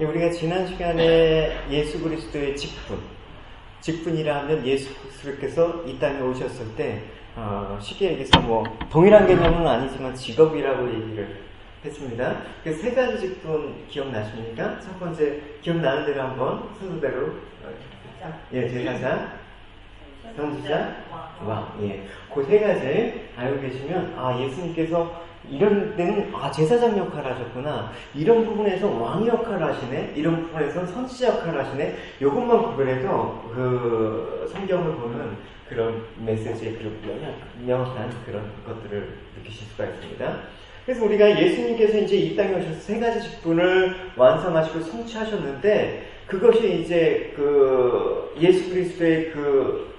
우리가 지난 시간에 예수 그리스도의 직분이라 하면 예수 그리스도께서 이 땅에 오셨을 때 쉽게 얘기해서 동일한 개념은 아니지만 직업이라고 얘기를 했습니다. 그 세 가지 직분 기억나십니까? 첫 번째 기억나는 대로 한번 순서대로 제사장, 선지자, 왕. 그 세 가지 알고 계시면 예수님께서 이런 데는 제사장 역할을 하셨구나, 이런 부분에서 왕 역할을 하시네, 이런 부분에서 선지자 역할을 하시네, 이것만 구별해도 그 성경을 보는 그런 메시지의 그런 명확한 그런 것들을 느끼실 수가 있습니다. 그래서 우리가 예수님께서 이제 이 땅에 오셔서 세 가지 직분을 완성하시고 성취하셨는데, 그것이 이제 그 예수 그리스도의 그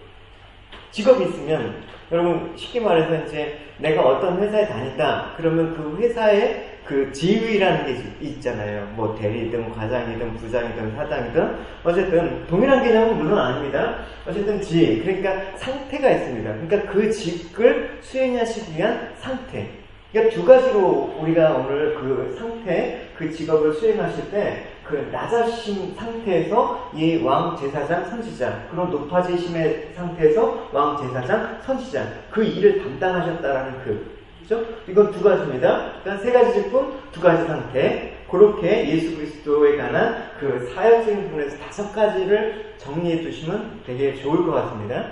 직업이 있으면, 여러분 쉽게 말해서 이제 내가 어떤 회사에 다닌다 그러면 그 회사에 그 지위라는 게 있잖아요. 뭐 대리든 과장이든 부장이든 사장이든 어쨌든 동일한 개념은 물론 아닙니다. 어쨌든 지위, 그러니까 상태가 있습니다. 그러니까 그 직을 수행하시기 위한 상태. 그러니까 두 가지로 우리가 오늘 그 상태, 그 직업을 수행하실 때 그 낮아심 상태에서 이 왕, 제사장, 선지자, 그런 높아지심의 상태에서 왕, 제사장, 선지자, 그 일을 담당하셨다라는 그죠? 이건 두 가지입니다. 그러니까 세 가지 직분, 두 가지 상태. 그렇게 예수 그리스도에 관한 그 사역적인 부분에서 다섯 가지를 정리해 두시면 되게 좋을 것 같습니다.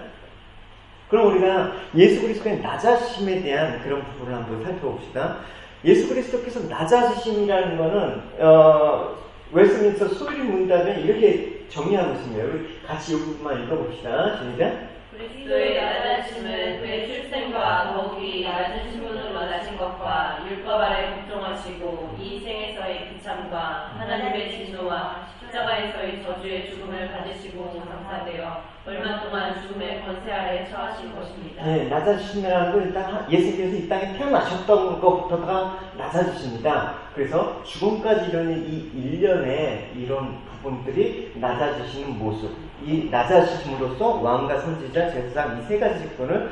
그럼 우리가 예수 그리스도의 낮아심에 대한 그런 부분을 한번 살펴봅시다. 예수 그리스도께서 낮아지심이라는 거는 웨스트민스터 소리 문답에 이렇게 정리하고 있습니다. 우리 같이 이 부분만 읽어봅시다. 시작. 그리스도의 낮아심은 그의 출생과 더욱이 낮은 신분으로 낮아진 것과 율법 아래 복종하시고 이 생에서의 비참과 하나님의 진노와 십자가에서의 저주의 죽음을 받으시고 장사되어 얼마 동안 죽음의 권세 아래 처하신 것입니다. 네, 낮아지심이라는 건 일단 예수께서 이 땅에 태어나셨던 것부터가 낮아지십니다. 그래서 죽음까지 이르는 이 일련의 이런 부분들이 낮아지시는 모습, 이 낮아지심으로써 왕과 선지자, 제사장 이 세 가지 직분을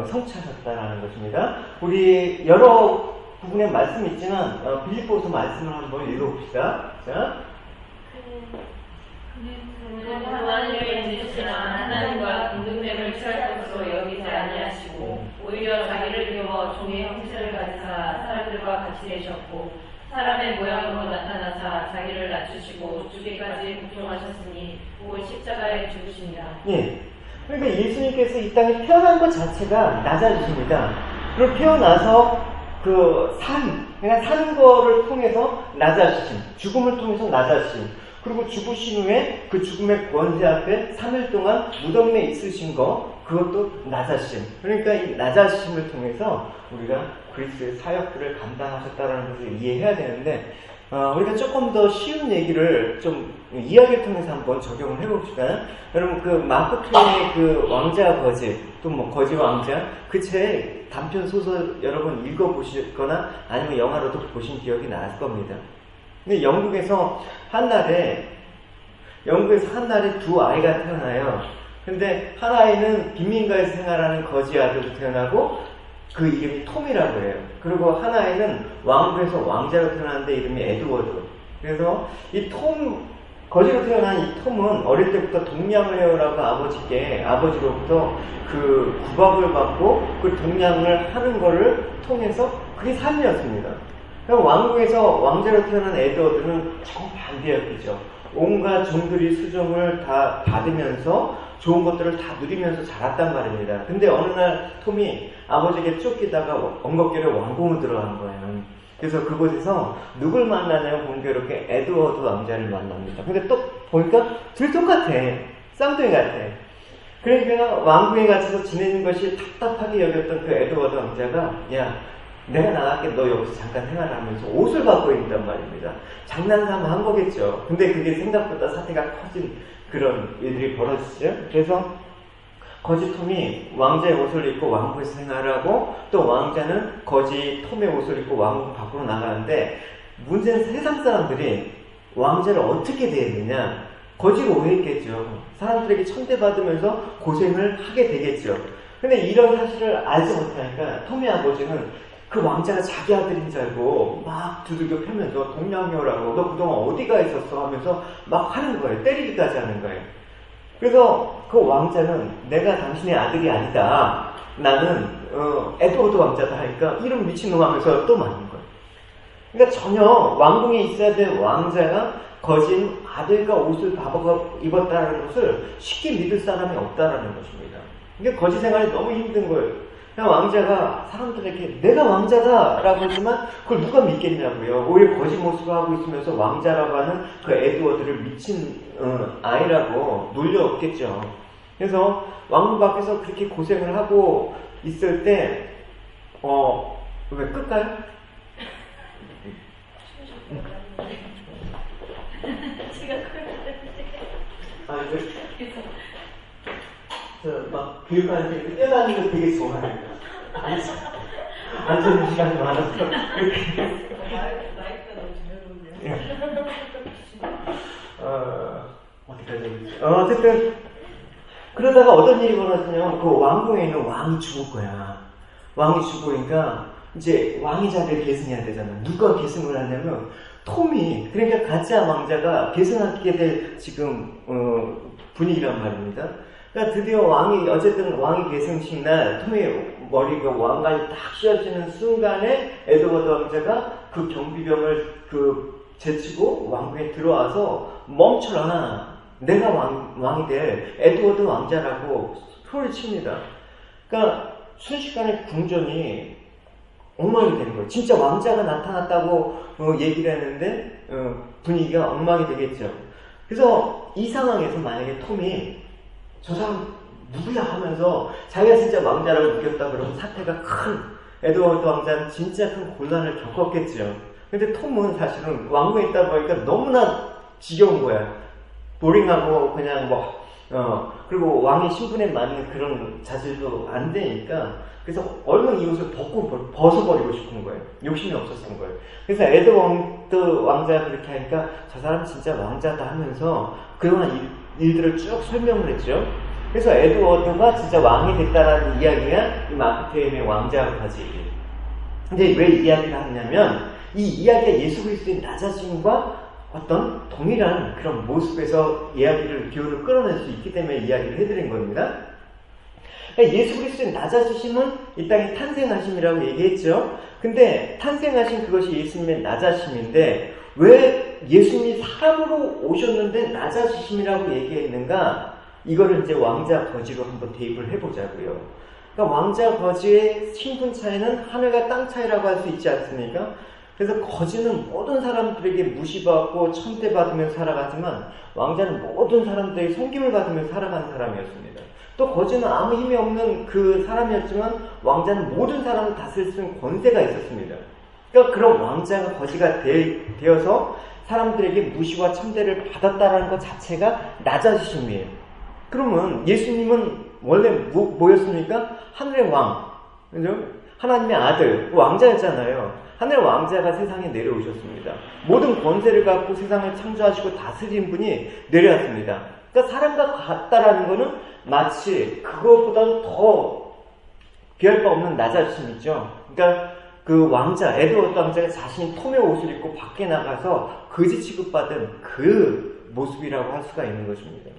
성취하셨다는 것입니다. 우리 여러 부분의 말씀이 있지만 빌립보서 말씀을 한번 읽어봅시다. 자. 그는 하나님을 믿으시나 하나님과 동등됨을 취할 것으로 여기지 아니하시고 오히려 자기를 비워 종의 형체를 가지사 사람들과 같이 되셨고 사람의 모양으로 나타나사 자기를 낮추시고 죽기까지 복종하셨으니 곧 십자가에 죽으십니다. 그러니까 예수님께서 이 땅에 태어난 것 자체가 낮아지십니다. 그리고 태어나서 그 그냥 사는 거를 통해서 낮아지심, 죽음을 통해서 낮아지심, 그리고 죽으신 후에 그 죽음의 권세 앞에 3일 동안 무덤에 있으신 거, 그것도 낮아심. 그러니까 이 낮아심을 통해서 우리가 그리스도의 사역들을 감당하셨다는 것을 이해해야 되는데, 우리가 조금 더 쉬운 얘기를 좀 이야기를 통해서 한번 적용을 해봅시다. 여러분 그 마크 트웨인의 그 왕자 거지, 또 뭐 거지 왕자, 그 책 단편 소설 여러분 읽어보시거나 아니면 영화로도 보신 기억이 날 겁니다. 근데 영국에서 한 날에 두 아이가 태어나요. 근데 한 아이는 빈민가에서 생활하는 거지 아들로 태어나고 그 이름이 톰이라고 해요. 그리고 한 아이는 왕국에서 왕자로 태어났는데 이름이 에드워드. 그래서 이 거지로 태어난 이 톰은 어릴 때부터 동냥을 해오라고 아버지로부터 그 구박을 받고 그 동냥을 하는 거를 통해서 그게 삶이었습니다. 왕국에서 왕자로 태어난 에드워드는 정반대였겠죠. 온갖 종들이 수종을 다 받으면서 좋은 것들을 다 누리면서 자랐단 말입니다. 근데 어느 날 톰이 아버지에게 쫓기다가 엉겁결에 왕궁을 들어간 거예요. 그래서 그곳에서 누굴 만나냐면 공교롭게 에드워드 왕자를 만납니다. 근데 또 보니까 둘 똑같아. 쌍둥이 같아. 그러니까 왕궁에 갇혀서 지내는 것이 답답하게 여겼던 그 에드워드 왕자가 내가 나갈게, 너 여기서 잠깐 생활하면서 옷을 바꿔 입는단 말입니다. 장난삼아 한 거겠죠. 근데 그게 생각보다 사태가 커진 그런 일들이 벌어지죠. 그래서 거지 톰이 왕자의 옷을 입고 왕궁에서 생활하고, 또 왕자는 거지 톰의 옷을 입고 왕궁 밖으로 나가는데, 문제는 세상 사람들이 왕자를 어떻게 대했느냐? 거지로 오해했겠죠. 사람들에게 천대받으면서 고생을 하게 되겠죠. 근데 이런 사실을 알지 못하니까 톰의 아버지는 그 왕자가 자기 아들인 줄 알고 막 두들겨 패면서 동냥녀라고 너 그동안 어디가 있었어 하면서 막 하는 거예요. 때리기까지 하는 거예요. 그래서 그 왕자는 내가 당신의 아들이 아니다. 나는 에드워드 왕자다 하니까 이런 미친놈 하면서 또 맞는 거예요. 그러니까 전혀 왕궁에 있어야 될 왕자가 거진 아들과 옷을 바보가 입었다는 것을 쉽게 믿을 사람이 없다라는 것입니다. 이게 거지 생활이 너무 힘든 거예요. 그냥 왕자가 사람들에게 내가 왕자다라고 하지만 그걸 누가 믿겠냐고요. 오히려 거짓 모습을 하고 있으면서 왕자라고 하는 그 에드워드를 미친 아이라고 놀려없겠죠. 그래서 왕궁 밖에서 그렇게 고생을 하고 있을 때 왜 끌까요? 막 교육하는 때 뛰어다니는 거 되게 좋아해요. 앉아있는 시간이 많아서 이렇게 마이크가 너무 잘 어떻게 하죠? 어쨌든 그러다가 어떤 일이 벌어지냐면 그 왕궁에 있는 왕이 죽을 거야. 왕이 죽으니까 이제 왕의 자리에 계승해야 되잖아. 누가 계승을 하냐면 톰이, 그러니까 가짜 왕자가 계승하게 될 지금 분위기란 말입니다. 그러니까 드디어 어쨌든 왕이 계승식 날 톰의 머리가 왕관이 딱 씌워지는 순간에 에드워드 왕자가 그 경비병을 제치고 왕궁에 들어와서 멈춰라. 내가 왕이 될 에드워드 왕자라고 소리를 칩니다. 그러니까 순식간에 궁전이 엉망이 되는 거예요. 진짜 왕자가 나타났다고 얘기를 했는데 분위기가 엉망이 되겠죠. 그래서 이 상황에서 만약에 톰이 저 사람 누구야 하면서 자기가 진짜 왕자라고 느꼈다 그러면 사태가 큰, 에드워드 왕자는 진짜 큰 곤란을 겪었겠죠. 근데 톰은 사실은 왕궁에 있다 보니까 너무나 지겨운 거야. 보링하고 그냥 그리고 왕의 신분에 맞는 그런 자질도 안 되니까 그래서 얼른 이 옷을 벗어버리고 싶은 거예요. 욕심이 없었던 거예요. 그래서 에드워드 왕자가 그렇게 하니까 저 사람 진짜 왕자다 하면서 그동안 일들을 쭉 설명을 했죠. 그래서 에드워드가 진짜 왕이 됐다라는 이야기가 이 마크 트웨인의 왕자 가지. 근데 왜 이야기를 하냐면 이 이야기가 예수 그리스도의 낮아짐과 어떤 동일한 그런 모습에서 교훈을 끌어낼 수 있기 때문에 이야기를 해드린 겁니다. 예수 그리스도의 낮아지심은 이 땅에 탄생하심이라고 얘기했죠. 근데 탄생하신 그것이 예수님의 낮아심인데 왜 예수님이 사람으로 오셨는데 낮아지심이라고 얘기했는가? 이거를 이제 왕자 거지로 한번 대입을 해보자고요. 그러니까 왕자 거지의 신분 차이는 하늘과 땅 차이라고 할 수 있지 않습니까? 그래서 거지는 모든 사람들에게 무시받고 천대받으며 살아가지만 왕자는 모든 사람들에게 섬김을 받으며 살아가는 사람이었습니다. 또 거지는 아무 힘이 없는 그 사람이었지만 왕자는 모든 사람을 다스릴 수 있는 권세가 있었습니다. 그러니까 그런 왕자가 거지가 되어서 사람들에게 무시와 천대를 받았다라는 것 자체가 낮아지심이에요. 그러면 예수님은 원래 뭐였습니까? 하늘의 왕, 그죠? 하나님의 아들, 왕자였잖아요. 하늘의 왕자가 세상에 내려오셨습니다. 모든 권세를 갖고 세상을 창조하시고 다스린 분이 내려왔습니다. 그러니까 사람과 같다라는 것은 마치 그것보다는 더 비할 바 없는 낮아지심이죠. 그러니까 그 왕자, 에드워드 왕자가 자신이 톰의 옷을 입고 밖에 나가서 거지 취급받은 그 모습이라고 할 수가 있는 것입니다.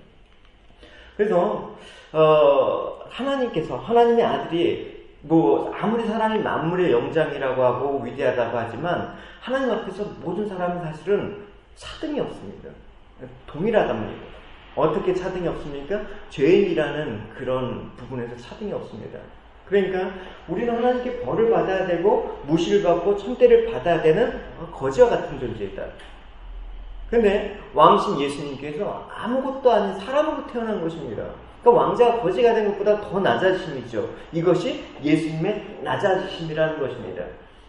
그래서 하나님의 아들이 아무리 사람이 만물의 영장이라고 하고 위대하다고 하지만 하나님 앞에서 모든 사람은 사실은 차등이 없습니다. 동일하답니다. 어떻게 차등이 없습니까? 죄인이라는 그런 부분에서 차등이 없습니다. 그러니까 우리는 하나님께 벌을 받아야 되고 무시를 받고 천대를 받아야 되는 거지와 같은 존재이다. 근데 왕신 예수님께서 아무것도 아닌 사람으로 태어난 것입니다. 그러니까 왕자가 거지가 된 것보다 더 낮아지심이죠. 이것이 예수님의 낮아지심이라는 것입니다.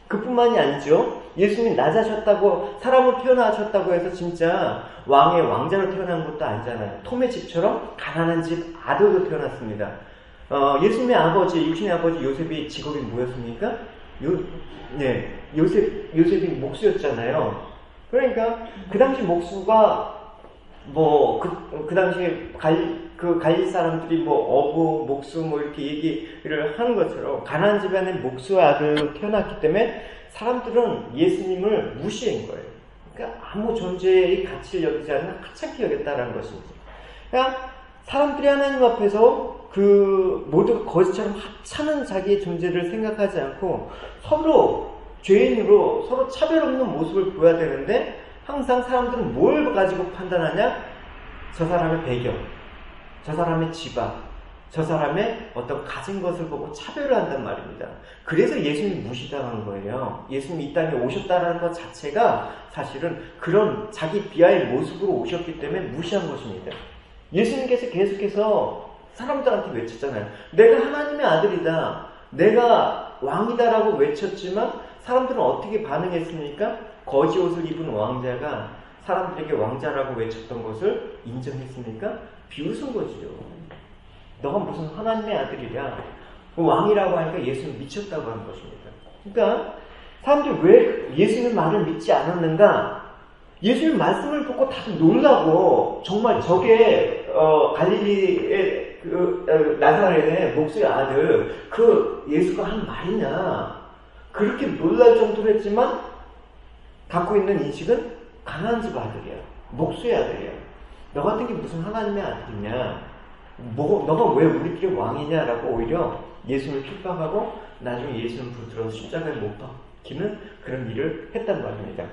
그뿐만이 아니죠. 예수님이 낮아졌다고, 사람으로 태어나셨다고 해서 진짜 왕의 왕자로 태어난 것도 아니잖아요. 톰의 집처럼 가난한 집 아들로 태어났습니다. 예수님의 아버지, 육신의 아버지 요셉이 직업이 뭐였습니까? 요셉이 목수였잖아요. 그러니까 그 당시 목수가 그 당시에 그 갈릴 사람들이 뭐 어부, 목수 뭐 이렇게 얘기를 하는 것처럼 가나안 집안에 목수의 아들로 태어났기 때문에 사람들은 예수님을 무시한 거예요. 그러니까 아무 존재의 가치를 여기지 않는 하찮게 여겼다라는 것입니다. 그러니까 사람들이 하나님 앞에서 그 모두가 거짓처럼 하찮은 자기의 존재를 생각하지 않고 서로 죄인으로 서로 차별 없는 모습을 보여야 되는데 항상 사람들은 뭘 가지고 판단하냐? 저 사람의 배경, 저 사람의 집안, 저 사람의 어떤 가진 것을 보고 차별을 한단 말입니다. 그래서 예수님이 무시당한 거예요. 예수님이 이 땅에 오셨다는 것 자체가 사실은 그런 자기 비하의 모습으로 오셨기 때문에 무시한 것입니다. 예수님께서 계속해서 사람들한테 외쳤잖아요. 내가 하나님의 아들이다. 내가 왕이다라고 외쳤지만 사람들은 어떻게 반응했습니까? 거지 옷을 입은 왕자가 사람들에게 왕자라고 외쳤던 것을 인정했습니까? 비웃은 거지요. 너가 무슨 하나님의 아들이냐? 왕이라고 하니까 예수는 미쳤다고 하는 것입니다. 그러니까 사람들이 왜 예수님 말을 믿지 않았는가? 예수님 말씀을 듣고 다들 놀라고 정말 저게 갈릴리의 나사렛의 목수의 아들 그 예수가 한 말이냐? 그렇게 놀랄 정도로 했지만 갖고 있는 인식은 가나안 집 아들이야. 목수의 아들이야. 너 같은 게 무슨 하나님의 아들이냐? 너가 왜 우리끼리 왕이냐라고 오히려 예수님을 핍박하고 나중에 예수님 부르들어서 십자가에 못 박히는 그런 일을 했단 말입니다.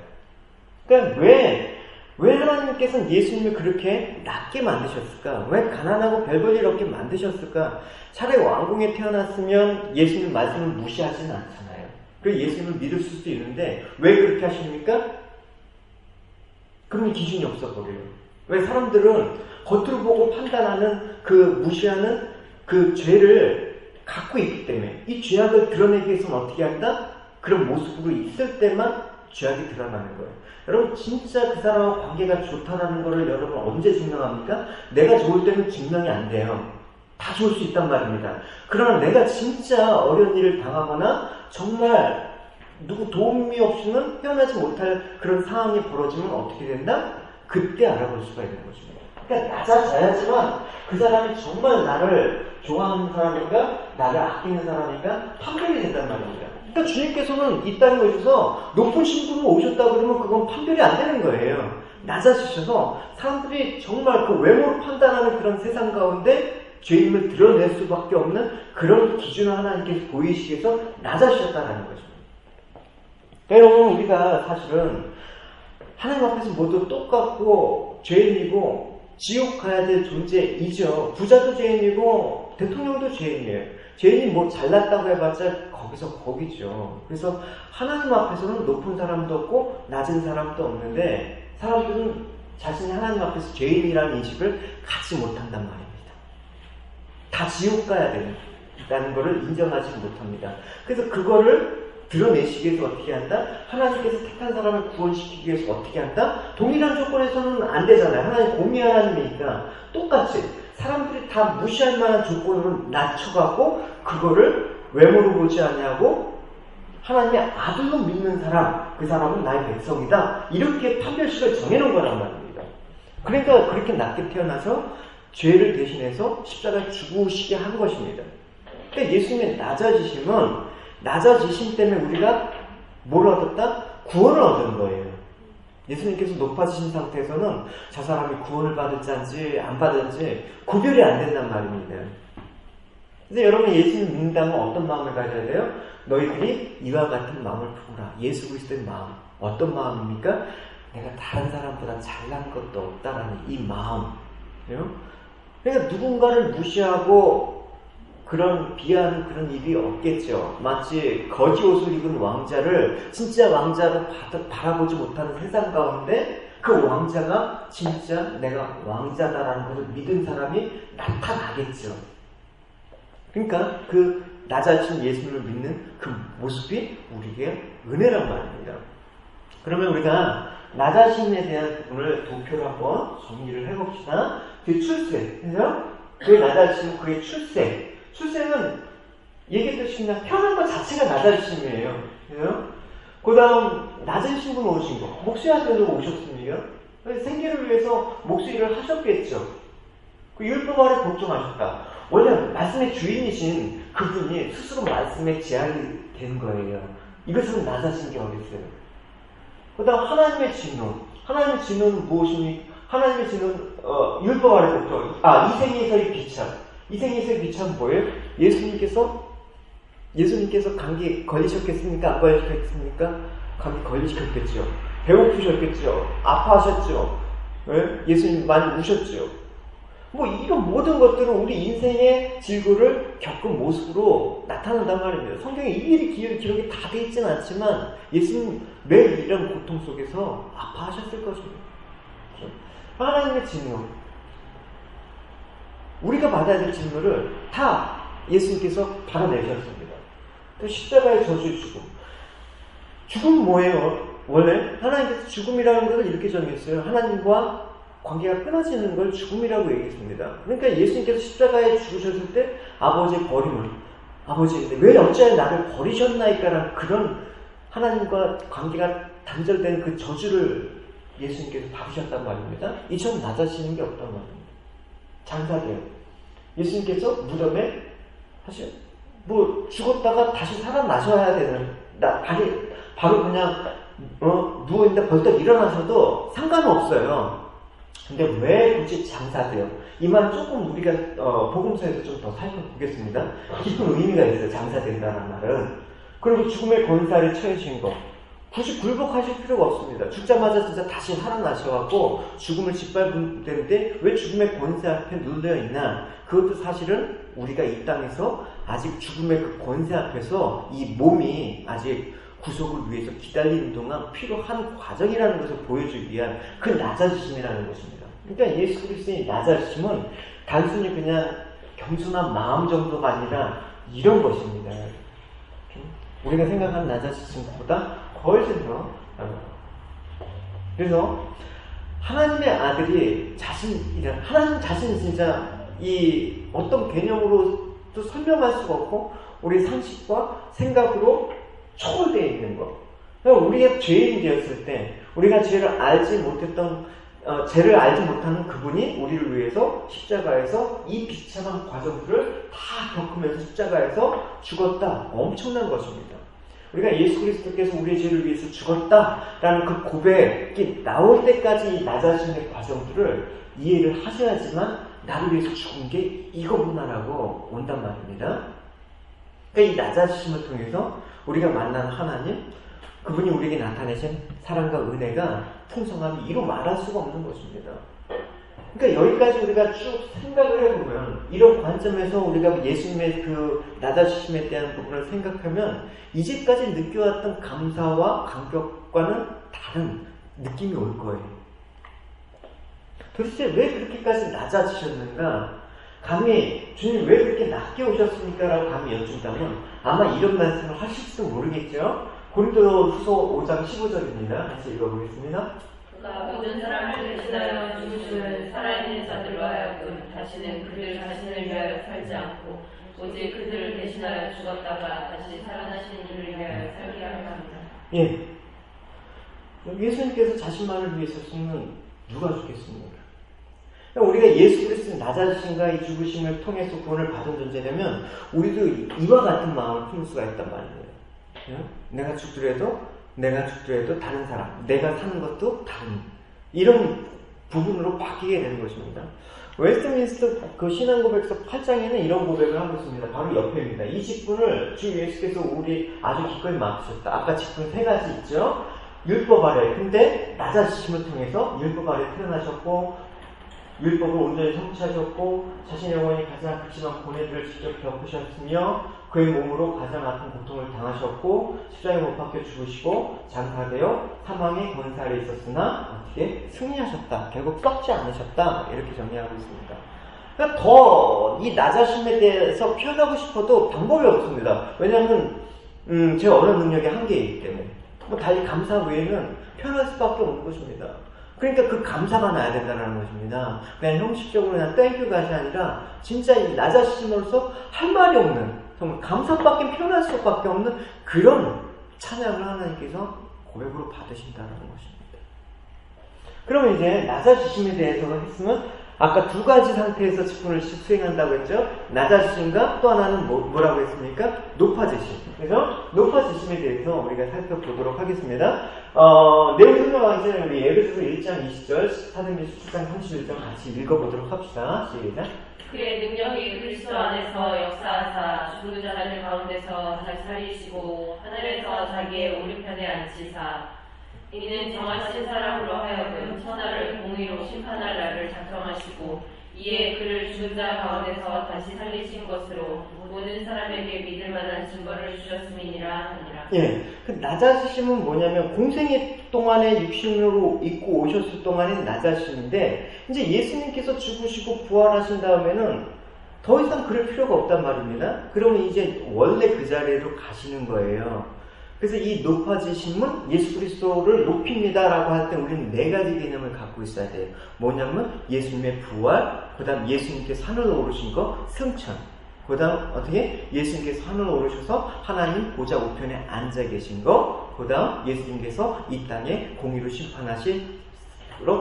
그러니까 왜 하나님께서는 예수님을 그렇게 낮게 만드셨을까? 왜 가난하고 별볼일 없게 만드셨을까? 차라리 왕궁에 태어났으면 예수님 말씀을 무시하진 않잖아요. 그래서 예수님을 믿을 수도 있는데 왜 그렇게 하십니까? 그러면 기준이 없어버려요. 왜 사람들은 겉으로 보고 판단하는 그 무시하는 그 죄를 갖고 있기 때문에 이 죄악을 드러내기 위해서는 어떻게 한다? 그런 모습으로 있을 때만 죄악이 드러나는 거예요. 여러분 진짜 그 사람과 관계가 좋다라는 것을 여러분 언제 증명합니까? 내가 좋을 때는 증명이 안 돼요. 다 좋을 수 있단 말입니다. 그러나 내가 진짜 어려운 일을 당하거나 정말 누구 도움이 없이는 헤어나지 못할 그런 상황이 벌어지면 어떻게 된다? 그때 알아볼 수가 있는 것입니다. 그러니까 낮아져야지만 그 사람이 정말 나를 좋아하는 사람인가 나를 아끼는 사람인가 판별이 된단 말입니다. 그러니까 주님께서는 이 땅에 오셔서 높은 신분으로 오셨다 그러면 그건 판별이 안 되는 거예요. 낮아지셔서 사람들이 정말 그 외모로 판단하는 그런 세상 가운데 죄임을 드러낼 수밖에 없는 그런 기준을 하나님께서 보이시기 위해서 낮아지셨다는 것입니다. 여러분 우리가 사실은 하나님 앞에서 모두 똑같고 죄인이고 지옥 가야 될 존재이죠. 부자도 죄인이고 대통령도 죄인이에요. 죄인이 뭐 잘났다고 해봤자 거기서 거기죠. 그래서 하나님 앞에서는 높은 사람도 없고 낮은 사람도 없는데 사람들은 자신이 하나님 앞에서 죄인이라는 인식을 갖지 못한단 말입니다. 다 지옥 가야 된다는 것을 인정하지 못합니다. 그래서 그거를 드러내시기 위해서 어떻게 한다? 하나님께서 택한 사람을 구원시키기 위해서 어떻게 한다? 동일한 조건에서는 안 되잖아요. 하나님 공의 하나님이니까 똑같이 사람들이 다 무시할 만한 조건으로 낮춰가고 그거를 외모로 보지 않냐고 하나님의 아들로 믿는 사람, 그 사람은 나의 백성이다. 이렇게 판별식을 정해놓은 거란 말입니다. 그러니까 그렇게 낮게 태어나서 죄를 대신해서 십자가에 죽으시게 한 것입니다. 그러니까 예수님의 낮아지심 때문에 우리가 뭘 얻었다? 구원을 얻은 거예요. 예수님께서 높아지신 상태에서는 저 사람이 구원을 받을지 안 받을지 구별이 안 된단 말입니다. 그래서 여러분 예수님 믿는다면 어떤 마음을 가져야 돼요? 너희들이 이와 같은 마음을 품으라. 예수 그리스도의 마음. 어떤 마음입니까? 내가 다른 사람보다 잘난 것도 없다라는 이 마음. 그러니까 누군가를 무시하고 그런 비하하는 그런 일이 없겠죠. 마치 거지 옷을 입은 왕자를 진짜 왕자로 바라보지 못하는 세상 가운데 그 왕자가 진짜 내가 왕자다라는 것을 믿은 사람이 나타나겠죠. 그러니까 그 낮아진 예수님을 믿는 그 모습이 우리에게 은혜란 말입니다. 그러면 우리가 낮아짐에 대한 부분을 도표로 한번 정리를 해봅시다. 그 출세, 그죠? 그의 낮아짐, 그의 출세. 출세는 얘기했듯이 그냥 태어난 것 자체가 낮아짐이에요. 그죠? 그 다음 낮은 신분으로 오신 거. 목수의 아들로 오셨습니다. 생계를 위해서 목수 일을 하셨겠죠. 그 율법 아래 복종하셨다. 원래 말씀의 주인이신 그분이 스스로 말씀에 제한이 되는 거예요. 이것은 나 자신이 어딨어요. 그 다음 하나님의 진노. 하나님의 진노는 무엇입니까? 하나님의 진노는 율법 아래 복종. 이 생에서의 비참. 이 생에서의 비참은 뭐예요? 예수님께서 감기 걸리셨겠습니까? 안 걸리셨겠습니까? 감기 걸리셨겠죠. 배고프셨겠죠. 아파하셨죠. 예수님 많이 우셨죠. 뭐 이런 모든 것들은 우리 인생의 질고를 겪은 모습으로 나타난단 말입니다. 성경에 일일이 기록이 다 돼 있지는 않지만 예수님 매일 이런 고통 속에서 아파하셨을 것입니다. 하나님의 진노, 우리가 받아야 될 진노를 다 예수님께서 받아내셨습니다. 또 십자가의 저주의 죽음은 뭐예요? 원래 하나님께서 죽음이라는 것을 이렇게 정했어요. 하나님과 관계가 끊어지는 걸 죽음이라고 얘기했습니다. 그러니까 예수님께서 십자가에 죽으셨을 때 아버지의 버림을, 아버지 왜 어찌하여 나를 버리셨나이까라는 그런 하나님과 관계가 단절된 그 저주를 예수님께서 받으셨단 말입니다. 이처럼 낮아지는 게 없단 말입니다. 장사돼요. 예수님께서 무덤에 사실 뭐 죽었다가 다시 살아나셔야 되는, 바로 그냥 누워있는데 벌떡 일어나셔도 상관은 없어요. 근데 왜 굳이 장사돼요? 이 말 조금 우리가 복음서에서 좀 더 살펴보겠습니다. 깊은 의미가 있어요. 장사된다는 말은. 그리고 죽음의 권세를 처해진 거, 굳이 굴복하실 필요가 없습니다. 죽자마자 진짜 다시 살아나셔갖고 죽음을 짓밟으면 되는데 왜 죽음의 권세 앞에 눌려있나? 그것도 사실은 우리가 이 땅에서 아직 죽음의 그 권세 앞에서 이 몸이 아직 구속을 위해서 기다리는 동안 필요한 과정이라는 것을 보여주기 위한 그 낮아지심이라는 것입니다. 그러니까 예수 그리스도의 낮아지심은 단순히 그냥 겸손한 마음 정도가 아니라 이런 것입니다. 우리가 생각하는 낮아지심보다 훨씬 더 그래서 하나님의 아들이 하나님 자신이 진짜 이 어떤 개념으로도 설명할 수가 없고 우리 상식과 생각으로 초월되어 있는 것. 우리가 죄인이 되었을 때 우리가 죄를 알지 못하는 그분이 우리를 위해서 십자가에서 이 비참한 과정들을 다 겪으면서 십자가에서 죽었다. 엄청난 것입니다. 우리가 예수 그리스도께서 우리의 죄를 위해서 죽었다라는 그 고백이 나올 때까지 이 낮아짐의 과정들을 이해를 하셔야지만 나를 위해서 죽은 게 이거구나라고 온단 말입니다. 그러니까 이 낮아지심을 통해서 우리가 만난 하나님, 그분이 우리에게 나타내신 사랑과 은혜가 풍성함이 이루 말할 수가 없는 것입니다. 그러니까 여기까지 우리가 쭉 생각을 해보면 이런 관점에서 우리가 예수님의 그 낮아지심에 대한 부분을 생각하면 이제까지 느껴왔던 감사와 감격과는 다른 느낌이 올 거예요. 도대체 왜 그렇게까지 낮아지셨는가? 감히 주님 왜 그렇게 낮게 오셨습니까? 라고 감히 여쭙다면 아마 이런 말씀을 하실지도 모르겠죠. 고린도후서 5장 15절입니다. 같이 읽어보겠습니다. 모든 사람을 대신하여 죽으시는 살아있는 자들로 하여금 다시는 그들 자신을 위하여 살지 않고 오직 그들을 대신하여 죽었다가 다시 살아나신 이를 위하여 살게 하려 합니다. 예. 예수님께서 자신만을 위해서는 누가 죽겠습니까? 우리가 예수 그리스도의 낮아지심과 이 죽으심을 통해서 구원을 받은 존재라면 우리도 이와 같은 마음을 품을 수가 있단 말이에요. 내가 죽더라도 다른 사람, 내가 사는 것도 다른 이런 부분으로 바뀌게 되는 것입니다. 웨스트민스터 그 신앙고백서 8장에는 이런 고백을 하고 있습니다. 바로 옆에입니다. 이 직분을 주 예수께서 우리 아주 기꺼이 맡으셨다. 아까 직분 3가지 있죠. 율법 아래, 근데 낮아지심을 통해서 율법 아래 태어나셨고 율법을 온전히 성취하셨고 자신의 영혼이 가장 극심한 고뇌들을 직접 겪으셨으며 그의 몸으로 가장 아픈 고통을 당하셨고 십자가에 못 박혀 죽으시고 장사되어 사망의 권세 아래 있었으나 어떻게 승리하셨다. 결국 썩지 않으셨다. 이렇게 정리하고 있습니다. 그러니까 더 이 낮아심에 대해서 표현하고 싶어도 방법이 없습니다. 왜냐하면 제 언어 능력의 한계이기 때문에 뭐 달리 감사 외에는 표현할 수밖에 없는 것입니다. 그러니까 그 감사가 나야 된다는 것입니다. 그냥 형식적으로 그냥 땡큐가이 아니라 진짜 이 낮아지심으로써 할 말이 없는 정말 감사밖에 표현할 수밖에 없는 그런 찬양을 하나님께서 고백으로 받으신다는 것입니다. 그러면 이제 낮아지심에 대해서 했으면 아까 두 가지 상태에서 직분을 수행한다고 했죠. 낮아지심과 또 하나는 뭐라고 했습니까? 높아지심. 그래서 높아지심에 대해서 우리가 살펴보도록 하겠습니다. 내용 설명하기 전에 우리 에베소서 1장 20절, 사도행전 17장 31절 같이 읽어보도록 합시다. 시작. 그의 능력이 그리스도 안에서 역사하사 죽은 자들 가운데서 다시 살리시고 하늘에서 자기의 오른편에 앉히사 이는 정하신 사람으로 하여금 천하를 공의로 심판할 날을 작정하시고 이에 그를 죽은 자 가운데서 다시 살리신 것으로 모든 사람에게 믿을 만한 증거를 주셨음이니라 하니라. 예, 그 낮아지심은 뭐냐면 공생애 동안에 육신으로 입고 오셨을 동안에 낮아지심인데 이제 예수님께서 죽으시고 부활하신 다음에는 더 이상 그럴 필요가 없단 말입니다. 그러면 이제 원래 그 자리로 가시는 거예요. 그래서 이 높아지심은 예수 그리스도를 높입니다라고 할 때 우리는 네 가지 개념을 갖고 있어야 돼요. 뭐냐면 예수님의 부활, 그 다음 예수님께서 하늘로 오르신 거, 승천. 그 다음 어떻게? 예수님께서 하늘로 오르셔서 하나님 보좌 우편에 앉아 계신 거, 그 다음 예수님께서 이 땅에 공의로 심판하시러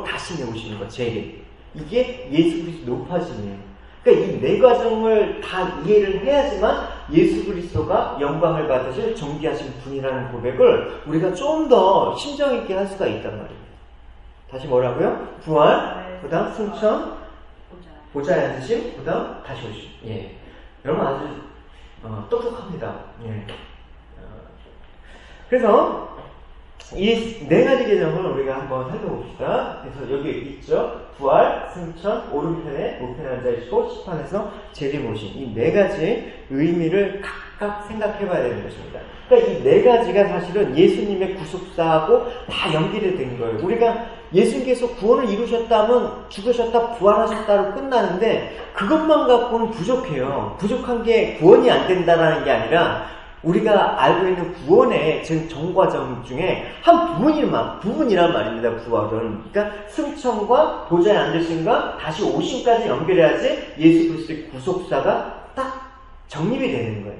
다시 내오시는 거, 재림. 이게 예수 그리스도 높아짐이에요. 그러니까 이 네 과정을 다 이해를 해야지만 예수 그리스도가 영광을 받으실 존귀하신 분이라는 고백을 우리가 좀 더 심정 있게 할 수가 있단 말입니다. 다시 뭐라고요? 부활, 그 다음 승천, 보좌에 앉으심, 그 다음 다시 오심. 예. 여러분 아주 똑똑합니다. 예. 그래서 이 네 가지 개념을 우리가 한번 살펴봅시다. 그래서 여기 있죠. 부활, 승천, 오른편에 우편에 앉아있고 심판에서 재림 오심. 이 네 가지 의미를 각각 생각해봐야 되는 것입니다. 그러니까 이 네 가지가 사실은 예수님의 구속사하고 다 연결이 된 거예요. 우리가 예수님께서 구원을 이루셨다면 죽으셨다 부활하셨다로 끝나는데 그것만 갖고는 부족해요. 부족한 게 구원이 안 된다는 게 아니라 우리가 알고 있는 구원의 정과정 중에 한 부분이란 말입니다. 부활은. 그러니까 승천과 보좌에 앉으심과 다시 오심까지 연결해야지 예수 그리스도의 구속사가 딱 정립이 되는 거예요.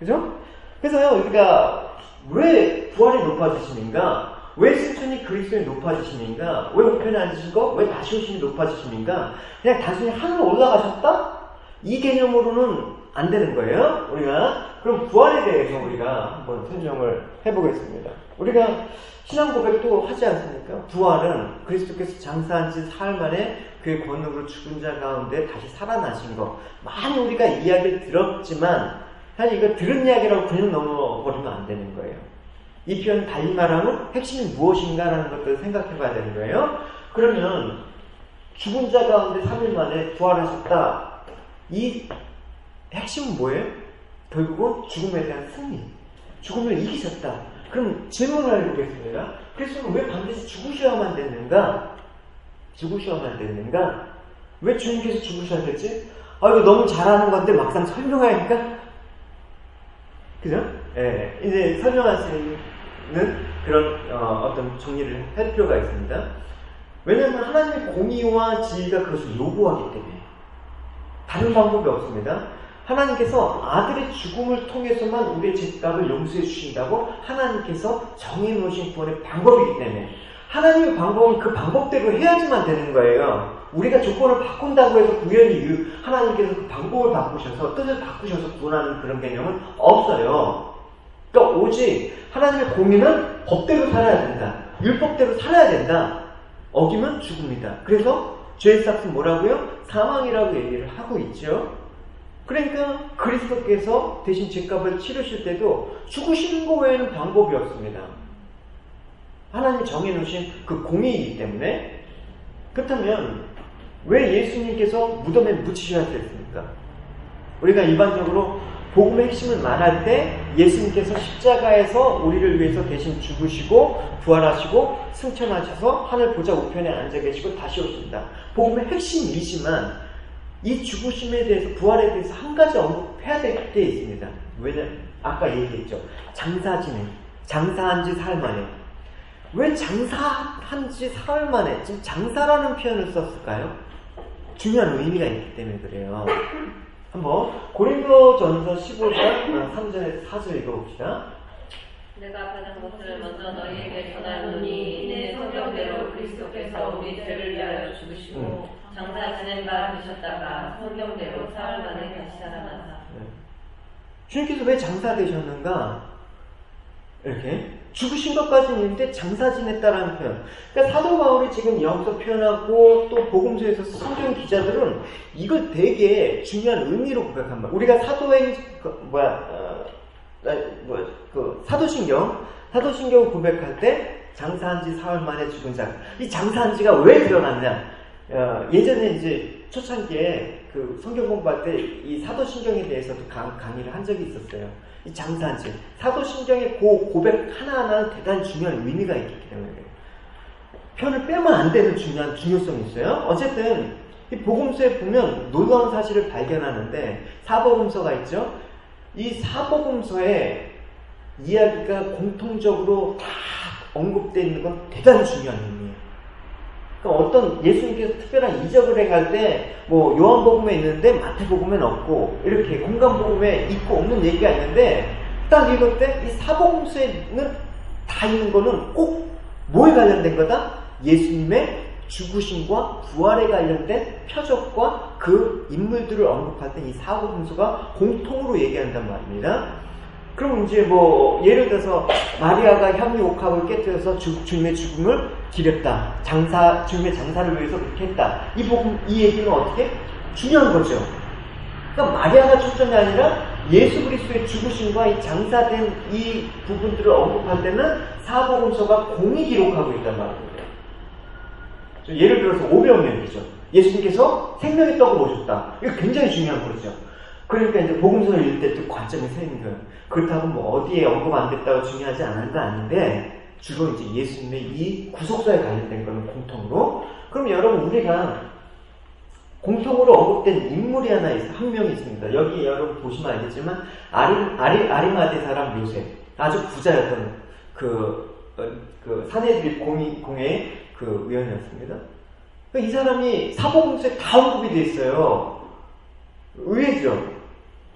그죠? 그래서요, 우리가 왜 부활이 높아지심인가? 왜 승천이 그리스도의 높아지심인가? 왜 우편에 앉으신 거? 왜 다시 오심이 높아지심인가? 그냥 단순히 하늘로 올라가셨다? 이 개념으로는 안 되는 거예요. 우리가 그럼 부활에 대해서 우리가 한번 설명을 해보겠습니다. 우리가 신앙 고백도 하지 않습니까? 부활은 그리스도께서 장사한 지 사흘 만에 그의 권능으로 죽은 자 가운데 다시 살아나신 거. 많이 우리가 이야기를 들었지만 사실 이거 들은 이야기라고 그냥 넘어버리면 안 되는 거예요. 이 표현 달리 말하면 핵심이 무엇인가라는 것들을 생각해 봐야 되는 거예요. 그러면 죽은 자 가운데 3일 만에 부활하셨다. 이 핵심은 뭐예요? 결국은 죽음에 대한 승리. 죽음을 이기셨다. 그럼 질문을 해보겠습니다. 그리스도는 왜 반드시 죽으셔야만 됐는가? 죽으셔야만 됐는가? 왜 주님께서 죽으셔야 됐지? 이거 너무 잘하는 건데 막상 설명하니까? 그죠? 예, 이제 설명할 수 있는 그런 어떤 정리를 할 필요가 있습니다. 왜냐하면 하나님의 공의와 지혜가 그것을 요구하기 때문에 다른 방법이 없습니다. 하나님께서 아들의 죽음을 통해서만 우리의 죄값을 용서해 주신다고 하나님께서 정해놓으신 구원의 방법이기 때문에 하나님의 방법은 그 방법대로 해야지만 되는 거예요. 우리가 조건을 바꾼다고 해서 우연히 하나님께서 그 방법을 바꾸셔서 뜻을 바꾸셔서 구원하는 그런 개념은 없어요. 그러니까 오직 하나님의 공의는 법대로 살아야 된다. 율법대로 살아야 된다. 어기면 죽음이다. 그래서 죄의 값은 뭐라고요? 사망이라고 얘기를 하고 있죠. 그러니까 그리스도께서 대신 죄값을 치르실 때도 죽으시는 것 외에는 방법이 없습니다. 하나님이 정해놓으신 그 공의이기 때문에. 그렇다면 왜 예수님께서 무덤에 묻히셔야 됐습니까? 우리가 일반적으로 복음의 핵심을 말할 때 예수님께서 십자가에서 우리를 위해서 대신 죽으시고 부활하시고 승천하셔서 하늘 보좌 우편에 앉아 계시고 다시 오신다. 복음의 핵심이지만 이 죽으심에 대해서 부활에 대해서 한 가지 언급해야 될 게 있습니다. 왜냐면 아까 얘기했죠. 장사한 지 사흘 만에. 왜 장사한 지 사흘 만에 지금 장사라는 표현을 썼을까요? 중요한 의미가 있기 때문에 그래요. 한번 고린도전서 15장 3절에서 4절 읽어봅시다. 내가 받은 것을 먼저 너희에게 전하노니 이는 성경대로 그리스도께서 우리 죄를 위하여 죽으시고 장사 장사 지낸다 되셨다가 성경대로 사흘 만에 다시 살아나사. 주님께서 왜 장사 되셨는가? 이렇게 죽으신 것까지는 있는데 장사 지냈다라는 표현. 그러니까 사도 바울이 지금 여기서 표현하고 또 복음서에서 성경 기자들은 이걸 되게 중요한 의미로 고백한 거야. 우리가 사도신경을 고백할 때 장사한 지 사흘 만에 죽은 자. 이 장사한 지가 왜 일어났냐? 예전에 이제 초창기에 그 성경 공부할 때 이 사도신경에 대해서도 강의를 한 적이 있었어요. 이 장사한 지. 사도신경의 고백 하나하나는 대단히 중요한 의미가 있기 때문에 그래요. 편을 빼면 안 되는 중요성이 있어요. 어쨌든 이 복음서에 보면 놀라운 사실을 발견하는데 사복음서가 있죠. 이 사복음서에 이야기가 공통적으로 다 언급되어 있는 건 대단히 중요한 의미예요. 그러니까 어떤 예수님께서 특별한 이적을 행할 때 뭐 요한복음에 있는데 마태복음에는 없고 이렇게 공간복음에 있고 없는 얘기가 있는데 딱 읽을 때 이 사복음서에는 다 있는 거는 꼭 뭐에 관련된 거다? 예수님의 죽으심과 부활에 관련된 표적과 그 인물들을 언급할 때 이 사복음서가 공통으로 얘기한단 말입니다. 그럼 이제 뭐 예를 들어서 마리아가 향유 옥합을 깨뜨려서 주님의 죽음을 기렸다. 주님의 장사를 위해서 그렇게 했다. 이 얘기는 어떻게? 중요한 거죠. 그러니까 마리아가 초점이 아니라 예수 그리스도의 죽으심과 이 장사된 이 부분들을 언급할 때는 사복음서가 공히 기록하고 있단 말이에요. 예를 들어서 오병이어이죠. 예수님께서 생명의 떡을 오셨다. 이거 굉장히 중요한 거죠. 그러니까 이제 복음서를 읽을 때 또 관점이 생긴 거예요. 그렇다고 뭐 어디에 언급 안 됐다고 중요하지 않은 거 아닌데 주로 이제 예수님의 이 구속사에 관련된 거는 공통으로. 그럼 여러분 우리가 공통으로 언급된 인물이 하나 있어요. 한 명이 있습니다. 여기 여러분 보시면 알겠지만 아리마대 사람 요셉, 아주 부자였던 그 사내들이 공회의 그 위원이었습니다. 이 사람이 사복음서에 다 언급이 돼 있어요. 의외죠.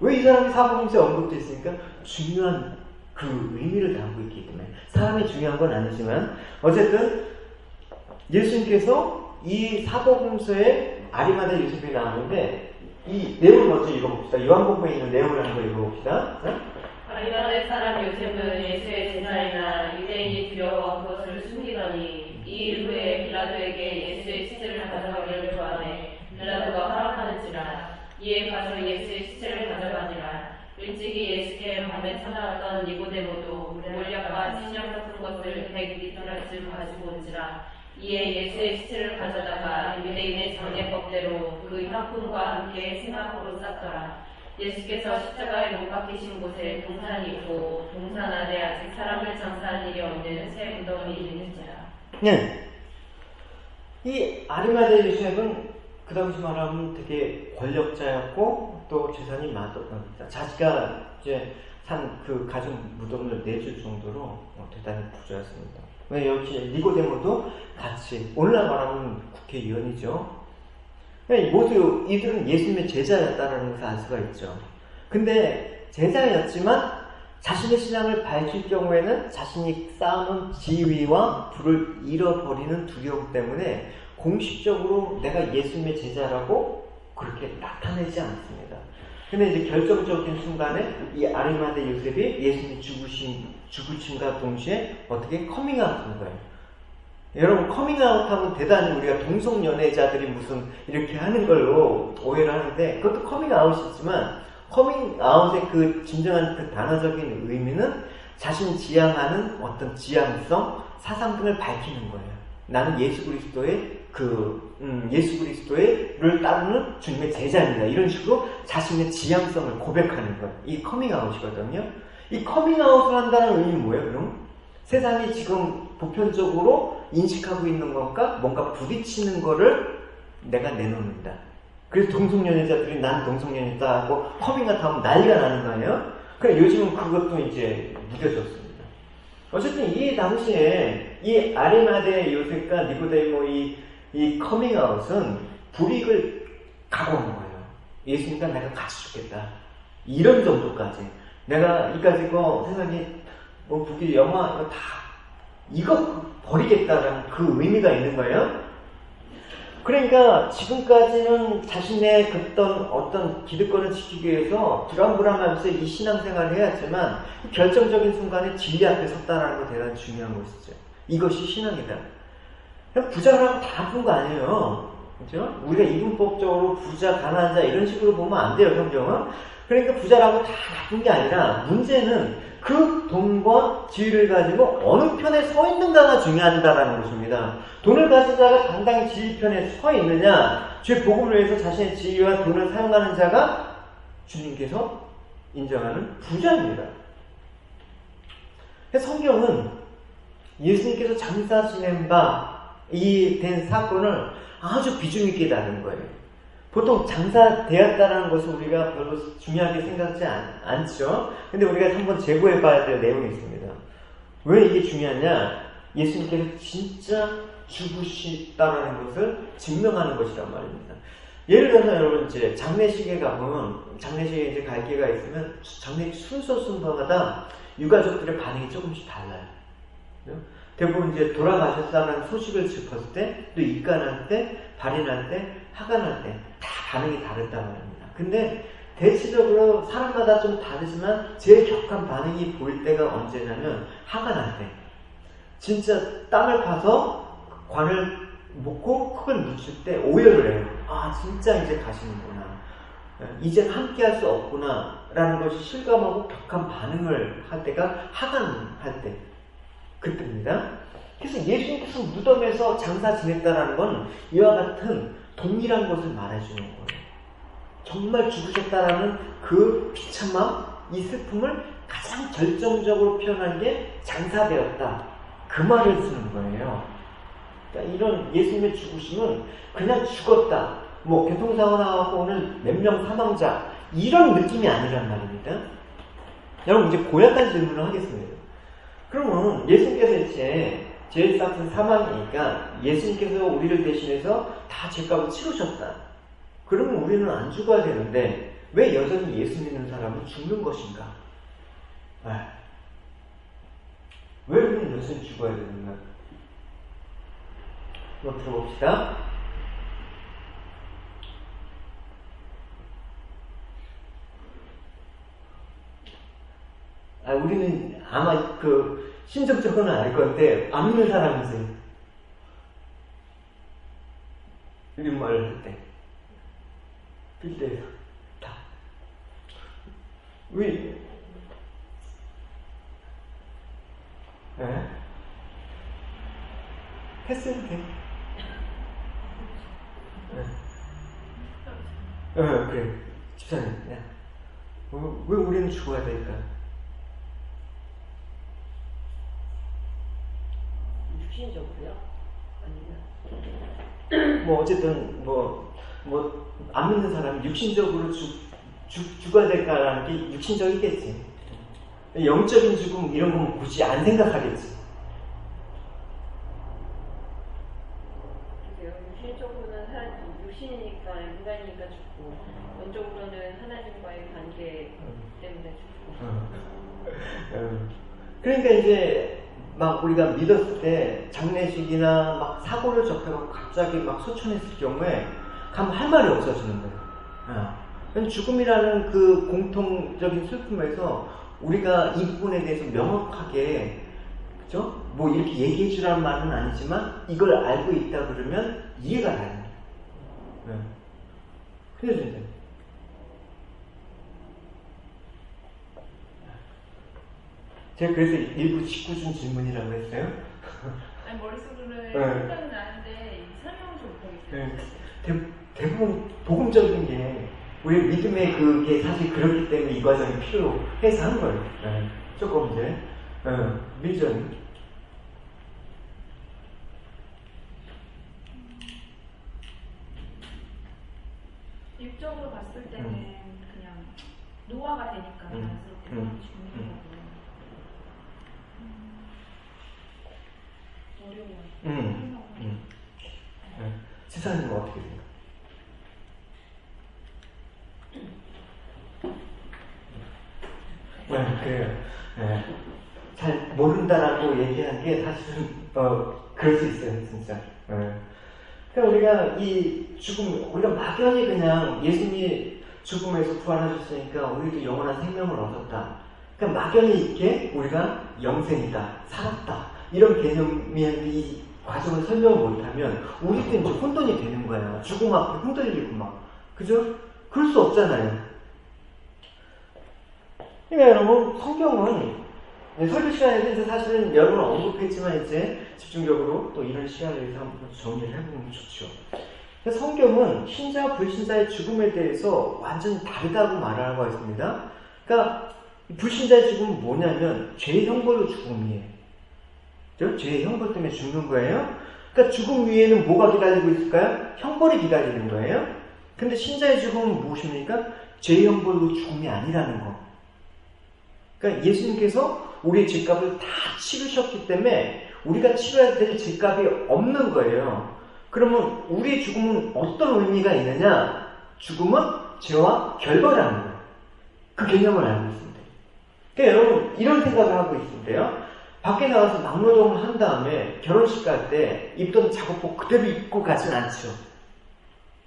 왜 이 사람이 사복음서에 언급되어 있으니까 중요한 그 의미를 담고 있기 때문에. 사람이 중요한 건 아니지만 어쨌든 예수님께서 이 사복음서에 아리마대 요셉이 나오는데 이 내용을 먼저 읽어봅시다. 요한복음에 있는 내용을 한번 읽어봅시다. 아리마대 사람 요셉은 예수의 제자이나 유대인이 두려워 그것을 숨기더니 이 일 후에 빌라도에게 예수의 시체를 가져가기를 구하매 빌라도가 허락하는지라. 이에 가서 예수의 시체를 가져가니라. 일찍이 예수께 밤에 찾아왔던 니고데모도 몰약과 신약 섞은 것을 100리터쯤 가지고 온지라. 이에 예수의 시체를 가져다가 유대인의 정례법대로 그 향품과 함께 세마포로 쌌더라. 예수께서 십자가에 못 박히신 곳에 동산이 있고 동산 아래 아직 사람을 장사할 일이 없는 새 무덤이 있는지라. 네. 이 아리마대 요셉은 그 당시 말하면 되게 권력자였고 또 재산이 많았다. 자기가 이제 산 그 가진 무덤을 내줄 정도로 대단히 부자였습니다. 여기 니고데모도 같이 오늘날 말하면 국회의원이죠. 모두 이들은 예수님의 제자였다는 것을 알 수가 있죠. 근데 제자였지만 자신의 신앙을 밝힐 경우에는 자신이 쌓아놓은 지위와 부를 잃어버리는 두려움 때문에 공식적으로 내가 예수님의 제자라고 그렇게 나타내지 않습니다. 근데 이제 결정적인 순간에 이 아리마대 요셉이 예수님이 죽으심과 동시에 어떻게 커밍아웃한 거예요. 여러분 커밍아웃하면 대단히 우리가 동성연애자들이 무슨 이렇게 하는 걸로 오해를 하는데 그것도 커밍아웃이지만 커밍아웃의 그 진정한 그 단어적인 의미는 자신이 지향하는 어떤 지향성, 사상 등을 밝히는 거예요. 나는 예수 그리스도의 예수 그리스도를 따르는 주님의 제자입니다. 이런 식으로 자신의 지향성을 고백하는 것. 이 커밍아웃이거든요. 이 커밍아웃을 한다는 의미는 뭐예요, 그럼? 세상이 지금 보편적으로 인식하고 있는 것과 뭔가 부딪히는 거를 내가 내놓는다. 그래서 동성연애자들이 난 동성연애다 하고 커밍아웃 하면 난리가 나는 거예요. 그래 요즘은 그것도 이제 무뎌졌습니다. 어쨌든 이 당시에 이 아리마대 요셉과 니고데모 이 커밍아웃은 불이익을 각오한 거예요. 예수님과 내가 같이 죽겠다. 이런 정도까지. 내가 이까지 세상에 뭐 북이 영화 이거 버리겠다라는 그 의미가 있는 거예요. 그러니까 지금까지는 자신의 어떤 기득권을 지키기 위해서 불안불안하면서 이 신앙생활을 해야지만 결정적인 순간에 진리 앞에 섰다는 거 대단히 중요한 것이죠. 이것이 신앙이다. 부자라고 다 나쁜 거 아니에요. 그죠? 우리가 이분법적으로 부자, 가난한 자 이런 식으로 보면 안 돼요, 성경은. 그러니까 부자라고 다 나쁜 게 아니라 문제는 그 돈과 지위를 가지고 어느 편에 서 있는가가 중요하다는 것입니다. 돈을 가진 자가 당당히 지위 편에 서 있느냐, 주의 복음을 위해서 자신의 지위와 돈을 사용하는 자가 주님께서 인정하는 부자입니다. 성경은 예수님께서 장사 지낸 바 이 된 사건을 아주 비중 있게 다룬 거예요. 보통 장사되었다는 것을 우리가 별로 중요하게 생각하지 않죠. 근데 우리가 한번 재고해 봐야 될 내용이 있습니다. 왜 이게 중요하냐? 예수님께서 진짜 죽으셨다는 것을 증명하는 것이란 말입니다. 예를 들어서 여러분 이제 장례식에 가보면, 장례식에 이제 갈 기회가 있으면 장례식 순서마다 유가족들의 반응이 조금씩 달라요. 대부분 이제 돌아가셨다는 소식을 짚었을 때, 또 입간할 때, 발인할 때, 하간할 때 다 반응이 다르단 말입니다. 근데 대체적으로 사람마다 좀 다르지만 제일 격한 반응이 보일 때가 언제냐면 하간할 때. 진짜 땅을 파서 관을 묶고 흙을 묻힐 때 오열을 해요. 아, 진짜 이제 가시는구나. 이젠 함께할 수 없구나 라는 것이 실감하고 격한 반응을 할 때가 하간할 때. 그때입니다. 그래서 예수님께서 무덤에서 장사 지냈다라는 건 이와 같은 동일한 것을 말해주는 거예요. 정말 죽으셨다라는 그 비참함, 이 슬픔을 가장 결정적으로 표현한 게 장사되었다. 그 말을 쓰는 거예요. 그러니까 이런 예수님의 죽으심은 그냥 죽었다. 뭐 교통사고 나고 오늘 몇 명 사망자 이런 느낌이 아니란 말입니다. 여러분 이제 고약한 질문을 하겠습니다. 그러면 예수님께서 이제 제일 싹은 사망이니까 예수님께서 우리를 대신해서 다 죄값을 치르셨다. 그러면 우리는 안 죽어야 되는데 왜 여전히 예수 믿는 사람은 죽는 것인가? 왜 우리는 여전히 죽어야 되는가? 한번 들어봅시다. 우리는 아마 그 심정적으로는 알 건데 안 믿는 사람이지. 이런 말을 할 때 빌대에서 다 왜? 했으면 돼. 그래. 집사님, 왜 우리는 죽어야 될까? 육신적으로요? 아니면? 뭐, 어쨌든, 안 믿는 사람이 육신적으로 죽어야 될까라는 게 육신적이겠지. 영적인 죽음, 이런 건 굳이 안 생각하겠지. 육신적으로는 육신이니까, 인간이니까 죽고, 원적으로는 하나님과의 관계 때문에 죽고. 그러니까 이제, 막 우리가 믿었을 때 장례식이나 막 사고를 접해서 갑자기 막 소천했을 경우에 가면 할 말이 없어지는 거예요. 죽음이라는 그 공통적인 슬픔에서 우리가 이 부분에 대해서 명확하게, 그죠? 뭐 이렇게 얘기해 주라는 말은 아니지만 이걸 알고 있다 그러면 이해가 가요. 그래서 이제 제가 그래서 일부 짓궂은 질문이라고 했어요. 아니 머릿속으로는 생각은 나는데 설명을 좀 못하겠어요. 대부분 복음적인 게 우리 믿음의 그게 사실 그렇기 때문에 이 과정이 필요해서 하는 거예요. 조금 이제 밀전. 일적으로 봤을 때는 그냥 노화가 되니까 자연스럽게 죽는 거고. 어려워요. 지사님은 어떻게 생각해요? 그래요. 잘 모른다라고 얘기하는 게 사실은 그럴 수 있어요, 진짜. 그러니까 우리가 이 죽음, 우리가 막연히 그냥 예수님이 죽음에서 부활하셨으니까 우리도 영원한 생명을 얻었다. 그러니까 막연히 있게 우리가 영생이다, 살았다. 이런 개념의 이 과정을 설명을 못하면 우리도 이제 혼돈이 되는 거야. 죽음 앞에 흔들리고 막. 그죠? 그럴 수 없잖아요. 그러니까 여러분, 성경은 설교 시간에도 이제 사실은 여러 번 언급했지만 이제 집중적으로 또 이런 시간에서 한번 정리를 해보면 좋죠. 성경은 신자와 불신자의 죽음에 대해서 완전히 다르다고 말하고 있습니다. 그러니까 불신자의 죽음은 뭐냐면 죄의 형벌로 죽음이에요. 죄의 형벌 때문에 죽는 거예요. 그러니까 죽음 위에는 뭐가 기다리고 있을까요? 형벌이 기다리는 거예요. 근데 신자의 죽음은 무엇입니까? 죄의 형벌로 죽음이 아니라는 거. 그러니까 예수님께서 우리의 죄값을 다 치르셨기 때문에 우리가 치러야 될 죄값이 없는 거예요. 그러면 우리의 죽음은 어떤 의미가 있느냐? 죽음은 죄와 결별하는 거예요. 그 개념을 알고 있습니다. 그러니까 여러분 이런 생각을 하고 있는데요. 밖에 나가서 막노동을 한 다음에 결혼식 갈 때 입던 작업복 그대로 입고 가진 않죠.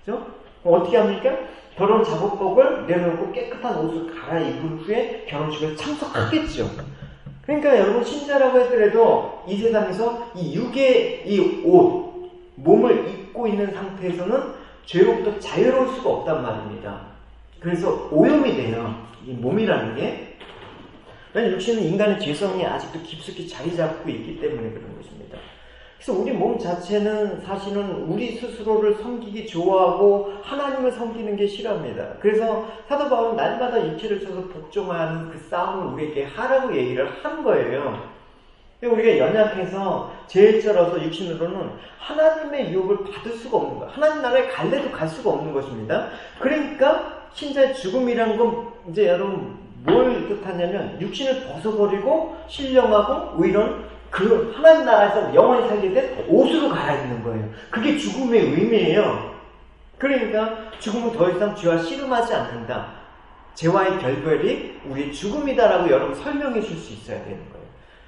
그죠? 어떻게 합니까? 결혼 작업복을 내려놓고 깨끗한 옷을 갈아입은 후에 결혼식을 참석하겠죠. 그러니까 여러분 신자라고 하더라도 이 세상에서 이 육의 이 옷, 몸을 입고 있는 상태에서는 죄로부터 자유로울 수가 없단 말입니다. 그래서 오염이 돼요. 이 몸이라는 게. 왜냐하면 육신은 인간의 죄성이 아직도 깊숙이 자리 잡고 있기 때문에 그런 것입니다. 그래서 우리 몸 자체는 사실은 우리 스스로를 섬기기 좋아하고 하나님을 섬기는 게 싫어합니다. 그래서 사도 바울은 날마다 육체를 쳐서 복종하는 그 싸움을 우리에게 하라고 얘기를 한 거예요. 우리가 연약해서 죄일처라서 육신으로는 하나님의 유혹을 받을 수가 없는 거예요. 하나님 나라에 갈래도 갈 수가 없는 것입니다. 그러니까 신자의 죽음이란 건 이제 여러분 뭘 뜻하냐면 육신을 벗어버리고 신령하고 의로운 그 하나님 나라에서 영원히 살게 된 옷으로 갈아입는 거예요. 그게 죽음의 의미예요. 그러니까 죽음은 더 이상 죄와 씨름하지 않는다. 죄와의 결별이 우리의 죽음이다라고 여러분 설명해 줄 수 있어야 되는 거예요.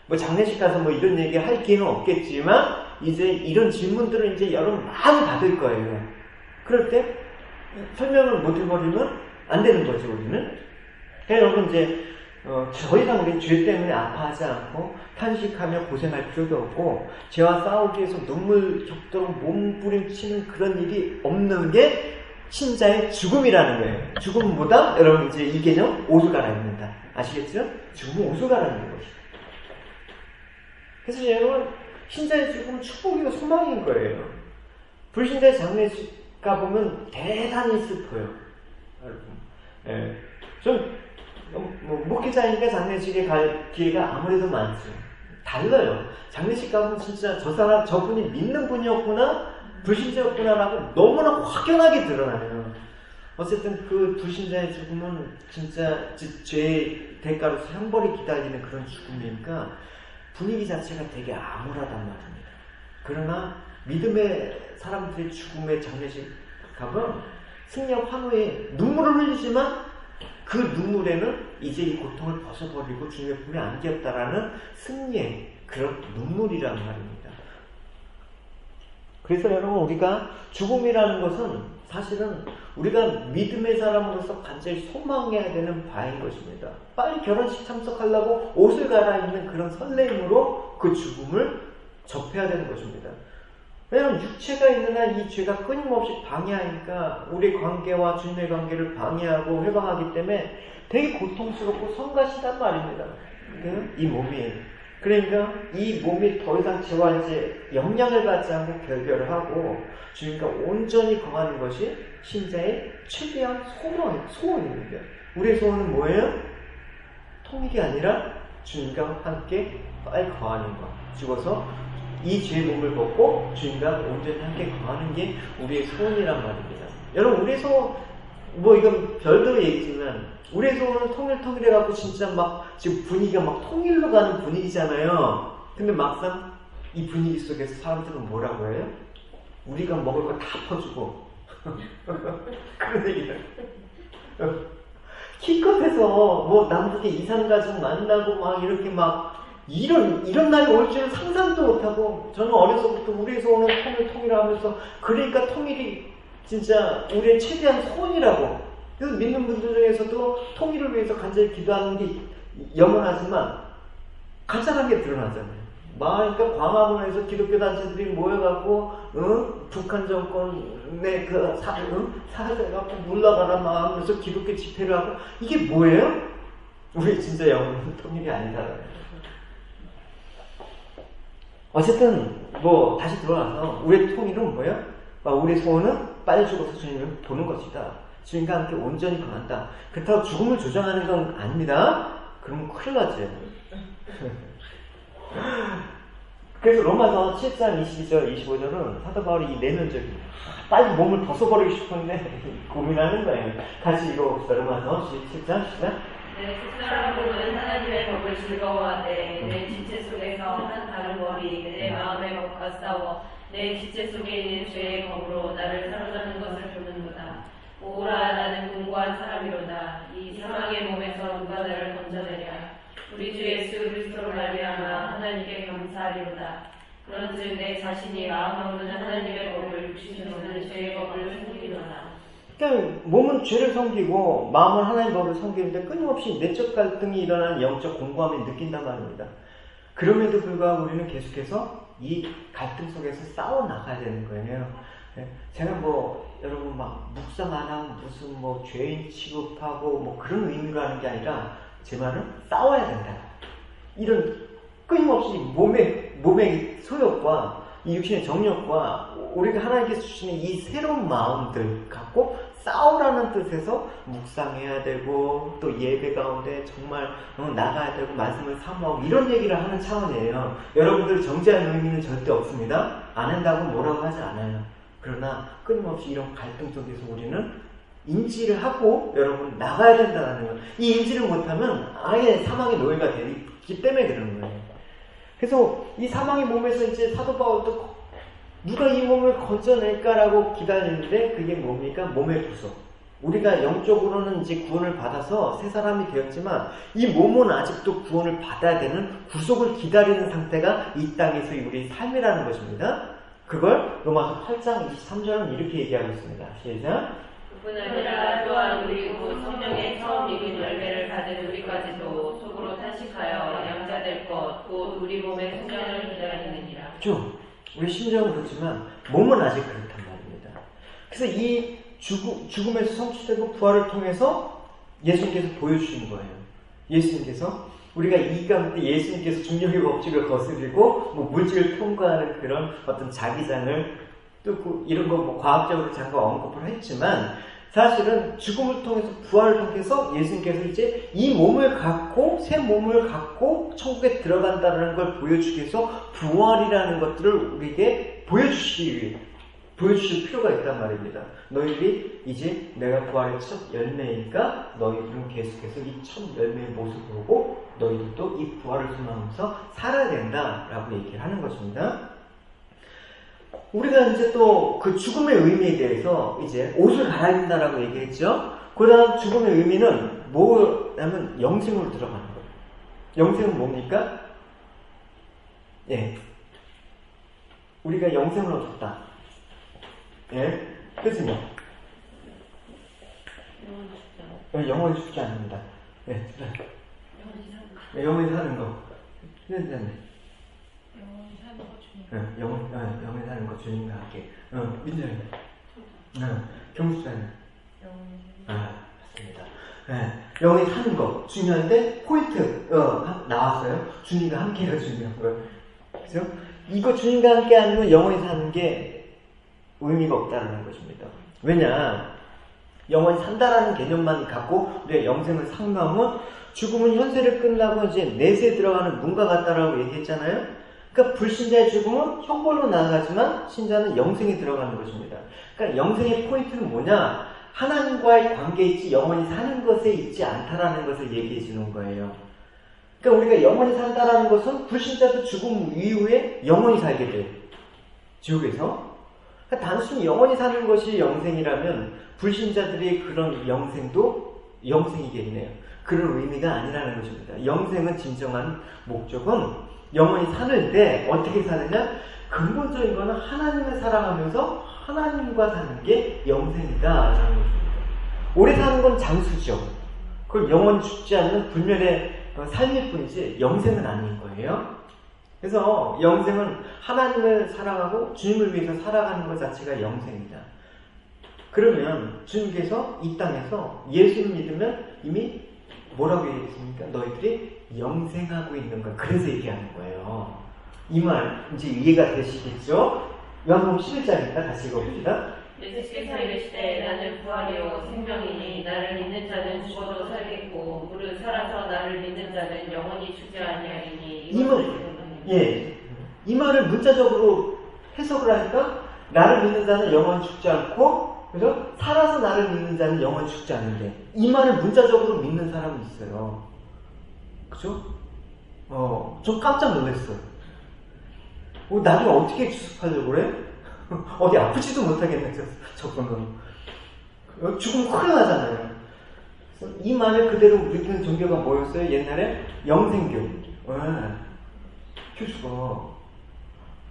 뭐 장례식 가서 뭐 이런 얘기 할 기회는 없겠지만 이제 이런 질문들을 이제 여러분 많이 받을 거예요. 그럴 때 설명을 못 해버리면 안 되는 거죠, 우리는. 그러니까 여러분 이제 더 이상 우리 죄 때문에 아파하지 않고 탄식하며 고생할 필요도 없고 죄와 싸우기 위해서 눈물 겪도록 몸부림치는 그런 일이 없는 게 신자의 죽음이라는 거예요. 죽음은 뭐다? 여러분 이제 이 개념 옷을 갈아입는다. 아시겠죠? 죽음은 옷을 갈아입는 것이죠. 그래서 여러분 신자의 죽음은 축복이고 소망인 거예요. 불신자의 장례식 가보면 대단히 슬퍼요. 여러분. 예. 좀 목회자니까 장례식에 갈 기회가 아무래도 많죠. 달라요. 장례식 가면 진짜 저분이 믿는 분이었구나, 불신자였구나라고 너무나 확연하게 드러나요. 어쨌든 그 불신자의 죽음은 진짜 죄의 대가로서 형벌이 기다리는 그런 죽음이니까 분위기 자체가 되게 암울하단 말입니다. 그러나 믿음의 사람들의 죽음의 장례식 가면 승려 환호에 눈물을 흘리지만 그 눈물에는 이제 이 고통을 벗어버리고 주님의 품에 안겼다라는 승리의 그런 눈물이란 말입니다. 그래서 여러분 우리가 죽음이라는 것은 사실은 우리가 믿음의 사람으로서 간절히 소망해야 되는 바인 것입니다. 빨리 결혼식 참석하려고 옷을 갈아입는 그런 설렘으로 그 죽음을 접해야 되는 것입니다. 왜냐하면 육체가 있는 한 이 죄가 끊임없이 방해하니까 우리의 관계와 주님의 관계를 방해하고 회방하기 때문에 되게 고통스럽고 성가시단 말입니다. 이 몸이. 그러니까 이 몸이 더 이상 죄와 이제 영향을 받지 않고 결별을 하고 주님과 온전히 거하는 것이 신자의 최대한 소원입니다. 우리의 소원은 뭐예요? 통일이 아니라 주님과 함께 빨리 거하는 것. 죽어서 이 죄의 몸을 벗고 주님과 온전히 함께 거하는 게 우리의 소원이란 말입니다. 여러분 우리의 소원 뭐 이건 별도의 얘기지만 우리의 소원은 통일해갖고 진짜 막 지금 분위기가 막 통일로 가는 분위기잖아요. 근데 막상 이 분위기 속에서 사람들은 뭐라고 해요? 우리가 먹을 거 다 퍼주고 그런 얘기를 키껏해서 뭐 남북의 이산가족 만나고 막 이렇게 막 이런 날이 올 줄은 상상도 못하고, 저는 어려서부터 우리의 소원은 통일이라 하면서, 그러니까 통일이 진짜 우리의 최대한 소원이라고. 그래서 믿는 분들 중에서도 통일을 위해서 간절히 기도하는 게 영원하지만 간단한 게 드러나잖아요. 그러니까 광화문에서 기독교 단체들이 모여갖고 북한 정권의 그 사회가 물러가라 막 하면서 기독교 집회를 하고, 이게 뭐예요? 우리 진짜 영원한 통일이 아니잖아요. 어쨌든 뭐 다시 돌아와서 우리의 통일은 뭐예요? 우리 소원은 빨리 죽어서 주님을 보는 것이다. 주님과 함께 온전히 거한다. 그렇다고 죽음을 조장하는 건 아닙니다. 그러면 큰일 나지. 그래서 로마서 7장 22절 25절은 사도 바울이 이 내면적인 빨리 몸을 벗어버리고 싶은데 고민하는 거예요. 같이 읽어봅시다. 로마서 7장 시작. 내 첫사랑으로는 하나님의 법을 즐거워하되 내 지체 속에서 한 다른 법이 내 마음의 법과 싸워 내 지체 속에 있는 죄의 법으로 나를 사로잡는 것을 보는도다. 오라, 나는 공고한 사람이로다. 이 사망의 몸에서 누가 나를 건져내랴. 우리 주 예수 그리스도로 말미암아 하나님께 감사하리로다. 그런즉 내 자신이 마음으로는 하나님의 법을, 육신으로는 죄의 법을 숨기노라. 그러니까 몸은 죄를 섬기고 마음은 하나님의 법을 섬기는데 끊임없이 내적 갈등이 일어나는 영적 공고함을 느낀단 말입니다. 그럼에도 불구하고 우리는 계속해서 이 갈등 속에서 싸워 나가야 되는 거예요. 제가 여러분 묵상 안 하면 무슨 죄인 취급하고 그런 의미로 하는 게 아니라, 제 말은 싸워야 된다. 이런 끊임없이 몸의 소욕과 이 육신의 정욕과 우리가 하나님께서 주시는 이 새로운 마음들 갖고 싸우라는 뜻에서 묵상해야 되고, 또 예배 가운데 정말 나가야 되고, 말씀을 사모하고, 이런 얘기를 하는 차원이에요. 여러분들 정죄하는 의미는 절대 없습니다. 안 한다고 뭐라고 하지 않아요. 그러나 끊임없이 이런 갈등 속에서 우리는 인지를 하고 여러분 나가야 된다는 거. 이 인지를 못하면 아예 사망의 노예가 되기 때문에 그러는 거예요. 그래서 이 사망의 몸에서 이제 사도 바울도 누가 이 몸을 건져낼까라고 기다리는데, 그게 뭡니까? 몸의 구속. 우리가 영적으로는 이제 구원을 받아서 새 사람이 되었지만 이 몸은 아직도 구원을 받아야 되는 구속을 기다리는 상태가 이 땅에서의 우리 삶이라는 것입니다. 그걸 로마서 8장 23절은 이렇게 얘기하고 있습니다. 시작. 뿐 아니라 또한 우리 후 성령의 처음 익은 열매를 받은 우리까지도 속으로 탄식하여 양자될 것, 곧 우리 몸의 성장을 기다리느니라. 우리 심정은 그렇지만 몸은 아직 그렇단 말입니다. 그래서 이 죽음에서 성취되고 부활을 통해서 예수님께서 보여주신 거예요. 예수님께서 우리가 이 가운데 예수님께서 중력의 법칙을 거스르고 물질을 통과하는 그런 어떤 자기장을 뚫고 이런 거 과학적으로 잠깐 언급을 했지만, 사실은 죽음을 통해서 부활을 통해서 예수님께서 이제 이 몸을 갖고 새 몸을 갖고 천국에 들어간다는 걸 보여주기 위해서 부활이라는 것들을 우리에게 보여주실 필요가 있단 말입니다. 너희들이 이제 내가 부활의 첫 열매니까 너희들은 계속해서 이 첫 열매의 모습을 보고 너희들도 이 부활을 소망하면서 살아야 된다라고 얘기를 하는 것입니다. 우리가 이제 또 그 죽음의 의미에 대해서 이제 옷을 갈아입는다라고 얘기했죠. 그 다음 죽음의 의미는 뭐냐면 영생으로 들어가는 거예요. 영생은 뭡니까? 우리가 영생을 얻었다. 그치 뭐? 영원히 죽지 않는다. 영원히 사는 거. 영원히 사는 거 주님과 함께. 민정이. 경수자는. 맞습니다. 영원히 사는 거 중요한데 포인트 나왔어요. 주님과 함께가 중요한 거예요. 그죠? 이거 주님과 함께 하면 영원히 사는 게 의미가 없다는 것입니다. 왜냐? 영원히 산다라는 개념만 갖고 우리가 영생을 상명하면 죽음은 현세를 끝나고 이제 내세에 들어가는 문과 같다라고 얘기했잖아요. 그러니까 불신자의 죽음은 형벌로 나아가지만 신자는 영생에 들어가는 것입니다. 그러니까 영생의 포인트는 뭐냐? 하나님과의 관계에 있지 영원히 사는 것에 있지 않다라는 것을 얘기해 주는 거예요. 그러니까 우리가 영원히 산다라는 것은 불신자도 죽음 이후에 영원히 살게 돼요. 지옥에서. 그러니까 단순히 영원히 사는 것이 영생이라면 불신자들의 그런 영생도 영생이겠네요. 그런 의미가 아니라는 것입니다. 영생은 진정한 목적은 영원히 사는데 어떻게 사느냐? 근본적인 거는 하나님을 사랑하면서 하나님과 사는 게 영생이다라는 것입니다. 오래 사는 건 장수죠. 그걸 영원히 죽지 않는 불멸의 삶일 뿐이지 영생은 아닌 거예요. 그래서 영생은 하나님을 사랑하고 주님을 위해서 살아가는 것 자체가 영생이다. 그러면 주님께서 이 땅에서 예수를 믿으면 이미 뭐라고 얘기했습니까? 너희들이 영생하고 있는 거야. 그래서 얘기하는 거예요. 이 말 이제 이해가 되시겠죠? 요한복음 11장입니다. 다시 읽어봅시다. 예수께서 이르시되 나는 부활이요 생명이니 나를 믿는 자는 죽어도 살겠고 무릇 살아서 나를 믿는 자는 영원히 죽지 아니하리니 이 말을 문자적으로 해석을 하니까 나를 믿는 자는 영원히 죽지 않고 그래서 살아서 나를 믿는 자는 영원히 죽지 않는데 이 말을 문자적으로 믿는 사람이 있어요. 그죠? 좀 깜짝 놀랐어요. 나중에 어떻게 주습하려고 그래? 어디 아프지도 못하겠네, 저 정도는. 죽으면 큰일 나잖아요. 그래서 이 말을 그대로 믿는 종교가 뭐였어요? 옛날에 영생교.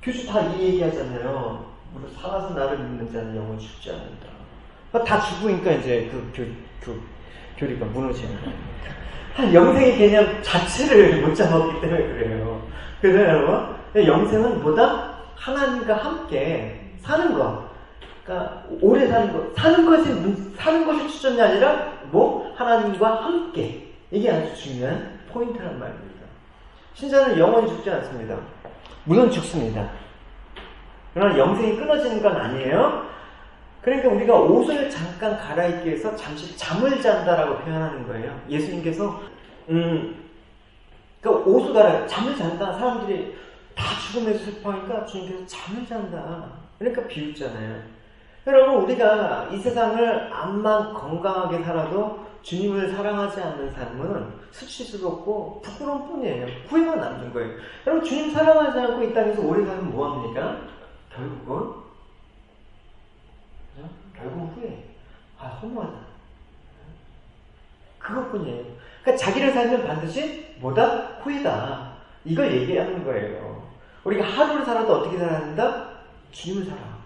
교주 다 이 얘기 하잖아요. 무릇 살아서 나를 믿는 자는 영원히 죽지 않는다. 다 죽으니까 이제 교리가 무너지는 거예요. 영생의 개념 자체를 못 잡았기 때문에 그래요. 그래서 여러분, 영생은 뭐다? 하나님과 함께 사는 것. 그러니까 오래 사는 것. 사는 것이 추천이 아니라 하나님과 함께. 이게 아주 중요한 포인트란 말입니다. 신자는 영원히 죽지 않습니다. 물론 죽습니다. 그러나 영생이 끊어지는 건 아니에요. 그러니까 우리가 옷을 잠깐 갈아입기 위해서 잠시 잠을 잔다라고 표현하는 거예요. 예수님께서 그러니까 옷을 잠을 잔다. 사람들이 다 죽으면서 슬퍼하니까 주님께서 잠을 잔다. 그러니까 비웃잖아요. 여러분, 우리가 이 세상을 암만 건강하게 살아도 주님을 사랑하지 않는 삶은 수치스럽고 부끄러운 뿐이에요. 후회만 남는 거예요. 여러분, 주님 사랑하지 않고 이 땅에서 오래 살면 뭐합니까? 결국은 후회. 허무하다. 그것뿐이에요. 그러니까 자기를 살면 반드시 후회다. 이걸 얘기하는 거예요. 우리가 하루를 살아도 어떻게 살아야 한다? 주님을 사랑하고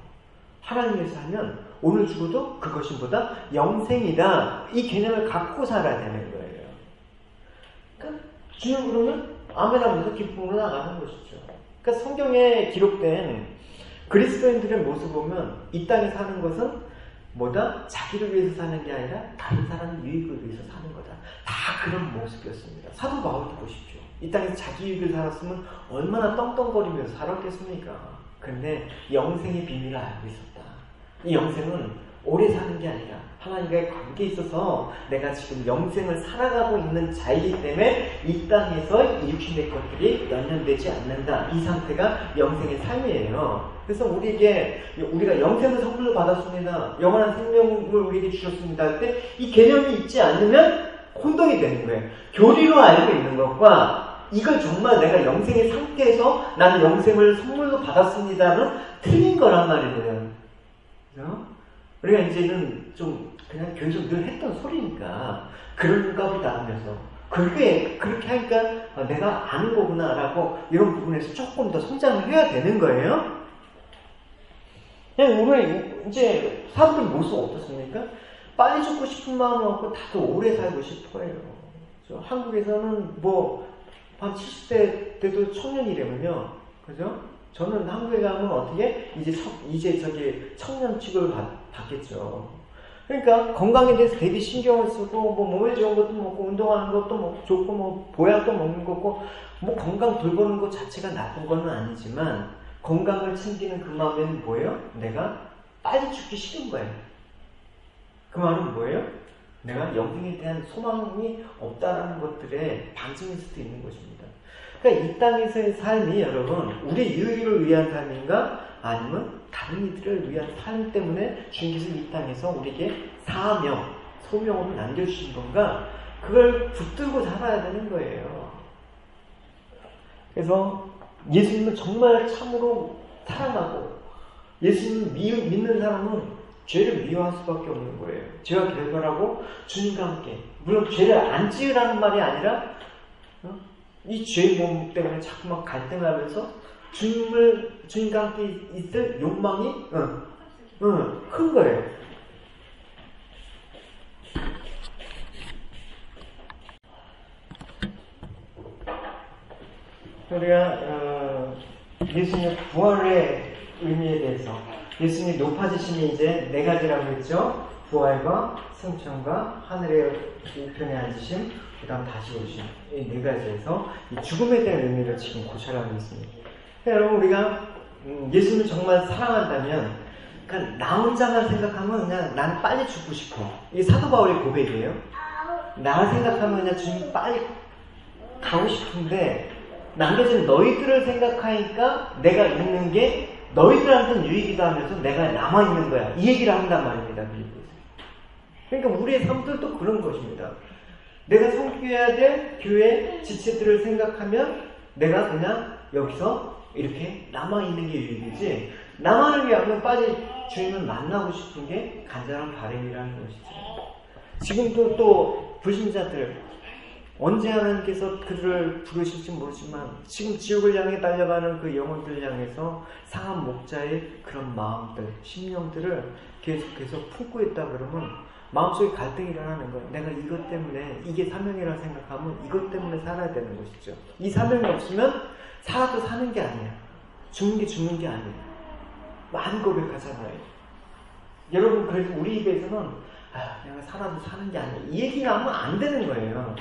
하나님을 살면 오늘 죽어도 그것이 영생이다. 이 개념을 갖고 살아야 되는 거예요. 그러니까 주님 그러면 아멘 하면서 기쁨으로 나가는 것이죠. 그러니까 성경에 기록된 그리스도인들의 모습 보면 이 땅에 사는 것은 자기를 위해서 사는 게 아니라 다른 사람 유익을 위해서 사는 거다. 다 그런 모습이었습니다. 사도 바울도 보십시오. 이 땅에서 자기 유익을 살았으면 얼마나 떵떵거리면서 살았겠습니까? 근데 영생의 비밀을 알고 있었다. 이 영생은 오래 사는 게 아니라 하나님과의 관계에 있어서 내가 지금 영생을 살아가고 있는 자이기 때문에 이 땅에서 이 육신의 것들이 연연되지 않는다. 이 상태가 영생의 삶이에요. 그래서 우리가 영생을 선물로 받았습니다. 영원한 생명을 우리에게 주셨습니다. 할 때 이 개념이 있지 않으면 혼동이 되는 거예요. 교리로 알고 있는 것과 이걸 정말 내가 영생의 상태에서 나는 영생을 선물로 받았습니다는 틀린 거란 말이에요. 그죠? 우리가 이제는 좀 그냥 교회에서 늘 했던 소리니까 그런가 보다 하면서 그렇게 하니까 내가 아는 거구나 라고 이런 부분에서 조금 더 성장을 해야 되는 거예요. 그냥 오늘 이제 사람들 모습 어떻습니까? 빨리 죽고 싶은 마음은 없고 다들 오래 살고 싶어요. 한국에서는 한 70대 때도 청년이라면요. 그죠? 저는 한국에 가면 어떻게 이제 청년 취급을 받겠죠. 그러니까 건강에 대해서 되게 신경을 쓰고 몸에 좋은 것도 먹고 운동하는 것도 좋고 보약도 먹는 거고 건강 돌보는 것 자체가 나쁜 건 아니지만 건강을 챙기는 그 마음에는 뭐예요? 내가 빨리 죽기 싫은 거예요. 그 말은 뭐예요? 내가 영생에 대한 소망이 없다라는 것들의 반증일 수도 있는 것입니다. 그러니까 이 땅에서의 삶이 여러분 우리 유익을 위한 삶인가? 아니면 다른 이들을 위한 삶 때문에 주님께서 이 땅에서 우리에게 사명, 소명으로 남겨주신 건가? 그걸 붙들고 살아야 되는 거예요. 그래서 예수님을 정말 참으로 사랑하고 예수님을 믿는 사람은 죄를 미워할 수밖에 없는 거예요. 죄와 결별하고 주님과 함께. 물론 죄를 안 지으라는 말이 아니라 이 죄의 몸 때문에 자꾸만 갈등하면서 주님과 함께 있을 욕망이 큰 거예요. 우리가 예수님의 부활의 의미에 대해서 예수님이 높아지심이 이제 네 가지라고 했죠. 부활과 승천과 하늘의 우편에 앉으심, 그 다음 다시 오심. 이 네 가지에서 이 죽음에 대한 의미를 지금 고찰하고 있습니다. 여러분, 우리가 예수님을 정말 사랑한다면 그러니까 나 혼자만 생각하면 그냥 나는 빨리 죽고 싶어. 이게 사도 바울의 고백이에요. 나를 생각하면 그냥 주님 빨리 가고 싶은데 남겨진 너희들을 생각하니까 내가 있는 게 너희들한테는 유익이다 하면서 내가 남아있는 거야. 이 얘기를 한단 말입니다. 그러니까 우리의 삶들도 그런 것입니다. 내가 섬겨야 될 교회 지체들을 생각하면 내가 그냥 여기서 이렇게 남아있는 게 유익이지, 나만을 위하면 빨리 주님을 만나고 싶은 게 간절한 바람이라는 것이죠. 지금도 또 불신자들 언제 하나님께서 그들을 부르실지 모르지만 지금 지옥을 향해 달려가는 그 영혼들을 향해서 상한 목자의 그런 마음들, 심령들을 계속해서 품고 있다 그러면 마음속에 갈등이 일어나는 거예요. 내가 이것 때문에, 이게 사명이라 생각하면 이것 때문에 살아야 되는 것이죠. 이 사명이 없으면 살아도 사는 게 아니야. 죽는 게 죽는 게 아니야. 많이 고백하잖아요. 여러분, 그래서 우리 입에서는 내가 살아도 사는 게 아니야. 이 얘기를 하면 안 되는 거예요.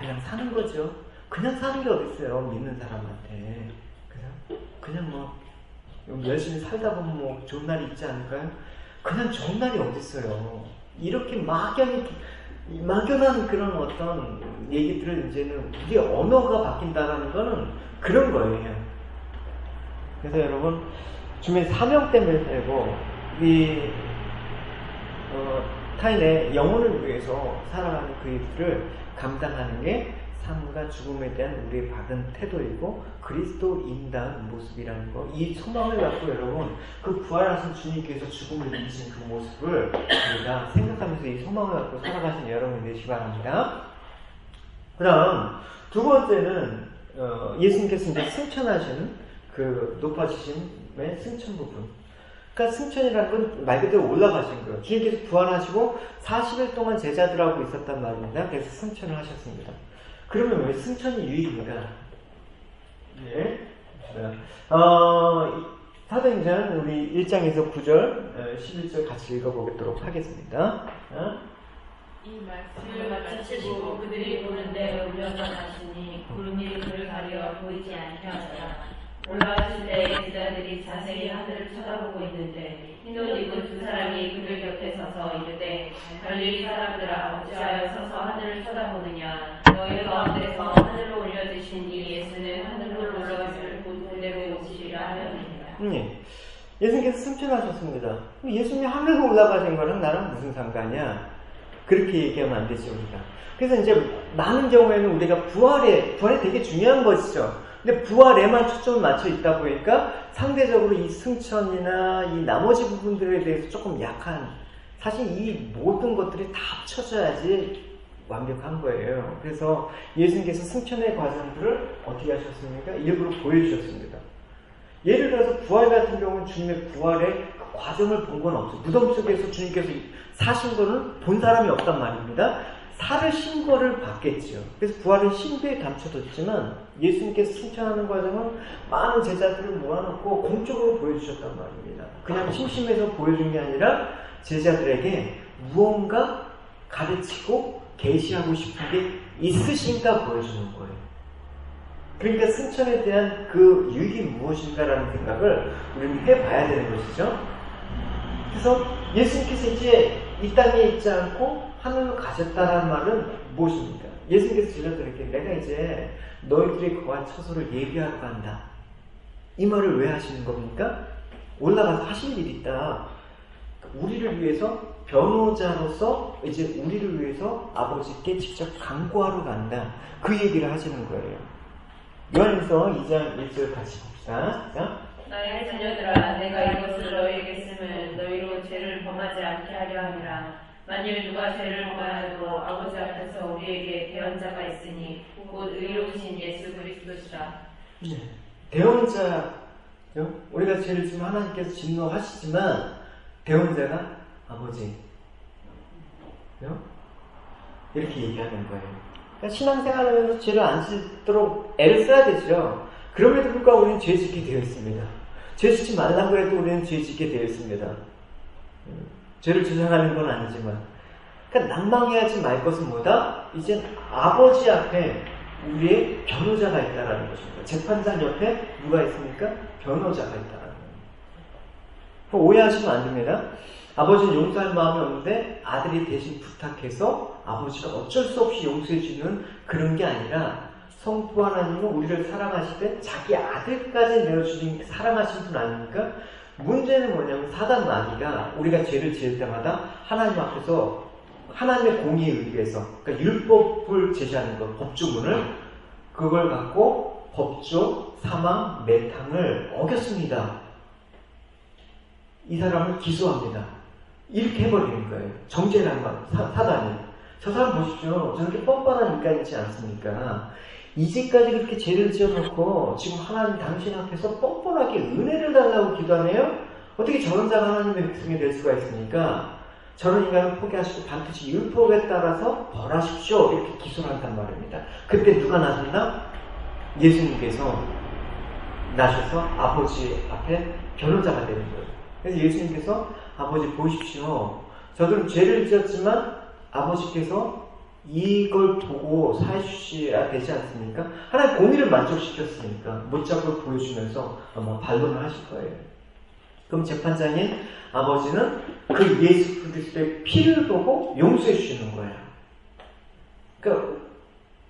그냥 사는 거죠. 그냥 사는 게 어딨어요, 믿는 사람한테. 그냥 뭐 열심히 살다 보면 뭐 좋은 날이 있지 않을까요? 그냥 좋은 날이 어딨어요. 이렇게 막연한 그런 어떤 얘기들을 이제는 우리 언어가 바뀐다는 거는 그런 거예요. 그래서 여러분, 주님의 사명 때문에 살고 타인의 영혼을 위해서 살아가는 그 일들을 감당하는 게 삶과 죽음에 대한 우리의 받은 태도이고 그리스도인다운 모습이라는 거, 이 소망을 갖고 여러분, 그 부활하신 주님께서 죽음을 이기신 그 모습을 우리가 생각하면서 이 소망을 갖고 살아가신 여러분이 되시기 바랍니다. 그 다음 두 번째는 예수님께서 이제 승천하시는 그 높아지심의 승천 부분. 그러니까 승천이라는 건 말 그대로 올라가신 거예요. 주님께서 부활하시고 40일 동안 제자들하고 있었단 말입니다. 그래서 승천을 하셨습니다. 그러면 왜 승천이 유익인가? 네. 사도행전 우리 1장에서 9절, 11절 같이 읽어보도록 하겠습니다. 이 말씀을 마치시고 그들이 보는데 울려서 가시니 구름이 그를 가려 보이지 않게 하더라. 올라가실 때 제자들이 자세히 하늘을 쳐다보고 있는데 흰옷 입은 두 사람이 그들 곁에 서서 이르되 갈릴리 사람들아, 어찌하여 서서 하늘을 쳐다보느냐? 너희 가운데서 하늘로 올려주신 이 예수는 하늘로 올라가실 그대로 오시리라 하였느니라. 예수님께서 승천하셨습니다. 예수님이 하늘로 올라가신 거랑 나랑 무슨 상관이야? 그렇게 얘기하면 안 되죠, 우리가. 그래서 이제 많은 경우에는 우리가 부활이 되게 중요한 것이죠. 근데 부활에만 초점을 맞춰 있다 보니까 상대적으로 이 승천이나 이 나머지 부분들에 대해서 조금 약한, 사실 이 모든 것들이 다 합쳐져야지 완벽한 거예요. 그래서 예수님께서 승천의 과정들을 어떻게 하셨습니까? 일부러 보여주셨습니다. 예를 들어서 부활 같은 경우는 주님의 부활의 그 과정을 본 건 없어요. 무덤 속에서 주님께서 사신 거는 본 사람이 없단 말입니다. 살을 신 거를 봤겠죠. 그래서 부활은 신비에 감춰졌지만 예수님께서 승천하는 과정은 많은 제자들을 모아놓고 공적으로 보여주셨단 말입니다. 그냥 심심해서 보여준 게 아니라 제자들에게 무언가 가르치고 계시하고 싶은 게 있으신가 보여주는 거예요. 그러니까 승천에 대한 그 유익이 무엇인가라는 생각을 우리는 해봐야 되는 것이죠. 그래서 예수님께서 이제 이 땅에 있지 않고 하늘로 가셨다는 말은 무엇입니까? 예수님께서 제자들에게 내가 이제 너희들이 거할 처소를 예비하러 간다. 이 말을 왜 하시는 겁니까? 올라가서 하실 일이 있다. 우리를 위해서 변호자로서 이제 우리를 위해서 아버지께 직접 강구하러 간다. 그 얘기를 하시는 거예요. 요한일서 2장 1절 같이 봅시다. 나의 자녀들아, 내가 이것을 너희에게 쓰면 너희로 범하지 않게 하려 함이라. 만일 누가 죄를 범하여도 아버지 앞에서 우리에게 대언자가 있으니 곧 의로우신 예수 그리스도시라. 대언자, 우리가 죄를 지면 하나님께서 진노하시지만 대언자가 아버지, 이렇게 얘기하는 거예요. 그러니까 신앙생활하면서 죄를 안 짓도록 애를 써야 되죠. 그럼에도 불구하고 우리는 죄 짓게 되어 있습니다. 죄 짓지 말라고 해도 우리는 죄 짓게 되어 있습니다. 죄를 주장하는 건 아니지만. 그러니까 낭망해하지 말 것은 뭐다? 이제 아버지 앞에 우리의 변호자가 있다라는 것입니다. 재판장 옆에 누가 있습니까? 변호자가 있다라는 거예요. 오해하시면 안 됩니다. 아버지는 용서할 마음이 없는데 아들이 대신 부탁해서 아버지가 어쩔 수 없이 용서해 주는 그런 게 아니라 성부 하나님은 우리를 사랑하시되 자기 아들까지 내어주신 사랑하신 분 아닙니까? 문제는 뭐냐면 사단 마귀가 우리가 죄를 지을 때마다 하나님 앞에서 하나님의 공의에 의해서, 그러니까 율법을 제시하는 것, 법조문을, 그걸 갖고 법조, 사망, 매탕을 어겼습니다. 이 사람을 기소합니다. 이렇게 해버리는 거예요. 정죄라는 것, 사단이. 저 사람 보십시오. 저렇게 뻔뻔한 인간이지 않습니까? 이제까지 그렇게 죄를 지어놓고 지금 하나님 당신 앞에서 뻔뻔하게 은혜를 달라고 기도하네요? 어떻게 저런 자가 하나님의 백성이 될 수가 있습니까? 저런 인간을 포기하시고 반드시 율법에 따라서 벌하십시오. 이렇게 기소를 한단 말입니다. 그때 누가 나섰나? 예수님께서 나셔서 아버지 앞에 변호자가 되는 거예요. 그래서 예수님께서 아버지 보십시오. 저들은 죄를 지었지만 아버지께서 이걸 보고 사해 주셔야 되지 않습니까? 하나님 공의를 만족시켰으니까 못잡고 보여주면서 아마 반론을 하실 거예요. 그럼 재판장인 아버지는 그 예수 그리스도의 피를 보고 용서해 주시는 거예요. 그러니까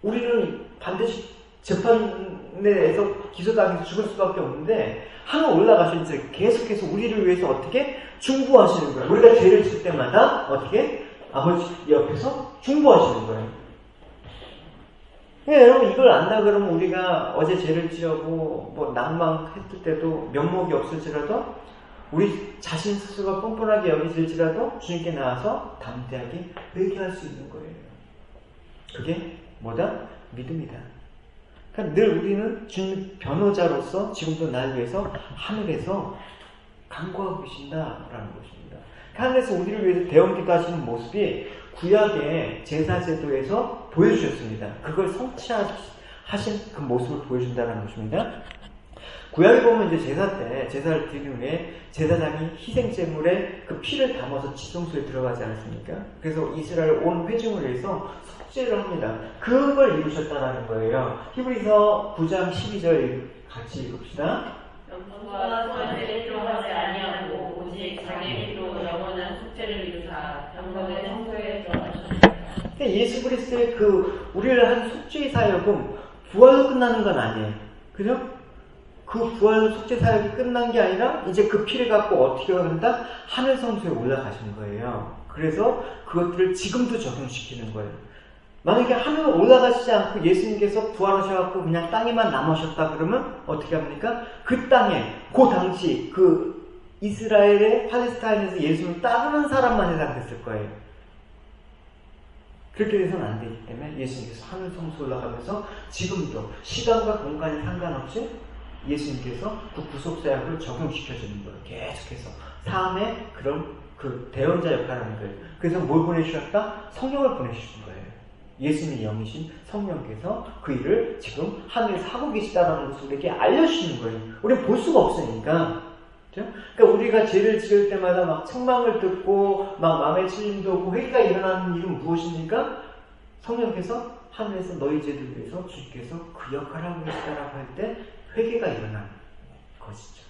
우리는 반드시 재판에서 기소당해서 죽을 수밖에 없는데 하나 올라가신 즉 계속해서 우리를 위해서 어떻게 중보하시는 거예요. 우리가 죄를 질 때마다 어떻게 아버지 옆에서 중보하시는 거예요. 그러니까 여러분 이걸 안다 그러면 우리가 어제 죄를 지어고 뭐 낭망했을 때도 면목이 없을지라도 우리 자신 스스로가 뻔뻔하게 여기질지라도 주님께 나와서 담대하게 회개할 수 있는 거예요. 그게 뭐다? 믿음이다. 그러니까 늘 우리는 주님 변호자로서 지금도 날 위해서 하늘에서 간구하고 계신다라는 것입니다. 하늘에서 우리를 위해서 대언기도 하시는 모습이 구약의 제사제도에서 보여주셨습니다. 그걸 성취하신 그 모습을 보여준다는 것입니다. 구약에 보면 이제 제사 때 제사를 드리는 후에 제사장이 희생제물에 그 피를 담아서 지성소에 들어가지 않습니까? 그래서 이스라엘 온 회중을 위해서 속죄를 합니다. 그걸 이루셨다는 거예요. 히브리서 9장 12절 같이 읽읍시다. 영광과 소원을 필요하지 아니하고 오직 자기 피로 영원한 속죄를 이루사 영광의 성소에 들어가셨습니다. 예수 그리스도의 그 우리를 한 속죄의 사역은 부활로 끝나는 건 아니에요. 그죠? 그 부활로 속죄 사역이 끝난 게 아니라 이제 그 피를 갖고 어떻게 한다? 하늘 성소에 올라가신 거예요. 그래서 그것들을 지금도 적용시키는 거예요. 만약에 하늘에 올라가시지 않고 예수님께서 부활하셔갖고 그냥 땅에만 남으셨다 그러면 어떻게 합니까? 그 땅에 그 당시 그 이스라엘의 팔레스타인에서 예수님을 따르는 사람만 해당됐을 거예요. 그렇게 돼서는 안 되기 때문에 예수님께서 하늘 성소에 올라가면서 지금도 시간과 공간에 상관없이 예수님께서 그 구속사역을 적용시켜주는 거예요. 계속해서 삶의 그런 그 대언자 역할을 하는 거예요. 그래서 뭘 보내주셨다? 성령을 보내주신 거예요. 예수님의 영이신 성령께서 그 일을 지금 하늘에서 하고 계시다는 것을 우리에게 알려주시는 거예요. 우리는 볼 수가 없으니까. 그렇죠? 그러니까 우리가 죄를 지을 때마다 막 책망을 듣고 막 마음의 찔림도 오고 회개가 일어나는 일은 무엇입니까? 성령께서 하늘에서 너희 죄를 위해서 주께서 그 역할을 하고 계시다라고 할 때 회개가 일어나는 것이죠.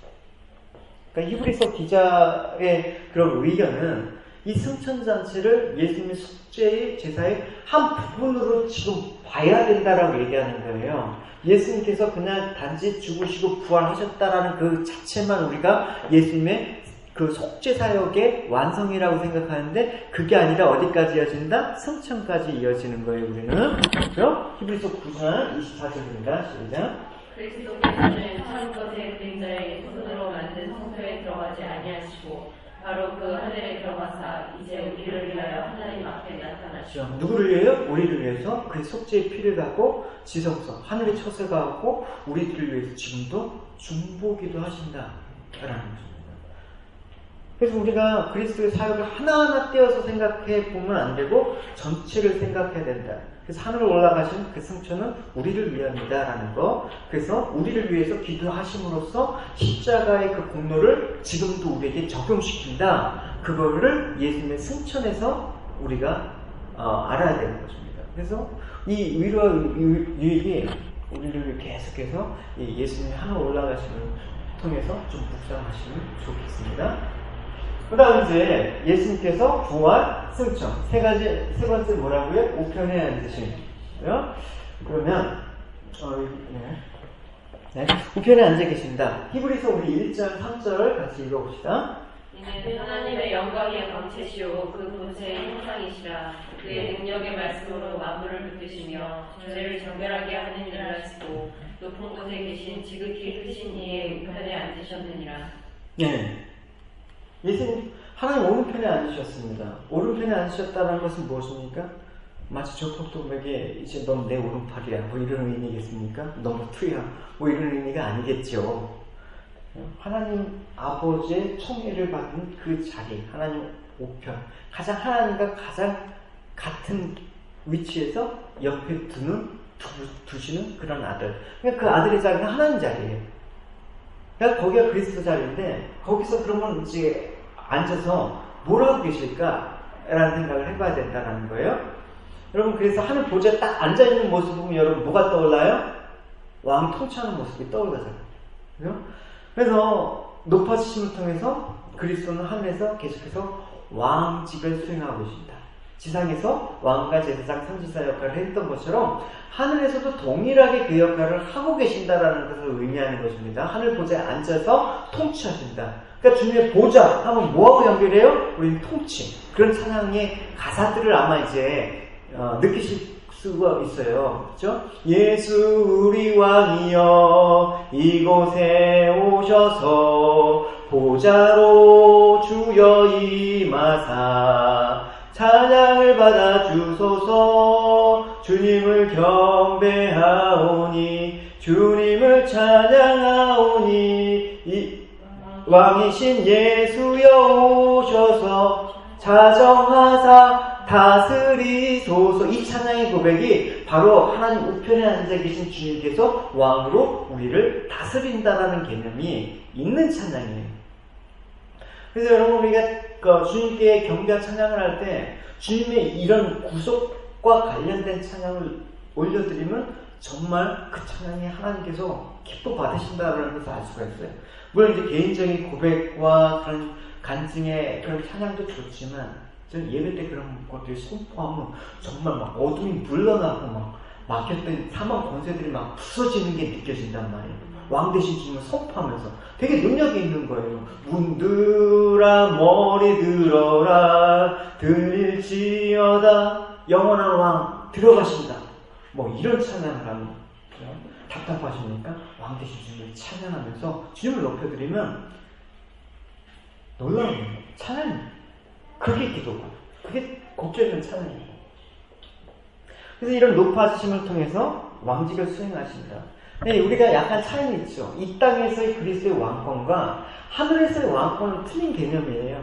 그러니까 히브리서 기자의 그런 의견은 이 승천잔치를 예수님의 속죄의 제사의 한 부분으로 지금 봐야 된다라고 얘기하는 거예요. 예수님께서 그냥 단지 죽으시고 부활하셨다라는 그 자체만 우리가 예수님의 그 속죄 사역의 완성이라고 생각하는데 그게 아니라 어디까지 이어진다? 승천까지 이어지는 거예요. 우리는 그렇죠? 히브리서 9장 24절입니다. 시작. 그리스도께서는 참 것의 그림자의 손으로 만든 성소에 들어가지 아니하시고 바로 그 하늘에 들어가사 이제 우리를 위하여 하나님 앞에 나타나시오. 누구를 위해요? 우리를 위해서 그 속죄의 피를 갖고 지성소 하늘에 처세가고 우리들을 위해서 지금도 중보기도 하신다라는 것입니다. 그래서 우리가 그리스도의 사역을 하나하나 떼어서 생각해 보면 안 되고 전체를 생각해야 된다. 그래서 하늘로 올라가신 그 승천은 우리를 위함이다라는 거. 그래서 우리를 위해서 기도하심으로써 십자가의 그 공로를 지금도 우리에게 적용시킨다. 그거를 예수님의 승천에서 우리가 알아야 되는 것입니다. 그래서 이 위로와 유익이 우리를 계속해서 이 예수님의 하늘 올라가심을 통해서 좀 묵상하시면 좋겠습니다. 그 다음 이제 예수님께서 부활, 승천 세 번째 뭐라고요? 우편에 앉으심. 그러면 우편에 앉아 계신다. 히브리서 우리 1절, 3절 같이 읽어봅시다. 이는 하나님의 영광의 광채시오 그 본체의 형상이시라. 그의 능력의 말씀으로 만물을 붙드시며 죄를 정결하게 하는 일을 하시고 높은 곳에 계신 지극히 크신 이의 우편에 앉으셨느니라. 네. 예수님 하나님 오른편에 앉으셨습니다. 오른편에 앉으셨다는 것은 무엇입니까? 마치 조폭도에게 이제 넌 내 오른팔이야 뭐 이런 의미겠습니까? 너무 투야 뭐 이런 의미가 아니겠죠. 하나님 아버지의 총애를 받은 그 자리, 하나님 우편, 가장 하나님과 가장 같은 위치에서 옆에 두시는 그런 아들. 그러니까 그 아들의 자리는 하나님 자리예요. 그러니까 거기가 그리스도 자리인데 거기서 그러면 이제 앉아서 뭘 하고 계실까라는 생각을 해봐야 된다는 거예요. 여러분 그래서 하늘 보좌에 딱 앉아있는 모습 보면 여러분 뭐가 떠올라요? 왕이 통치하는 모습이 떠올라잖아요. 그래서 높아지심을 통해서 그리스도는 하늘에서 계속해서 왕직을 수행하고 계십니다. 지상에서 왕과 제사장, 선지자 역할을 했던 것처럼 하늘에서도 동일하게 그 역할을 하고 계신다라는 것을 의미하는 것입니다. 하늘 보좌에 앉아서 통치하신다. 그러니까 주님의 보좌 하면 뭐하고 연결해요? 우리는 통치. 그런 찬양의 가사들을 아마 이제 느끼실 수가 있어요. 그렇죠? 예수 우리 왕이여 이곳에 오셔서 보좌로 주여 임하사 찬양을 받아 주소서. 주님을 경배하오니 주님을 찬양하오니 왕이신 예수여 오셔서 자정하사 다스리소서. 이 찬양의 고백이 바로 하나님 우편에 앉아 계신 주님께서 왕으로 우리를 다스린다라는 개념이 있는 찬양이에요. 그래서 여러분 우리가 주님께 경배와 찬양을 할 때 주님의 이런 구속과 관련된 찬양을 올려드리면 정말 그 찬양이 하나님께서 기뻐 받으신다는 것을 알 수가 있어요. 물론 이제 개인적인 고백과 그런 간증의 그런 찬양도 좋지만 저는 예배 때 그런 것들을 선포하면 정말 막 어둠이 물러나고 막 막혔던 사망 권세들이 막 부서지는 게 느껴진단 말이에요. 왕 대신 주님을 선포하면서 되게 능력이 있는 거예요. 문들아 머리 들어라 들릴지어다 영원한 왕 들어가신다. 뭐 이런 찬양을 하는 거예요. 답답하십니까? 왕 대신 주님을 찬양하면서 주님을 높여드리면 놀라운 거예요. 찬양이에요. 그게 기도고 그게 곡조 있는 찬양이에요. 그래서 이런 높아지심을 통해서 왕직을 수행하신다. 우리가 약간 차이는 있죠. 이 땅에서의 그리스도의 왕권과 하늘에서의 왕권은 틀린 개념이에요.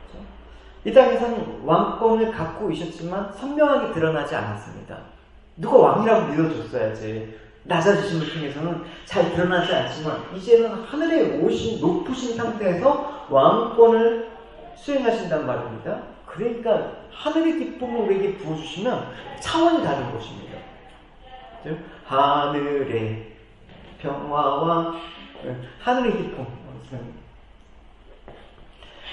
그렇죠? 이 땅에서는 왕권을 갖고 있었지만 선명하게 드러나지 않았습니다. 누가 왕이라고 믿어줬어야지. 낮아지심을 통해서는 잘 드러나지 않지만 이제는 하늘에 오신 높으신 상태에서 왕권을 수행하신단 말입니다. 그러니까 하늘의 기쁨을 우리에게 부어주시면 차원이 다른 것입니다. 하늘의 평화와 하늘의 기쁨.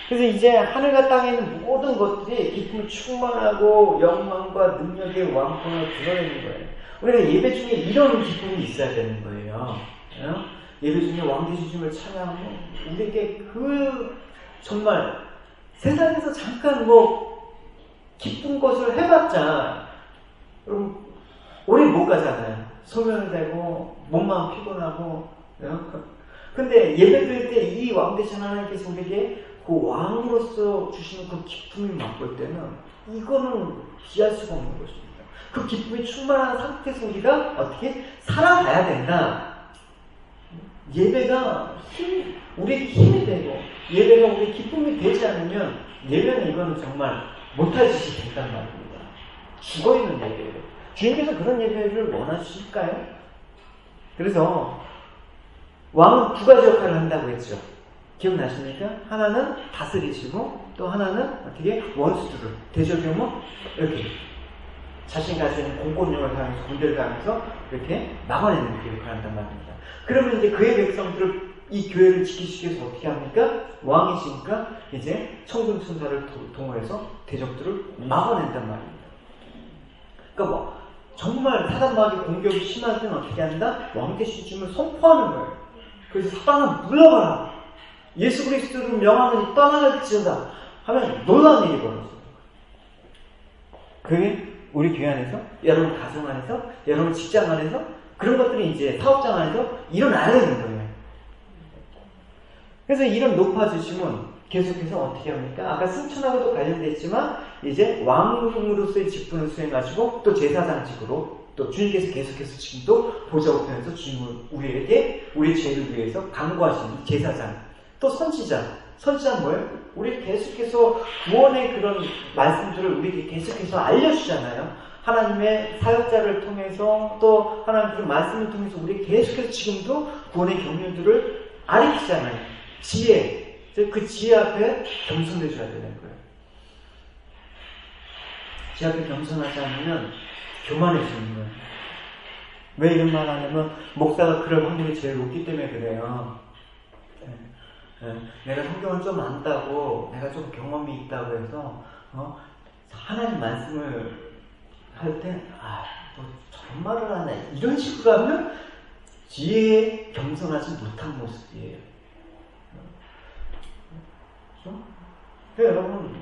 그래서 이제 하늘과 땅에 있는 모든 것들이 기쁨을 충만하고 영광과 능력의 왕권을 드러내는 거예요. 우리가 예배 중에 이런 기쁨이 있어야 되는 거예요. 예배 중에 왕되신 주님을 찬양하면 우리에게 그 정말 세상에서 잠깐 뭐 기쁜 것을 해봤자 오래 못 가잖아요. 소멸되고 몸만 피곤하고. 근데 예배 드릴 때 이 왕되신 하나님께서 우리에게 그 왕으로서 주시는 그 기쁨이 맛볼 때는 이거는 비할 수가 없는 것입니다. 그 기쁨이 충만한 상태에서 우리가 어떻게 살아가야 된다. 예배가 우리의 힘이 되고 예배가 우리의 기쁨이 되지 않으면 예배는 이거는 정말 못할 짓이 된단 말입니다. 죽어있는 예배예요. 주님께서 그런 예배를 원하실까요? 그래서 왕은 두 가지 역할을 한다고 했죠. 기억나십니까? 하나는 다스리시고 또 하나는 어떻게 원수들을 대적하면 이렇게 자신이 가지고 있는 공권력을 가하면서 군대를 가하면서 이렇게 막아내는 그 역할을 한단 말입니다. 그러면 이제 그의 백성들을 이 교회를 지키시기 위해서 어떻게 합니까? 왕이시니까 이제 천군 천사를 동원해서 대적들을 막아낸단 말입니다. 그러니까 뭐 정말 사단마귀 공격이 심할 때는 어떻게 한다? 왕 대신 주님을 선포하는 거예요. 그래서 사단아 물러가라. 예수 그리스도를 명하노니 떠나갈지어다 하면 놀라운 일이 벌어져요. 그게 우리 교회 안에서, 여러분 가정 안에서, 여러분 직장 안에서 그런 것들이 이제 사업장 안에서 일어나야 되는 거예요. 그래서 이런 높아지심은 계속해서 어떻게 합니까? 아까 승천하고도 관련됐지만 이제 왕으로서의 직분을 수행하시고 또 제사장직으로 또 주님께서 계속해서 지금도 보좌 우편에서 주님을 우리에게 우리 죄를 위해서 강구하시는 제사장, 또 선지자는 뭐예요? 우리 계속해서 구원의 그런 말씀들을 우리에게 계속해서 알려주잖아요. 하나님의 사역자를 통해서 또 하나님의 그런 말씀을 통해서 우리 계속해서 지금도 구원의 경륜들을 가르치잖아요. 지혜, 그 지혜 앞에 겸손해져야 되는 거예요. 지혜 앞에 겸손하지 않으면 교만해지는 거예요. 왜 이런 말 하냐면 목사가 그럴 확률이 제일 높기 때문에 그래요. 내가 성경을 좀 안다고, 내가 좀 경험이 있다고 해서 하나님 말씀을 할 때 너 저런 말을 하네 이런 식으로 하면 지혜에 겸손하지 못한 모습이에요. 그래서 여러분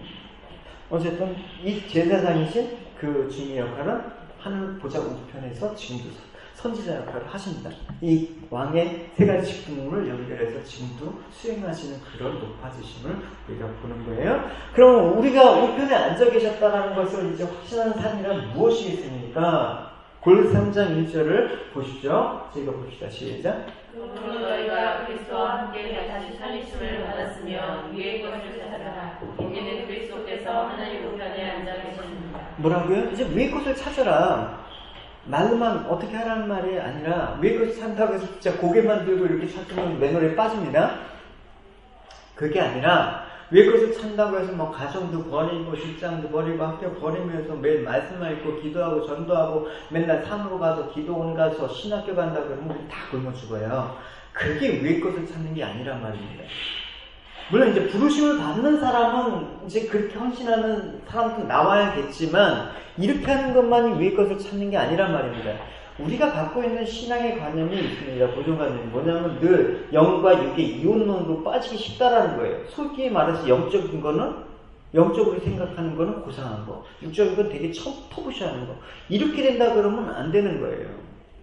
어쨌든 이 제사장이신 그 주님의 역할은 하늘 보좌 우편에서 지금도 선지자 역할을 하십니다. 이 왕의 세 가지 직분을 연결해서 지금도 수행하시는 그런 높아지심을 우리가 보는 거예요. 그럼 우리가 우편에 앉아 계셨다는 것을 이제 확신하는 삶이란 무엇이겠습니까? 골로새 3장 1절을 보십시오. 읽어봅시다. 시작. 그러므로 너희가 그리스도와 함께 다시 살리심을 받았으면 위의 것을 찾아라. 이제는 그리스도께서 하나님 우편에 앉아 계십니다. 뭐라고요? 이제 위의 것을 찾아라. 말로만 어떻게 하라는 말이 아니라 위의 것을 찾는다고 해서 진짜 고개만 들고 이렇게 찾으면 매너리에 빠집니다. 그게 아니라 위의 것을 찾는다고 해서 뭐 가정도 버리고 직장도 버리고 학교 버리면서 매일 말씀만 읽고 기도하고 전도하고 맨날 산으로 가서 기도원 가서 신학교 간다고 그러면 우리 다 굶어 죽어요. 그게 위의 것을 찾는 게 아니란 말입니다. 물론 이제 부르심을 받는 사람은 이제 그렇게 헌신하는 사람도 나와야겠지만 이렇게 하는 것만이 위의 것을 찾는 게 아니란 말입니다. 우리가 갖고 있는 신앙의 관념이 있습니다. 고정관념이 뭐냐면 늘 영과 육의 이혼론으로 빠지기 쉽다라는 거예요. 솔직히 말해서 영적인 거는 영적으로 생각하는 거는 고상한 거, 육적인 건 되게 터부시하는 거. 이렇게 된다 그러면 안 되는 거예요.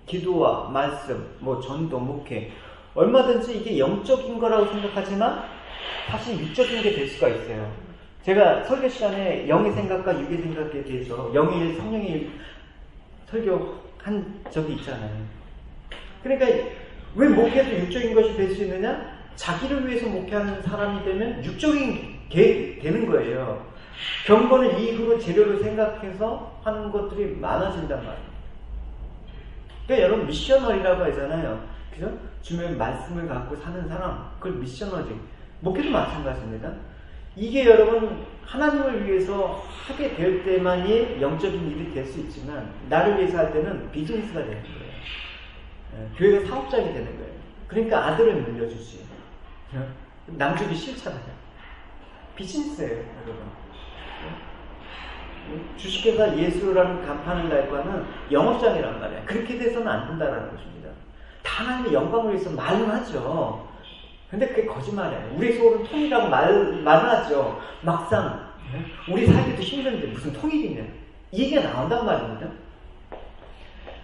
기도와 말씀, 뭐 전도, 목회 얼마든지 이게 영적인 거라고 생각하지만 사실 육적인 게 될 수가 있어요. 제가 설교 시간에 영의 생각과 육의 생각에 대해서 영의 일, 성령의 일 설교한 적이 있잖아요. 그러니까 왜 목회도 육적인 것이 될 수 있느냐? 자기를 위해서 목회하는 사람이 되면 육적인 게 되는 거예요. 경건을 이익으로 재료를 생각해서 하는 것들이 많아진단 말이에요. 그러니까 여러분 미셔너리라고 하잖아요. 그죠? 주님의 말씀을 갖고 사는 사람, 그걸 미셔너리. 목회도 마찬가지입니다. 이게 여러분 하나님을 위해서 하게 될 때만이 영적인 일이 될 수 있지만 나를 위해서 할 때는 비즈니스가 되는 거예요. 교회가 사업장이 되는 거예요. 그러니까 아들을 물려주지. 남주기 싫잖아요. 비즈니스예요, 여러분. 주식회사 예수라는 간판을 달 거는 영업장이란 말이에요. 그렇게 돼서는 안 된다는 것입니다. 다 하나님의 영광을 위해서 말은 하죠. 근데 그게 거짓말이에요. 우리 속으로는 통일이라고 말은 하죠. 막상 우리 살기도 힘든데 무슨 통일이냐. 이 얘기가 나온단 말입니다.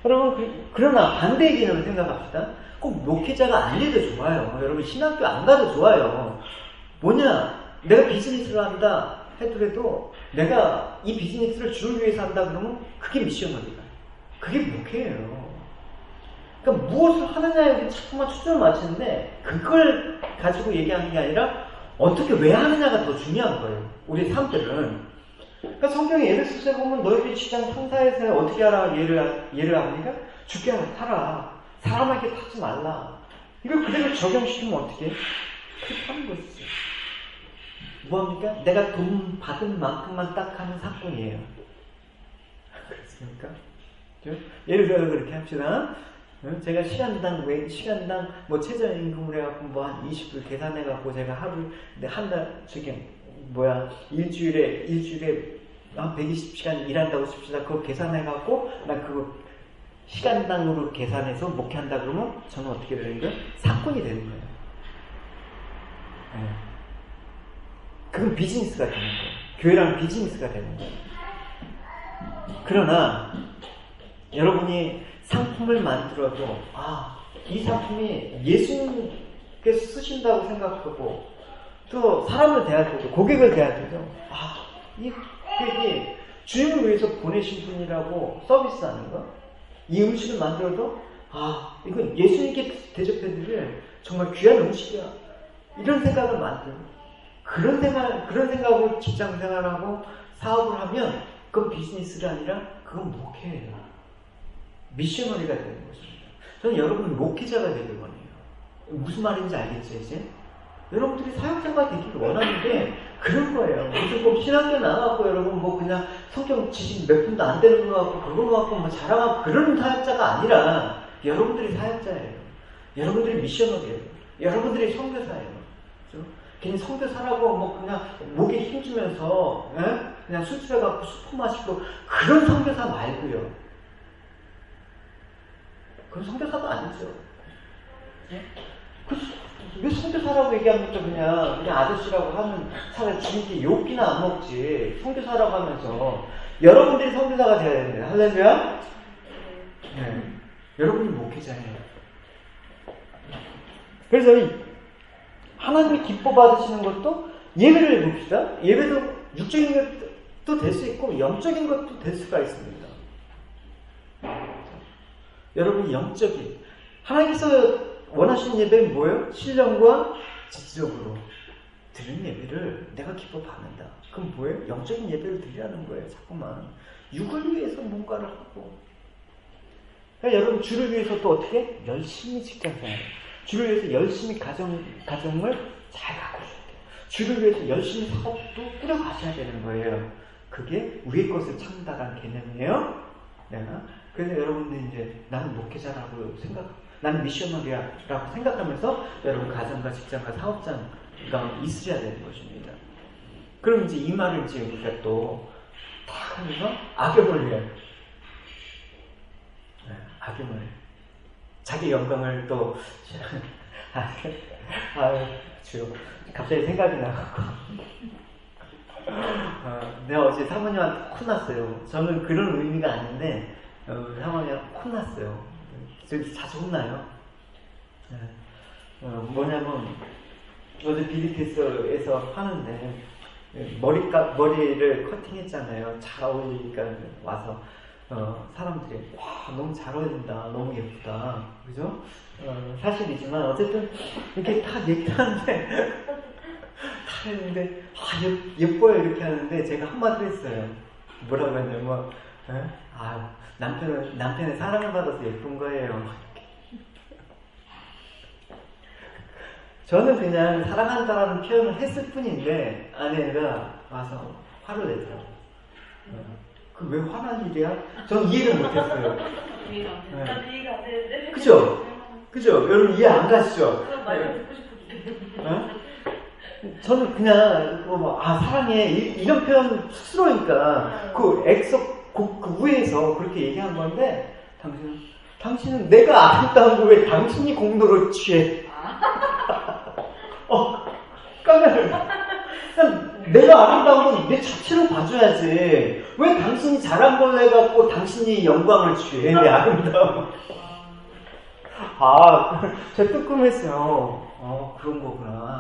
여러분 그러나 반대의 개념을 생각합시다. 꼭 목회자가 안 돼도 좋아요. 여러분 신학교 안 가도 좋아요. 뭐냐? 내가 비즈니스를 한다 하더라도 내가 이 비즈니스를 주를 위해서 한다 그러면 그게 미션입니다. 그게 목회예요. 그러니까 무엇을 하느냐에 자꾸만 초점을 맞추는데 그걸 가지고 얘기하는 게 아니라 어떻게 왜 하느냐가 더 중요한 거예요. 우리 삶들은. 그러니까 성경에 에베소서에 보면 너희들이 직장 상사에서 어떻게 하라 예를 합니까? 죽게 하라. 사람에게 타지 말라. 이걸 그대로 적용시키면 어떻게 해? 그렇게 하는 것이죠. 뭐합니까? 내가 돈 받은 만큼만 딱 하는 사건이에요. 그렇습니까? 예를 들어 그렇게 합시다. 제가 시간당 뭐 최저임금을 해갖고 뭐 한 20불 계산해갖고 제가 하루 한 달 일주일에 한 120시간 일한다고 칩시다. 그거 계산해갖고 나 그거 시간당으로 계산해서 목회한다 그러면 저는 어떻게 되는 거예요? 사건이 되는 거예요. 네. 그건 비즈니스가 되는 거예요. 교회라는 비즈니스가 되는 거예요. 그러나 여러분이 상품을 만들어도 이 상품이 예수님께서 쓰신다고 생각하고 또 사람을 대할 때도 고객을 대할 때도 이 고객이 주님을 위해서 보내신 분이라고 서비스하는 거, 이 음식을 만들어도 이건 예수님께 대접해드릴 정말 귀한 음식이야 이런 생각을 만들고 그런 생각으로 직장 생활하고 사업을 하면 그건 비즈니스가 아니라 그건 목회예요. 미셔너리가 되는 것입니다. 저는 여러분 목회자가 되길 원해요. 무슨 말인지 알겠죠 이제? 여러분들이 사역자가 되기를 원하는데 그런 거예요. 무슨 뭐 신학교 나와갖고 여러분 뭐 그냥 성경 지식 몇 분도 안 되는 거 같고 그거 갖고 뭐 자랑하고 그런 사역자가 아니라 여러분들이 사역자예요. 여러분들이 미셔너리예요. 여러분들이 선교사예요. 그렇죠? 괜히 선교사라고 뭐 그냥 목에 힘주면서 그냥 술집에갖고 수프 마시고 그런 선교사 말고요. 그건 선교사도 아니죠. 왜 선교사라고 얘기합니까? 그냥 아저씨라고 하는 차라리 주님께 욕이나 안 먹지. 선교사라고 하면서 여러분들이 선교사가 돼야 됩니다. 할렐루야? 네. 여러분이 목회자예요. 그래서 하나님이 기뻐 받으시는 것도 예배를 해봅시다. 예배도 육적인 것도 될 수 있고 영적인 것도 될 수가 있습니다. 여러분이 영적인 하나님께서 원하시는 예배는 뭐예요? 신령과 지적으로 드리는 예배를 내가 기뻐 받는다. 그럼 뭐예요? 영적인 예배를 드리라는 거예요. 자꾸만 육을 위해서 뭔가를 하고 그러니까 여러분 주를 위해서 또 어떻게? 열심히 직장생활 주를 위해서 열심히 가정을 잘 가꾸셔야 돼요. 주를 위해서 열심히 사업도 꾸려가셔야 되는 거예요. 그게 위의 것을 찾는다는 개념이에요. 그래서 여러분들 이제 나는 목회자라고 나는 미셔너리라고 생각하면서 여러분 가정과 직장과 사업장가 있으셔야 되는 것입니다. 그럼 이제 이 말을 이제 우리가 또 탁 하면서 악용을 해요. 악용을 해요. 자기 영광을 또 주요 갑자기 생각이 나고 내가 어제 사모님한테 혼났어요. 저는 그런 의미가 아닌데 사모님한테 혼났어요. 저기 자주 혼나요. 뭐냐면 어제 비리테스에서 하는데 머리를 커팅했잖아요. 잘 어울리니까 와서 사람들이 와 너무 잘 어울린다, 너무 예쁘다, 그죠? 사실이지만 어쨌든 이렇게 다 얘기하는데 다 했는데 예뻐요 이렇게 하는데 제가 한마디 했어요. 뭐라고 했냐면 남편의 사랑을 받아서 예쁜 거예요. 저는 그냥 사랑한다라는 표현을 했을 뿐인데 아내가 와서 화를 내더라고요. 그 왜 화난 일이야? 전 이해를 못했어요. 나도 이해가 안 되는데. 그죠? 여러분 이해 안 가시죠? 그런 말을 듣고 싶었는데. 저는 그냥 사랑해 이런 표현 쑥스러우니까 그 그 위에서 그렇게 얘기한 건데 당신은 내가 아름다운 거 왜 당신이 공로를 취해? 깜짝이야. 내가 아름다운 건 내 자체로 봐줘야지. 왜 당신이 잘한 걸 해갖고 당신이 영광을 취해? 내 아름다움. 저 뜨끔했어요. 그런 거구나.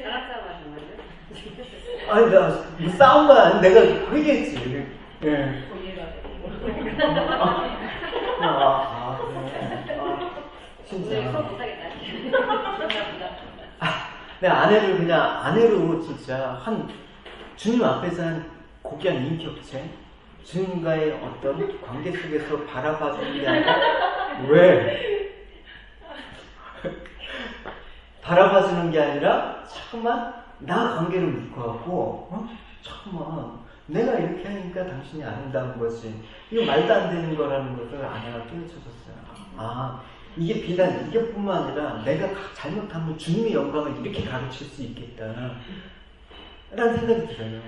사랑자가 정말요? 아니, 뭐 싸운 거 아니, 내가 회개했지. 예. 진짜. 내 아내를 그냥 아내로 진짜 주님 앞에서 한 고귀한 인격체, 주님과의 어떤 관계 속에서 바라봐주는 게 아니라, 왜? 바라봐주는 게 아니라, 자꾸만 나 관계를 묻고하고, 잠깐만, 내가 이렇게 하니까 당신이 아름다운 거지. 이거 말도 안 되는 거라는 것을 아내가 깨우쳐줬어요. 이게 비단 이게뿐만 아니라 내가 잘못하면 주님의 영광을 이렇게 가르칠 수 있겠다 라는 생각이 들어요.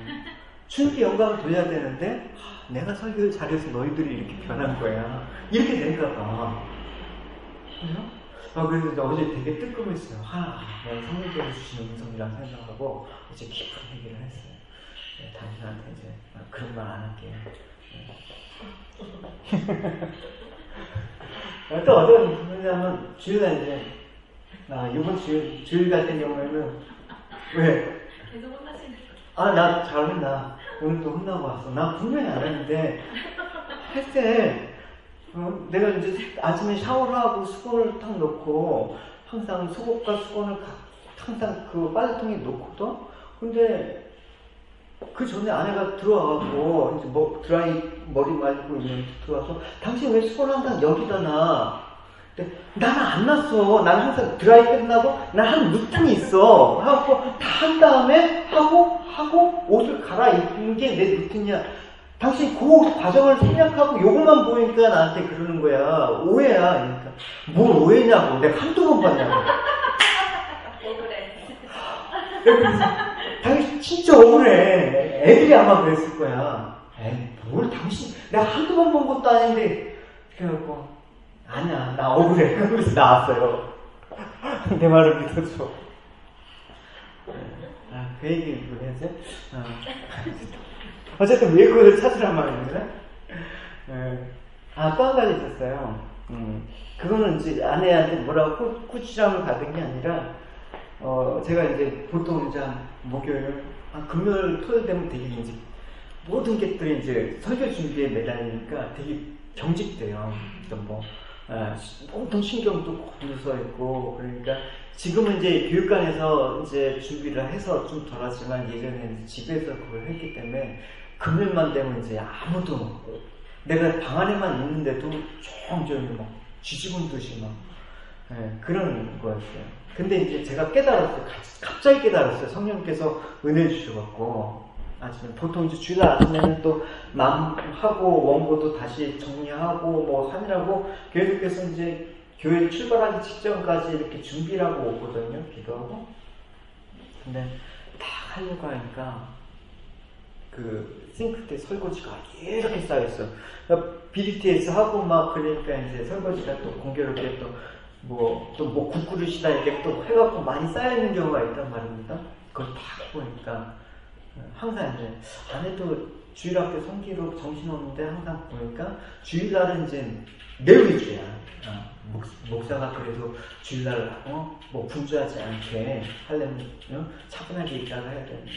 주님께 영광을 돌려야 되는데 내가 설교를 잘해서 너희들이 이렇게 변한 거야. 이렇게 된가 봐. 그래서 어제 되게 뜨끔했어요. 내가 성령께서 주신 음성이라고 생각하고 이제 깊은 얘기를 했어요. 당신한테 이제 그런 말 안 할게요. 또 어떤 분이냐면 주일날 이제 이번 주일 같은 경우에는 왜? 계속 혼나시는 나 잘했나? 오늘 또 혼나고 왔어. 나 분명히 안 했는데 할 때 내가 이제 아침에 샤워를 하고 수건을 탁 넣고 항상 속옷과 수건을 항상 그 빨래통에 놓거든. 근데 그 전에 아내가 들어와갖고 이제 드라이 머리 말고 있는 들어와서 당신 왜 수건 항상 여기다 놔? 근데 나는 안 놨어. 나는 항상 드라이 끝나고 난 한 루틴이 있어. 하고 다 한 다음에 하고 옷을 갈아입는 게 내 루틴이야. 당신 그 과정을 생략하고 요것만 보니까 나한테 그러는 거야. 오해야. 그러니까 뭘 오해냐고. 내가 한두 번 봤냐고. 그래서 당신 진짜 억울해. 애들이 아마 그랬을 거야. 뭘 당신, 내가 한두 번 본 것도 아닌데. 그래갖고, 아니야, 나 억울해. 그래서 나왔어요. 내 말을 믿어줘. 그 얘기를 해야지. 어쨌든 왜 그걸 찾으란 말입니다. 또 한 가지 있었어요. 그거는 이제 아내한테 뭐라고 꾸지람을 받은 게 아니라, 제가 이제 보통 이제 목요일, 금요일, 토요일 되면 되게 이제 모든 것들이 이제 설교 준비에 매달리니까 되게 경직돼요. 온통 신경도 곤두서 있고, 그러니까 지금은 이제 교육관에서 이제 준비를 해서 좀 덜하지만 예전에는 집에서 그걸 했기 때문에 금요일만 되면 이제 아무도 내가 방 안에만 있는데도 조용조용히 막 쥐죽은 듯이 막 그런 거였어요. 근데 이제 제가 깨달았어요. 갑자기 깨달았어요. 성령께서 은혜 주셔갖고 아침에 보통 이제 주일날 아침에는 또 마음하고 원고도 다시 정리하고 뭐 하느라고 교회들께서 이제 교회 출발하기 직전까지 이렇게 준비를 하고 오거든요. 기도하고. 근데 딱 하려고 하니까 그 싱크대 설거지가 이렇게 쌓여있어요. BTS 하고 막 그러니까 이제 설거지가 또 공교롭게 또 뭐 국그릇이다 이렇게 또 해갖고 많이 쌓여있는 경우가 있단 말입니다. 그걸 딱 보니까 항상 이제 아내도 주일학교 성기로 정신없는데 항상 보니까 주일날은 이제 내 위주야. 목사가 그래도 주일날 뭐 분주하지 않게 하려면 차분하게 있다가 해야 되는데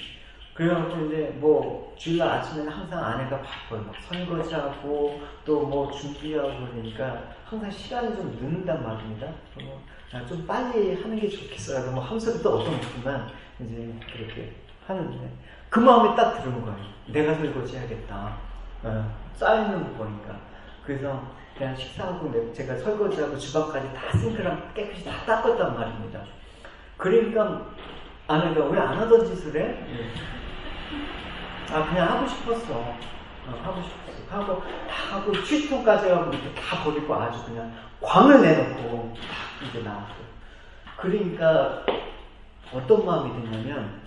그래갖고 이제 뭐 주일날 아침에는 항상 아내가 바빠요. 막 설거지하고 또 뭐 준비하고 그러니까 항상 시간이 좀 늦는단 말입니다. 좀 빨리 하는 게 좋겠어요. 뭐 함소리도 얻어먹지만 이제 그렇게 하는데 그 마음이 딱 들은 거예요. 내가 설거지 해야겠다. 쌓여있는 거 보니까. 그래서 그냥 식사하고 제가 설거지하고 주방까지 다 싱크랑 깨끗이 다 닦았단 말입니다. 그러니까 아내가 왜 안 하던 짓을 해? 그냥 하고 싶었어. 하고 싶었어. 하고 다 하고 휴지통까지 하고 이렇게 다 버리고 아주 그냥 광을 내놓고 딱 이제 나왔어요. 그러니까 어떤 마음이 드냐면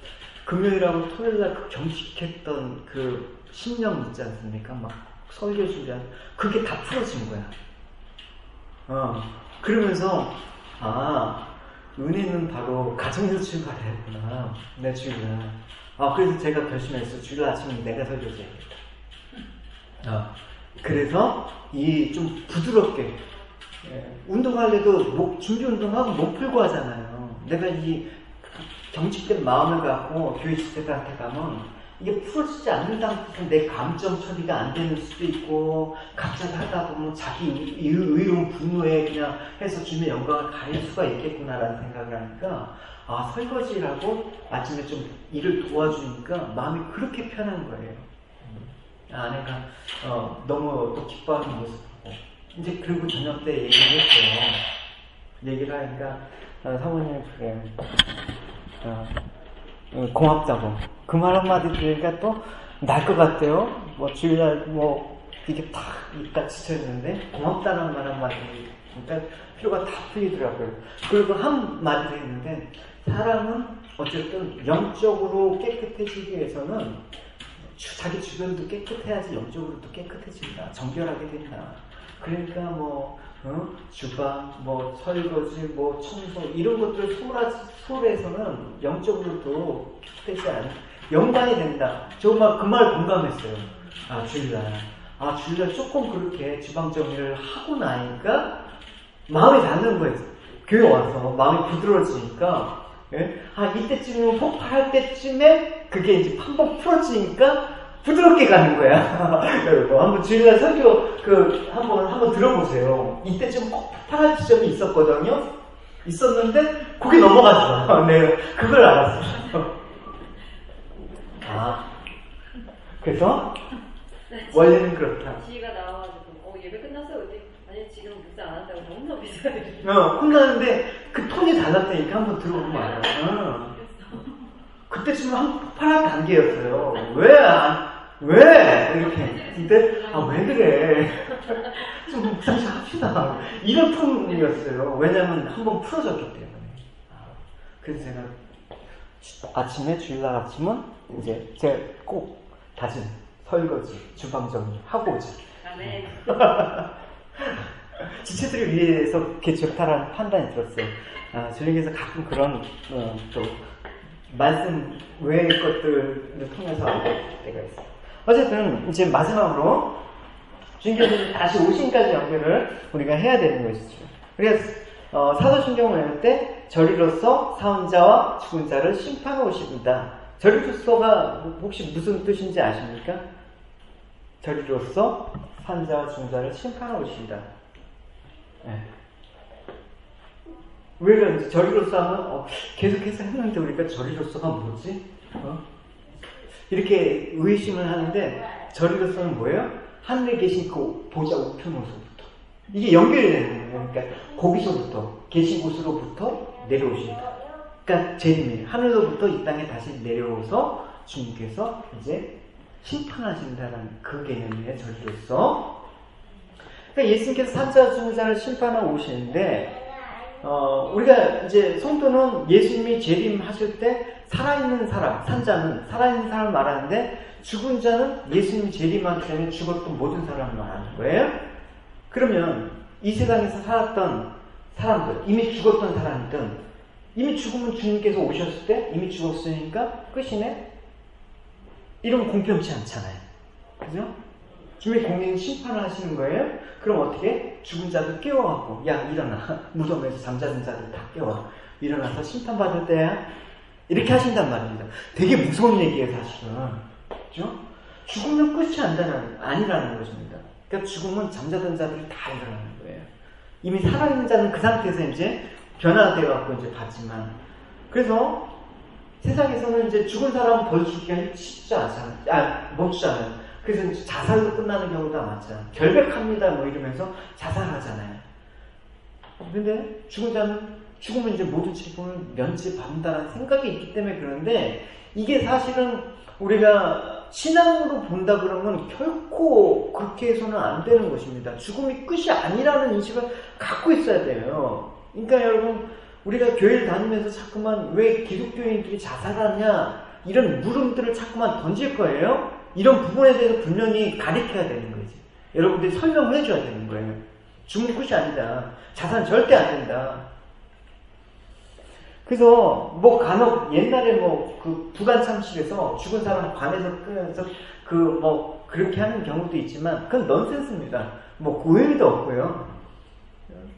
금요일하고 토요일날 그 경직했던 그 신념 있지 않습니까? 막 설교 준비한 그게 다 풀어진 거야. 그러면서 은혜는 바로 가정에서 출발해야 했구나. 내 주일날. 그래서 제가 결심했어. 주일 아침에 내가 설교해야겠다. 그래서 이 좀 부드럽게 운동할 때도 준비 운동하고 목 풀고 하잖아요. 내가 이 경직된 마음을 갖고 교회 지체들한테 가면 이게 풀어지지 않는 상태에서 내 감정 처리가 안 되는 수도 있고 갑자기 하다 보면 자기 의로운 분노에 그냥 해서 주님의 영광을 가릴 수가 있겠구나라는 생각을 하니까 설거지라고 아침에 좀 일을 도와주니까 마음이 그렇게 편한 거예요. 아내가 너무 또 기뻐하는 모습 보고 이제 그리고 저녁 때 얘기를 했어요. 얘기를 하니까 사모님 그래 고맙다고 그 말 한마디 들으니까 또 날 것 같아요. 뭐 주일날 뭐 이게 탁 입가 지쳐있는데 고맙다는 말 한마디 그러니까 피로가 다 풀리더라고요. 그리고 한 마디를 했는데 사람은 어쨌든 영적으로 깨끗해지기 위해서는 자기 주변도 깨끗해야지 영적으로도 깨끗해진다. 정결하게 된다. 그러니까 뭐 주방, 뭐 설거지, 뭐 청소 이런 것들 소홀해서는 영적으로도 깨끗하지 않은 연관이 된다. 정말 그 말 공감했어요. 주일날 조금 그렇게 주방 정리를 하고 나니까 마음이 닿는 거예요. 교회 와서 마음이 부드러워지니까 이때쯤이면 폭발할 때쯤에 그게 이제 한번 풀어지니까 부드럽게 가는 거야. 여러분 한번 주일날 설교 한번 들어보세요. 이때쯤 폭발할 지점이 있었는데 거기 넘어갔어. 네, 그걸 알았어요. 그래서 원래는 그렇다. 지희가 나와가지고 예배 끝났어요. 아니 지금 묵상 안 한다고 너무너무 비싸게. 혼나는데 그 톤이 달랐다니까 한번 들어보면 알아요. 그때쯤은 한 폭발할 단계였어요. 왜? 이렇게. 근데 왜 그래? 좀 묵상시 합시다. 이런 톤이었어요. 왜냐면 한번 풀어졌기 때문에. 그래서 제가 아침에 주일날 아침은 이제 제가 꼭 다진 설거지, 주방 정리 하고 오지. 아멘. 지체들을 위해서 그게 좋다라는 판단이 들었어요. 주님께서 가끔 그런 또 말씀 외의 것들을 통해서 알게 때가 있어요. 어쨌든 이제 마지막으로 주님께서 다시 오신까지 연결을 우리가 해야 되는 것이죠. 그래서 사도신경을 외울 때 저리로서 사온 자와 죽은 자를 심판하러 오십니다. 저리로서가 혹시 무슨 뜻인지 아십니까? 저리로서 사온 자와 죽은 자를 심판하러 오신다. 네. 왜 그런지 저리로서 하면 계속해서 했는데 우리가 저리로서가 뭐지? 이렇게 의심을 하는데 저리로서는 뭐예요? 하늘에 계신 그 보좌 우편으로부터 이게 연결이 되는 거예요. 그러니까 거기서부터 계신 곳으로부터 내려오신다. 그러니까 재림이에요. 하늘로부터 이 땅에 다시 내려오서 주님께서 이제 심판하신다는 그 개념이에요. 저리로서. 그러니까 예수님께서 산자와 죽은 자를 심판하러 오시는데 우리가 이제 성도는 예수님이 재림하실 때 살아있는 사람, 산자는 살아있는 사람을 말하는데 죽은 자는 예수님이 재림하기 전에 죽었던 모든 사람을 말하는 거예요. 그러면 이 세상에서 살았던 사람들, 이미 죽었던 사람들은 이미 죽으면 주님께서 오셨을 때 이미 죽었으니까 끝이네? 이러면 공평치 않잖아요. 그죠? 주님이 공평히 심판을 하시는 거예요. 그럼 어떻게? 죽은 자들 깨워갖고 야 일어나. 무덤에서 잠자는 자들 다 깨워. 일어나서 심판받을 때야. 이렇게 하신단 말입니다. 되게 무서운 얘기예요 사실은. 그죠? 죽으면 끝이 아니라는 것입니다. 그러니까 죽으면 잠자던 자들이 다 일어나는 거예요. 이미 살아있는 자는 그 상태에서 이제 변화되어갖고 이제 봤지만 그래서 세상에서는 이제 죽은 사람은 벌 죽기가 쉽지 않잖아요. 멈추잖아요. 그래서 이제 자살로 끝나는 경우가 많잖아요. 결백합니다 뭐 이러면서 자살하잖아요. 근데 죽은 자는 죽으면 이제 모든 질병을 면제받는다는 생각이 있기 때문에 그런데 이게 사실은 우리가 신앙으로 본다 그러면 결코 그렇게 해서는 안 되는 것입니다. 죽음이 끝이 아니라는 인식을 갖고 있어야 돼요. 그러니까 여러분 우리가 교회를 다니면서 자꾸만 왜 기독교인들이 자살하냐 이런 물음들을 자꾸만 던질 거예요. 이런 부분에 대해서 분명히 가르쳐야 되는 거지. 여러분들이 설명을 해줘야 되는 거예요. 죽음이 끝이 아니다. 자살은 절대 안 된다. 그래서 뭐 간혹 옛날에 뭐 그 부관 참식에서 죽은 사람 관에서 끄면서 그 뭐 그렇게 하는 경우도 있지만 그건 넌센스입니다. 뭐 그 의미도 없고요.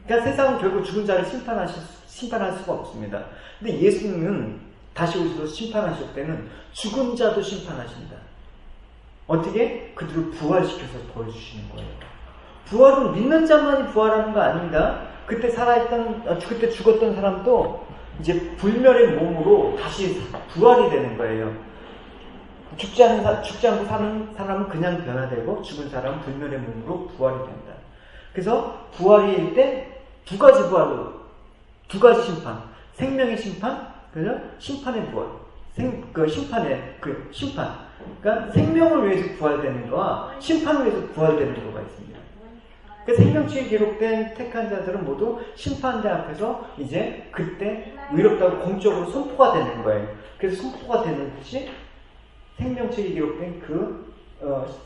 그러니까 세상은 결국 죽은 자를 심판할 수가 없습니다. 근데 예수님은 다시 오셔서 심판하실 때는 죽은 자도 심판하신다. 어떻게? 그들을 부활시켜서 보여주시는 거예요. 부활은 믿는 자만이 부활하는 거 아닙니다. 그때 그때 죽었던 사람도 이제 불멸의 몸으로 다시 부활이 되는 거예요. 죽지 않고 사는 사람은 그냥 변화되고 죽은 사람은 불멸의 몸으로 부활이 된다. 그래서 부활일 때 두 가지 부활로, 두 가지 심판. 생명의 심판, 그죠? 심판의 부활. 심판. 그러니까 생명을 위해서 부활되는 거와 심판을 위해서 부활되는 거가 있습니다. 그 생명책에 기록된 택한 자들은 모두 심판대 앞에서 이제 그때 의롭다고 공적으로 선포가 되는 거예요. 그래서 선포가 되는 듯이 생명책에 기록된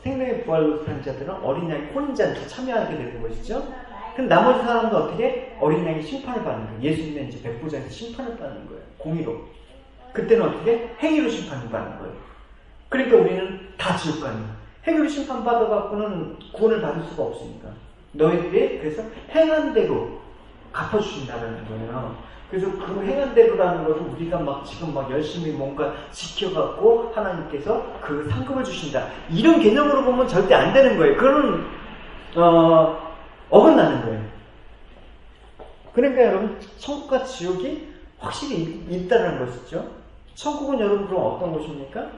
생명의 부활로 산 자들은 어린 양의 혼인잔치에 참여하게 되는 것이죠. 그럼 나머지 사람도 어떻게? 어린 양이 심판을 받는 거예요. 예수님의 이제 백보장에서 심판을 받는 거예요. 공의로. 그때는 어떻게? 행위로 심판을 받는 거예요. 그러니까 우리는 다 지옥 가는 거예요. 행위로 심판받아갖고는 구원을 받을 수가 없으니까. 너희들이 그래서 행한 대로 갚아주신다는 거예요. 그래서 그 행한 대로라는 것을 우리가 지금 열심히 뭔가 지켜갖고 하나님께서 그 상급을 주신다. 이런 개념으로 보면 절대 안 되는 거예요. 그거는, 어긋나는 거예요. 그러니까 여러분, 천국과 지옥이 확실히 있다는 것이죠. 천국은 여러분 그럼 어떤 곳입니까?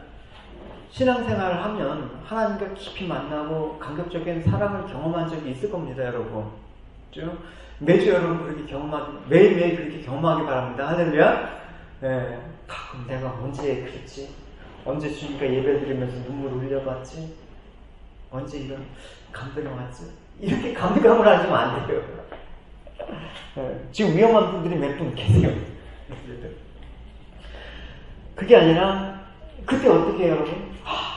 신앙생활을 하면 하나님과 깊이 만나고 감격적인 사랑을 경험한 적이 있을 겁니다, 여러분. 그렇죠? 매주 여러분 그렇게 매일매일 그렇게 경험하기 바랍니다. 할렐루야. 네, 가끔 내가 언제 그랬지? 언제 주님과 예배 드리면서 눈물을 흘려봤지? 언제 이런 감동이 왔지? 이렇게 감감을 하시면 안 돼요. 네, 지금 위험한 분들이 몇 분 계세요. 그게 아니라 그때 어떻게 해요, 여러분?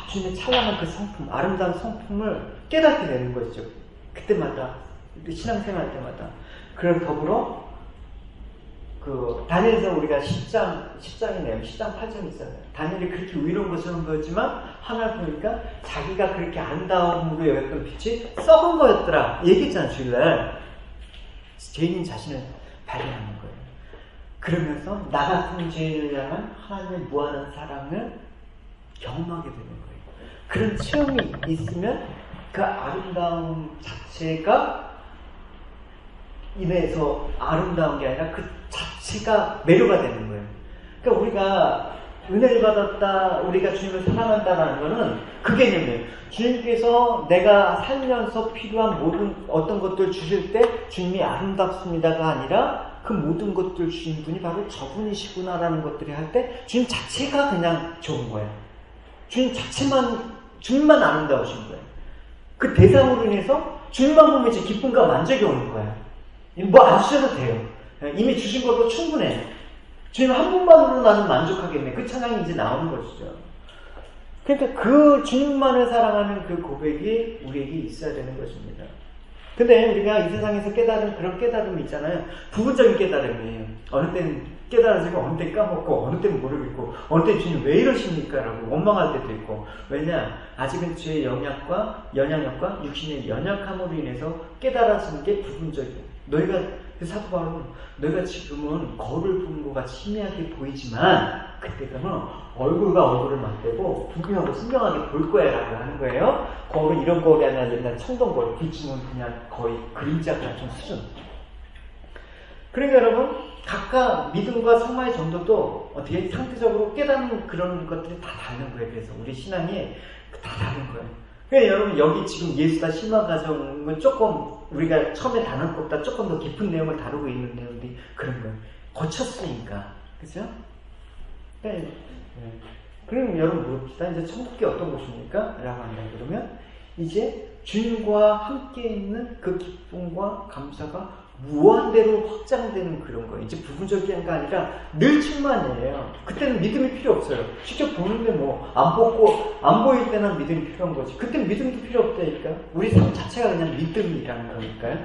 주님의 찬란한 그 성품, 아름다운 성품을 깨닫게 되는 것이죠. 그때마다, 신앙생활 때마다. 그럼 더불어, 다니엘서 우리가 10장이네요. 10장 8장 있잖아요. 다니엘이 그렇게 의로운 것처럼 보였지만, 하나 보니까 자기가 그렇게 아름다움으로 여겼던 빛이 썩은 거였더라. 얘기했잖아, 주일날. 죄인인 자신을 발견하는 거예요. 그러면서 나 같은 죄인을 향한 하나님의 무한한 사랑을 경험하게 되는 거예요. 그런 체험이 있으면 그 아름다움 자체가 인해서 아름다운 게 아니라 그 자체가 매료가 되는 거예요. 그러니까 우리가 은혜를 받았다, 우리가 주님을 사랑한다라는 거는 그 개념이에요. 주님께서 내가 살면서 필요한 모든 어떤 것들 주실 때 주님이 아름답습니다가 아니라 그 모든 것들 주신 분이 바로 저분이시구나라는 것들을 할 때 주님 자체가 그냥 좋은 거예요. 주님만 아름다우신 거예요. 그 대상으로 인해서 주님만 보면 이제 기쁨과 만족이 오는 거예요. 안 주셔도 돼요. 이미 주신 것도 충분해. 주님 한 분만으로 나는 만족하겠네. 그 찬양이 이제 나오는 것이죠. 그러니까 그 주님만을 사랑하는 그 고백이 우리에게 있어야 되는 것입니다. 근데 우리가 이 세상에서 깨달은 그런 깨달음이 있잖아요. 부분적인 깨달음이에요. 어느 때는 깨달아지고 어느 때는 까먹고 어느 때는 모르겠고 어느 때는 주님 왜 이러십니까? 라고 원망할 때도 있고. 왜냐? 아직은 죄의 영향력과 육신의 연약함으로 인해서 깨달아지는 게 부분적이에요. 사도 바울은 너희가 지금은 거울을 보는 것 같이 희미하게 보이지만 그때 가면 얼굴과 얼굴을 맞대고 분명하고 선명하게 볼 거야 라고 하는 거예요. 거울은 이런 거울이 아니라 옛날 청동 거울, 빛은 그냥 거의 그림자 같은 수준. 그러니까 여러분 각각 믿음과 성마의 정도도 어떻게 상대적으로 깨닫는 그런 것들이 다 다른 거예요. 그래서 우리 신앙이 다 다른 거예요. 그러니까 여러분 여기 지금 예수다 신화 과정은 조금 우리가 처음에 다룬 것보다 조금 더 깊은 내용을 다루고 있는 내용들이 그런 거예요. 거쳤으니까. 그죠? 네. 그럼 여러분 물읍시다. 이제 천국이 어떤 곳입니까? 라고 한다. 그러면 이제 주님과 함께 있는 그 기쁨과 감사가 무한대로 확장되는 그런 거예요. 이제 부분적인 게 아니라 늘 충만이에요. 그때는 믿음이 필요 없어요. 직접 보는데 안 보일 때는 믿음이 필요한 거지. 그때는 믿음도 필요 없다니까. 우리 삶 자체가 그냥 믿음이라는 거니까요.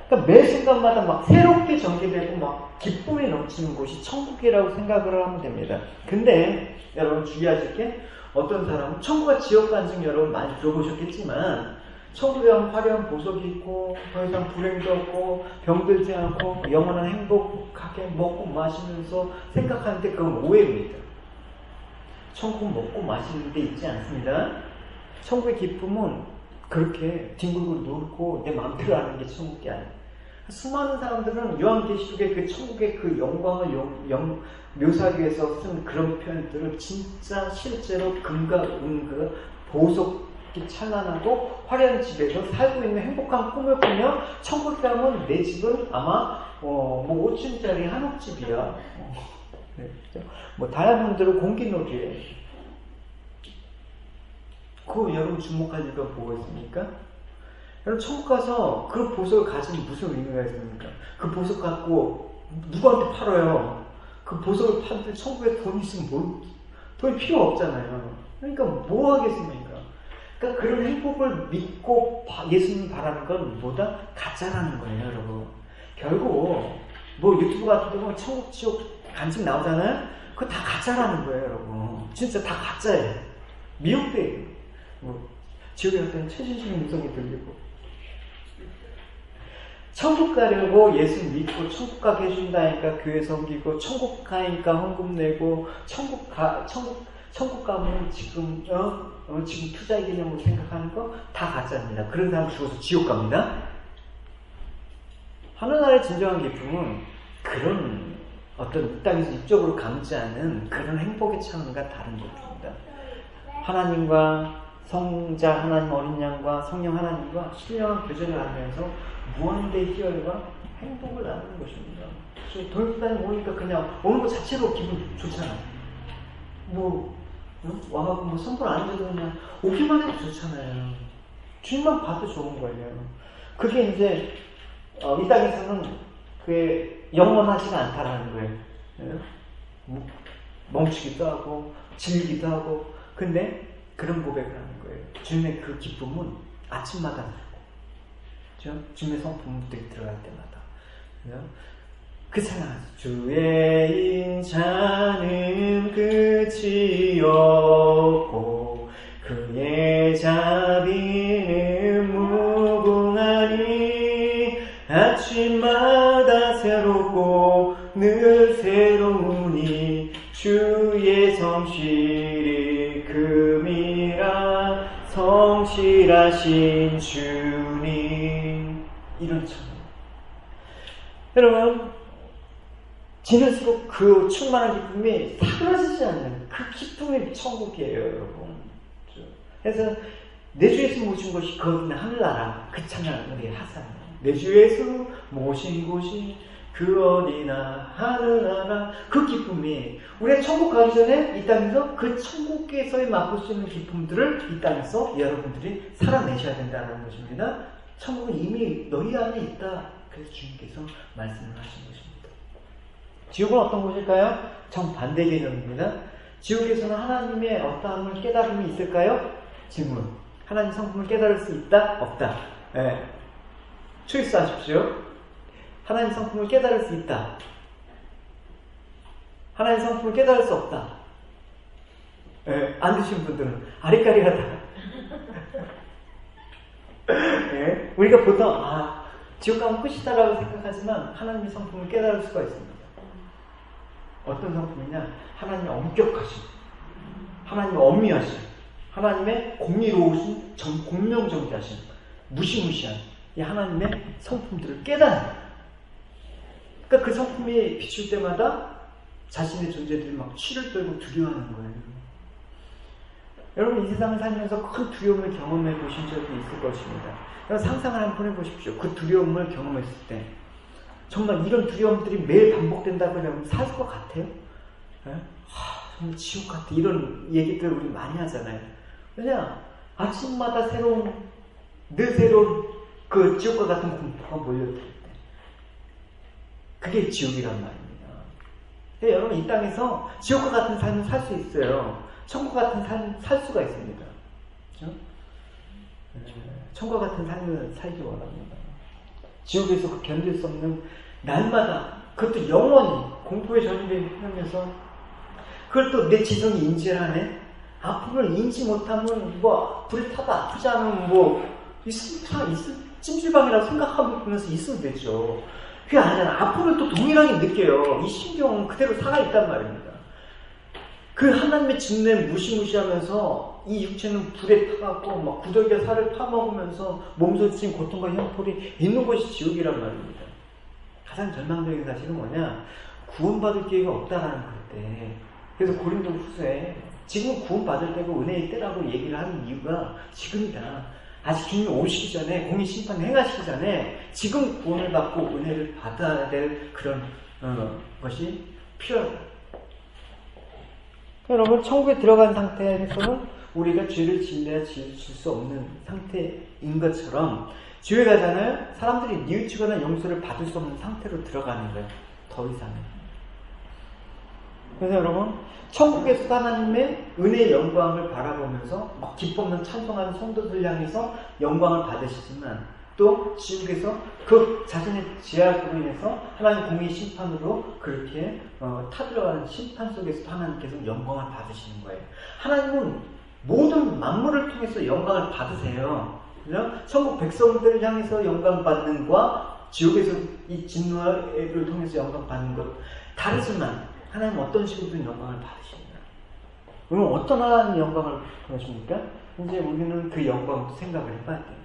그러니까 매 순간마다 막 새롭게 전개되고 막 기쁨이 넘치는 곳이 천국이라고 생각을 하면 됩니다. 근데 여러분 주의하실 게 어떤 사람은 천국과 지옥 간증 여러분 많이 들어보셨겠지만 천국에 가면 화려한 보석이 있고 더 이상 불행도 없고 병들지 않고 영원한 행복하게 먹고 마시면서 생각하는데 그건 오해입니다. 천국은 먹고 마시는 데 있지 않습니다. 천국의 기쁨은 그렇게 뒹굴고 놀고 내 마음대로 하는 게 천국이 아니에요. 수많은 사람들은 요한계시록의 그 천국의 그 영광을 묘사하기 위해서 쓴 그런 표현들을 진짜 실제로 금과 은과 보석이 찬란하고 화려한 집에서 살고 있는 행복한 꿈을 꾸며 천국에 가면 내 집은 아마 뭐 5층짜리 한옥집이야. 네, 뭐 다이아몬드로 공기놀이에. 그거 여러분 주목할 이유가 뭐가 있습니까? 여러분 천국 가서 그 보석을 가지면 무슨 의미가 있습니까? 그 보석 갖고 누구한테 팔아요? 그 보석을 팔때 천국에 돈 있으면 돈이 필요 없잖아요. 그러니까 뭐 하겠습니까? 그러니까 그런 행복을 믿고 예수님 바라는 건 뭐다? 가짜라는 거예요, 여러분. 결국 뭐 유튜브 같은 데 보면 천국 지옥 간증 나오잖아요? 그거 다 가짜라는 거예요, 여러분. 진짜 다 가짜예요. 미혹돼요. 뭐 지옥에 갔더니 최신식의 음성이 들리고. 천국 가려고 예수 믿고 천국 가게 해준다니까 교회 섬기고 천국 가니까 헌금 내고 천국 가면 지금 투자의 개념으로 생각하는 거 다 가짜입니다. 그런 사람 죽어서 지옥 갑니다. 하늘나라의 진정한 기쁨은 그런 어떤 이 땅에서 입적으로 감지 않은 그런 행복의 차원과 다른 것입니다. 하나님과 성자 하나님 어린 양과 성령 하나님과 신령한 교제를 하면서 무한대 희열과 행복을 나누는 것입니다. 도입단에 모이니까 그냥 오는 것 자체로 기분 좋잖아요. 와가지고 뭐 선물 안 줘도 그냥 오기만 해도 좋잖아요. 주님만 봐도 좋은 거예요. 그게 이제 이 땅에서는 그게 영원하지가 않다라는 거예요. 멈추기도 하고 질기도 하고. 근데 그런 고백을 하는 거예요. 주님의 그 기쁨은 아침마다 나고, 주님의 성품들이 들어갈 때마다. 그 찬양, 주의 인자는 끝이 없고 그의 자비는 무궁하니 아침마다 새롭고 늘 새로우니 주의 성실이 금이라 성실하신 주님. 이런 찬양. 여러분, 지날수록 그 충만한 기쁨이 사라지지 않는 그 기쁨이 천국이에요, 여러분. 그래서 내 주 예수 모신 곳이 거기 하늘나라. 그 찬양 우리 하사요. 내 주 예수 모신 곳이 그 어디나 하늘나라. 그 기쁨이 우리가 천국 가기 전에 이 땅에서 그 천국에서의 맛볼 수 있는 기쁨들을 이 땅에서 여러분들이 살아내셔야 된다는 것입니다. 천국은 이미 너희 안에 있다. 그래서 주님께서 말씀을 하신 것입니다. 지옥은 어떤 곳일까요? 정반대 개념입니다. 지옥에서는 하나님의 어떠함을 깨달음이 있을까요? 질문. 하나님 성품을 깨달을 수 있다? 없다? 네. 초이스 하십시오. 하나님 성품을 깨달을 수 있다. 하나님 성품을 깨달을 수 없다. 네. 안 드신 분들은 아리까리하다. 네. 우리가 보통 지옥 가면 끝이다라고 생각하지만 하나님의 성품을 깨달을 수가 있습니다. 어떤 성품이냐? 하나님의 엄격하심, 하나님의 엄미하심, 하나님의 공의로우신 공명정대하심, 무시무시한 이 하나님의 성품들을 깨닫는. 그러니까 그 성품이 비출 때마다 자신의 존재들이 막 치를 떨고 두려워하는 거예요. 여러분, 이 세상을 살면서 큰 두려움을 경험해 보신 적이 있을 것입니다. 상상을 한번 해보십시오. 그 두려움을 경험했을 때 정말 이런 두려움들이 매일 반복된다고 하면 살 것 같아요? 정말 지옥 같아. 이런 얘기들 우리 많이 하잖아요. 왜냐? 아침마다 늘 새로운 그 지옥과 같은 공포가 몰려들 때. 그게 지옥이란 말입니다. 근데 여러분, 이 땅에서 지옥과 같은 삶을 살 수 있어요. 천국 같은 삶 살 수가 있습니다. 그렇죠? 천국 같은 삶을 살기 원합니다. 지옥에서 그 견딜 수 없는 날마다, 그것도 영원히 공포에 전이되면서 그걸 또 내 지성이 인지를 하네. 아픔을 인지 못하면 불이 타다 아프지 않으면 찜질방이라고 생각하면서 있으면 되죠. 그게 아니잖아. 아픔을 또 동일하게 느껴요. 이 신경은 그대로 살아있단 말입니다. 그 하나님의 진노에 무시무시하면서 이 육체는 불에 타갖고 막 구더기가 살을 파먹으면서 몸소 진 고통과 형벌이 있는 것이 지옥이란 말입니다. 가장 절망적인 사실은 뭐냐? 구원받을 기회가 없다라는 건데. 그래서 고린도 후서에 지금 구원받을 때고 은혜의 때라고 얘기를 하는 이유가 지금이다. 아직 주님이 오시기 전에 공의 심판 행하시기 전에 지금 구원을 받고 은혜를 받아야 될 그런 것이 필요하다. 여러분 천국에 들어간 상태에서는 우리가 죄를 지내야 지을 수 없는 상태인 것처럼 지옥에 가잖아요. 사람들이 뉘우치거나 용서를 받을 수 없는 상태로 들어가는 거예요. 더 이상은. 그래서 여러분 천국에서 하나님의 은혜의 영광을 바라보면서 막 기쁨을 찬송하는 성도들 향해서 영광을 받으시지만 또 지옥에서 그 자신의 죄악으로 인해서 하나님 공의 심판으로 그렇게 타들어가는 심판 속에서 하나님께서 영광을 받으시는 거예요. 하나님은 모든 만물을 통해서 영광을 받으세요. 그죠? 천국 백성들을 향해서 영광 받는 것과 지옥에서 이 진노를 통해서 영광 받는 것 다르지만 하나님은 어떤 식으로든 영광을 받으십니다. 그러면 어떤 하나님 영광을 보여줍니까? 이제 우리는 그 영광도 생각을 해봐야 돼요.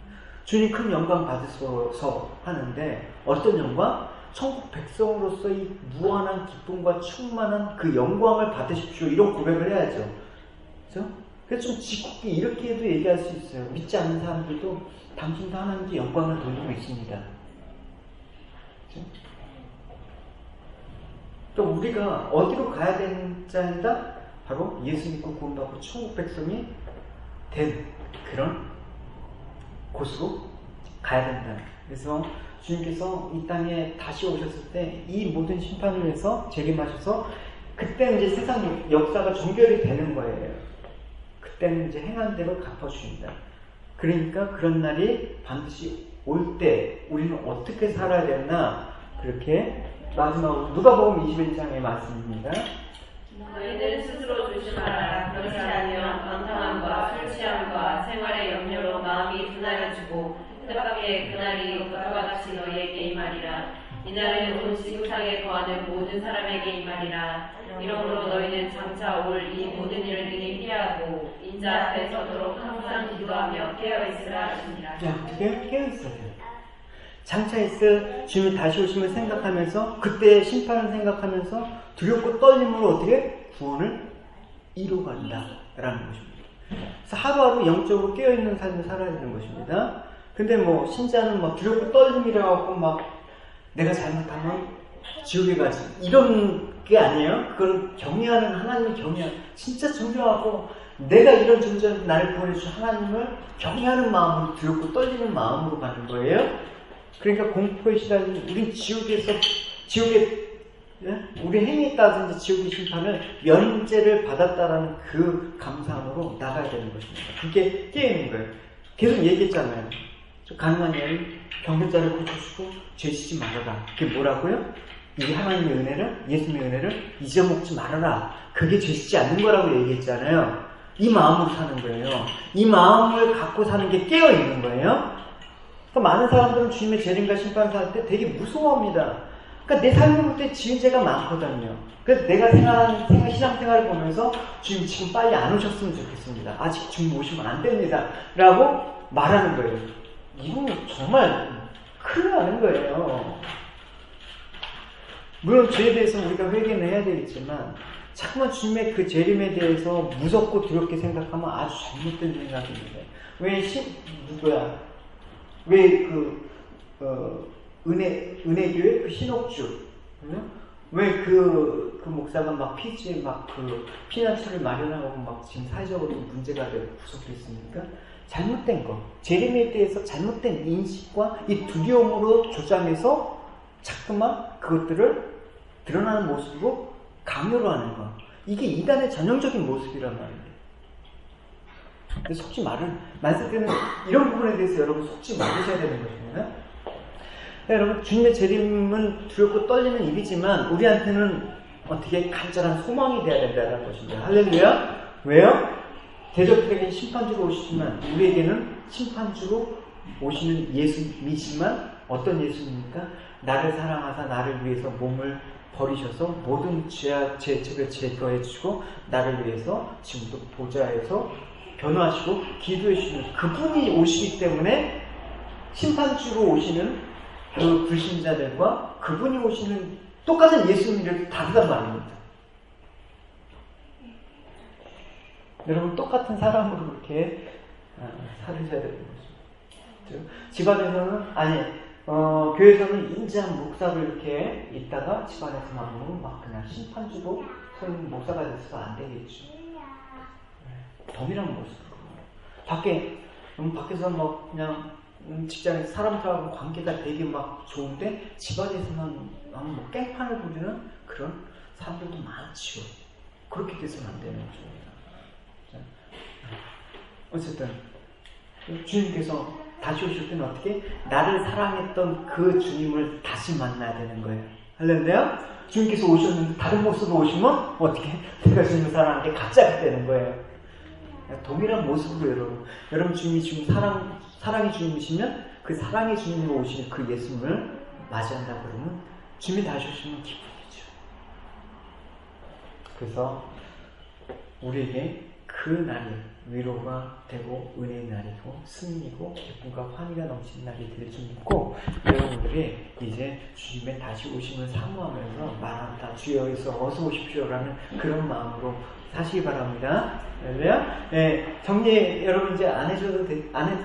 주님 큰 영광 받으셔서 하는데 어떤 영광? 천국 백성으로서 이 무한한 기쁨과 충만한 그 영광을 받으십시오. 이런 고백을 해야죠. 그렇죠? 그래서 좀 짓궂게 이렇게도 얘기할 수 있어요. 믿지 않는 사람들도 당신도 하나님께 영광을 돌리고 있습니다. 그렇죠? 또 우리가 어디로 가야 되는 자이다? 바로 예수 믿고 구원받고 천국 백성이 된 그런 곳으로 가야 된다. 그래서 주님께서 이 땅에 다시 오셨을 때 이 모든 심판을 위해서 재림하셔서 그때는 이제 세상 역사가 종결이 되는 거예요. 그때는 이제 행한 대로 갚아주신다. 그러니까 그런 날이 반드시 올 때 우리는 어떻게 살아야 되나 그렇게 마지막으로 누가복음 21장의 말씀입니다. 너희들 스스로 조심하라. 그렇지 않으면 방탕함과 술 취함과 생활의 염려로 마음이 분하여지고 뜻밖의 그날이 그와 같이 너희에게 임하리라. 이날은 온 지구상에 거하는 모든 사람에게 임하리라. 이러므로 너희는 장차 올 이 모든 일들이 피하고 인자 앞에 서도록 항상 기도하며 깨어있으라 하시니라. 어떻게 깨어있어야 돼요. 장차 있을 주님이 다시 오심을 생각하면서 그때의 심판을 생각하면서 두렵고 떨림으로 어떻게 구원을 이루어간다 라는 것입니다. 그래서 하루하루 영적으로 깨어있는 삶을 살아야 되는 것입니다. 근데 뭐 신자는 막 두렵고 떨림이라고 막 내가 잘못하면 지옥에 가지 이런 게 아니에요. 그건 경외하는 하나님을 경외하는 진짜 존경하고 내가 이런 존재로 나를 구원해주신 하나님을 경외하는 마음으로 두렵고 떨리는 마음으로 가는 거예요. 그러니까 공포의 시간이 우린 지옥에 우리 행위에 따라서 지옥의 심판을 면제를 받았다라는 그 감사함으로 나가야 되는 것입니다. 그게 깨있는 거예요. 계속 얘기했잖아요. 가능한 여인 병들자를 고쳐주고 죄짓지 말아라. 그게 뭐라고요? 이 하나님의 은혜를 예수님의 은혜를 잊어먹지 말아라. 그게 죄짓지 않는 거라고 얘기했잖아요. 이 마음으로 사는 거예요. 이 마음을 갖고 사는 게 깨어있는 거예요. 그러니까 많은 사람들은 주님의 재림과 심판을 살 때 되게 무서워합니다. 그러니까 내 삶을 볼 때 지은 죄가 많거든요. 그래서 내가 생활하는 신앙생활을 보면서 주님 지금 빨리 안 오셨으면 좋겠습니다. 아직 주님 오시면 안 됩니다. 라고 말하는 거예요. 이건 정말 큰일 나는 거예요. 물론 죄에 대해서 우리가 회개는 해야 되겠지만 자꾸만 주님의 그 재림에 대해서 무섭고 두렵게 생각하면 아주 잘못된 생각입니다. 왜 은혜교회 그 신옥주 왜 그 목사가 막 피지에 막 그 피난처를 마련하고 막 지금 사회적으로 문제가 되고 구속됐습니까? 잘못된 거 재림에 대해서 잘못된 인식과 이 두려움으로 조장해서 자꾸만 그것들을 드러나는 모습으로 강요를 하는 거 이게 이단의 전형적인 모습이란 말입니다. 속지 말씀 때는 이런 부분에 대해서 여러분 속지 말으셔야 되는 것입니다. 여러분 주님의 재림은 두렵고 떨리는 일이지만 우리한테는 어떻게 간절한 소망이 되어야 된다는 것입니다. 할렐루야. 왜요? 대적들에게는 심판주로 오시지만 우리에게는 심판주로 오시는 예수님이지만 어떤 예수님입니까? 나를 사랑하사 나를 위해서 몸을 버리셔서 모든 죄책을 제거해 주시고 나를 위해서 지금도 보좌에서 변호하시고 기도해 주시는 그분이 오시기 때문에 심판주로 오시는 그 불신자들과 그분이 오시는 똑같은 예수님이라도 다르단 말입니다. 여러분 똑같은 사람으로 그렇게 살으셔야 되는 거죠. 집안에서는 교회에서는 인자한 목사를 이렇게 있다가 집안에서만 막 그냥 심판주로 서는 목사가 돼서 안 되겠죠. 덤이란 모습으로 밖에서 막 그냥 직장에서 사람들하고 관계가 되게 막 좋은데 집안에서만 뭐 깽판을 부리는 그런 사람들도 많죠. 그렇게 돼서는 안 되는 거죠. 어쨌든 주님께서 다시 오실 때는 어떻게? 나를 사랑했던 그 주님을 다시 만나야 되는 거예요. 할렐루야? 주님께서 오셨는데 다른 모습으로 오시면 어떻게? 내가 주님을 사랑하는 게 갑자기 되는 거예요. 동일한 모습으로 여러분 주님이 지금 사랑의 주님이시면 그 사랑의 주님으로 오신 그 예수님을 맞이한다 그러면 주님이 다시 오시면 기쁨이죠. 그래서 우리에게 그 날이 위로가 되고 은혜의 날이고 승리고 기쁨과 환희가 넘치는 날이 될 줄 믿고 여러분들이 이제 주님의 다시 오심을 사모하면서 말한다 주여에서 어서 오십시오라는 그런 마음으로 사시기 바랍니다. 네, 정리 여러분 이제 안 해도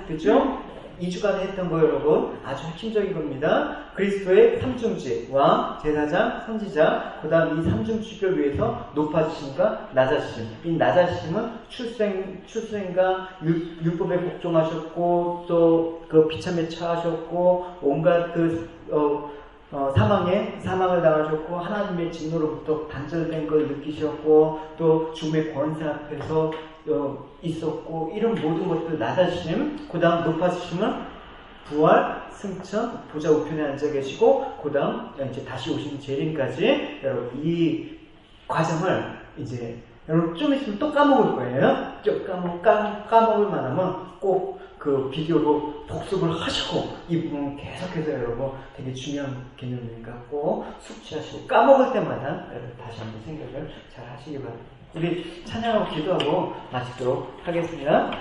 됐죠? 2주간 했던 거 여러분 아주 핵심적인 겁니다. 그리스도의 삼중직, 왕, 제사장, 선지자, 그 다음 이 삼중직을 위해서 높아지심과 낮아지심. 이 낮아지심은 출생과 율법에 복종하셨고 또 그 비참에 처하셨고 온갖 사망을 당하셨고 하나님의 진노로부터 단절된 걸 느끼셨고 또 죽음의 권세 앞에서 있었고 이런 모든 것들 낮아지심, 그 다음 높아지심은 부활, 승천, 보좌 우편에 앉아 계시고 그 다음 이제 다시 오시는 재림까지 여러분 이 과정을 이제 여러분 좀 있으면 또 까먹을 거예요. 까먹을 만하면 꼭 그 비디오로 복습을 하시고 이 부분 계속해서 여러분 되게 중요한 개념이니까 꼭 숙지하시고 까먹을 때마다 여러분 다시 한번 생각을 잘 하시기 바랍니다. 우리 찬양하고 기도하고 마치도록 하겠습니다.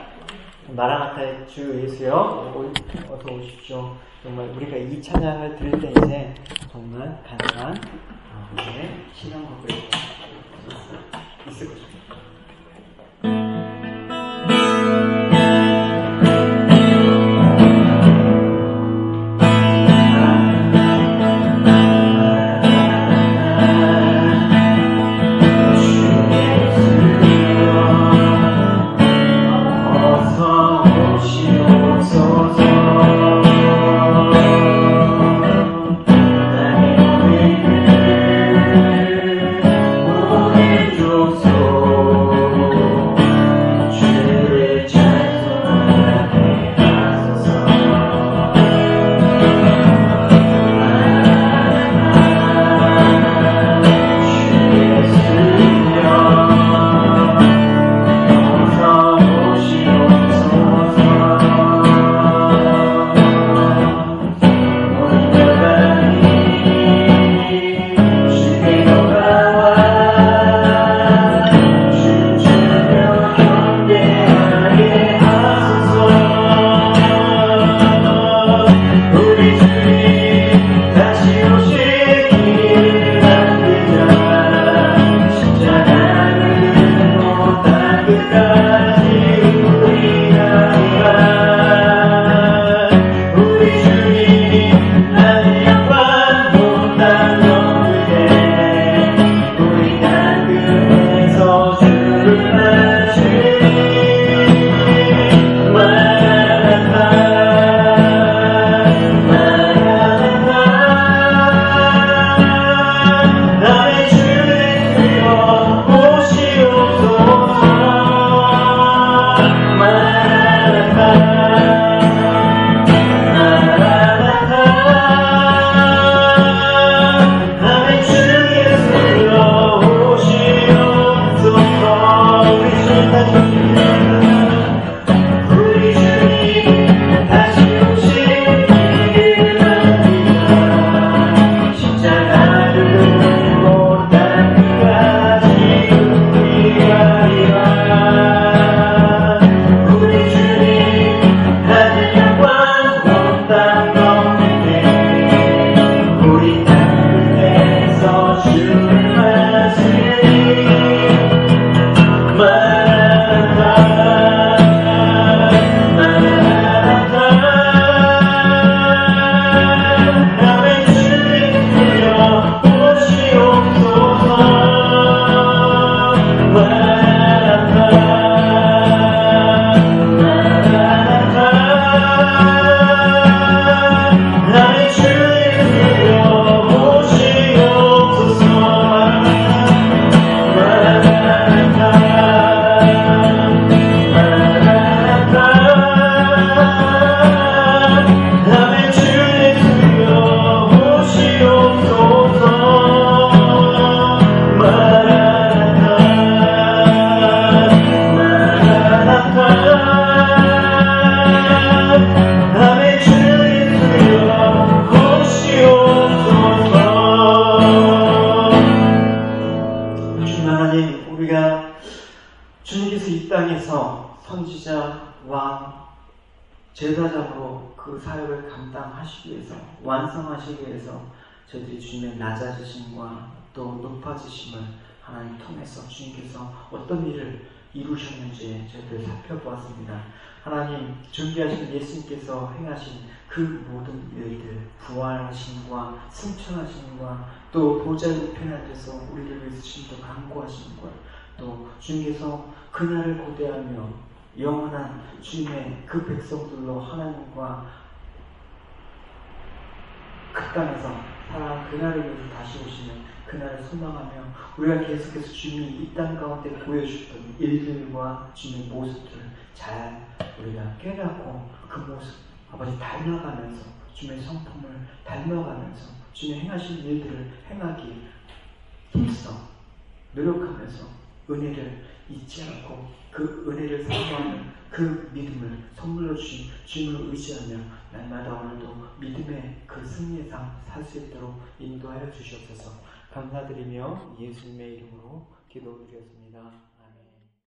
마라나타의 주 예수여 어서 오십시오. 정말 우리가 이 찬양을 들을 때 이제 정말 간단한 우리의 신앙 고백이 있을 것입니다. So 그 사역을 감당하시기 위해서, 완성하시기 위해서 저희들이 주님의 낮아지심과 또 높아지심을 하나님 통해서 주님께서 어떤 일을 이루셨는지 저희들 살펴보았습니다. 하나님 준비하신 예수님께서 행하신 그 모든 일들, 부활하심과 승천하심과 또 보좌 우편에 앉아서 우리를 위해서 주님도 간구하심과 또 주님께서 그날을 고대하며 영원한 주님의 그 백성들로 하나님과 그 땅에서 살아난 그날을 위해서 다시 오시는 그날을 소망하며 우리가 계속해서 주님이 이 땅 가운데 보여주셨던 일들과 주님의 모습들을 잘 우리가 깨닫고 그 모습 아버지 닮아가면서 주님의 성품을 닮아가면서 주님의 행하신 일들을 행하기 힘써 노력하면서 은혜를 잊지 않고 그 은혜를 사모하는 그 믿음을 선물로 주신 주님을 의지하며 날마다 오늘도 믿음의 그 승리의 삶 살 수 있도록 인도하여 주시옵소서. 감사드리며 예수님의 이름으로 기도드렸습니다.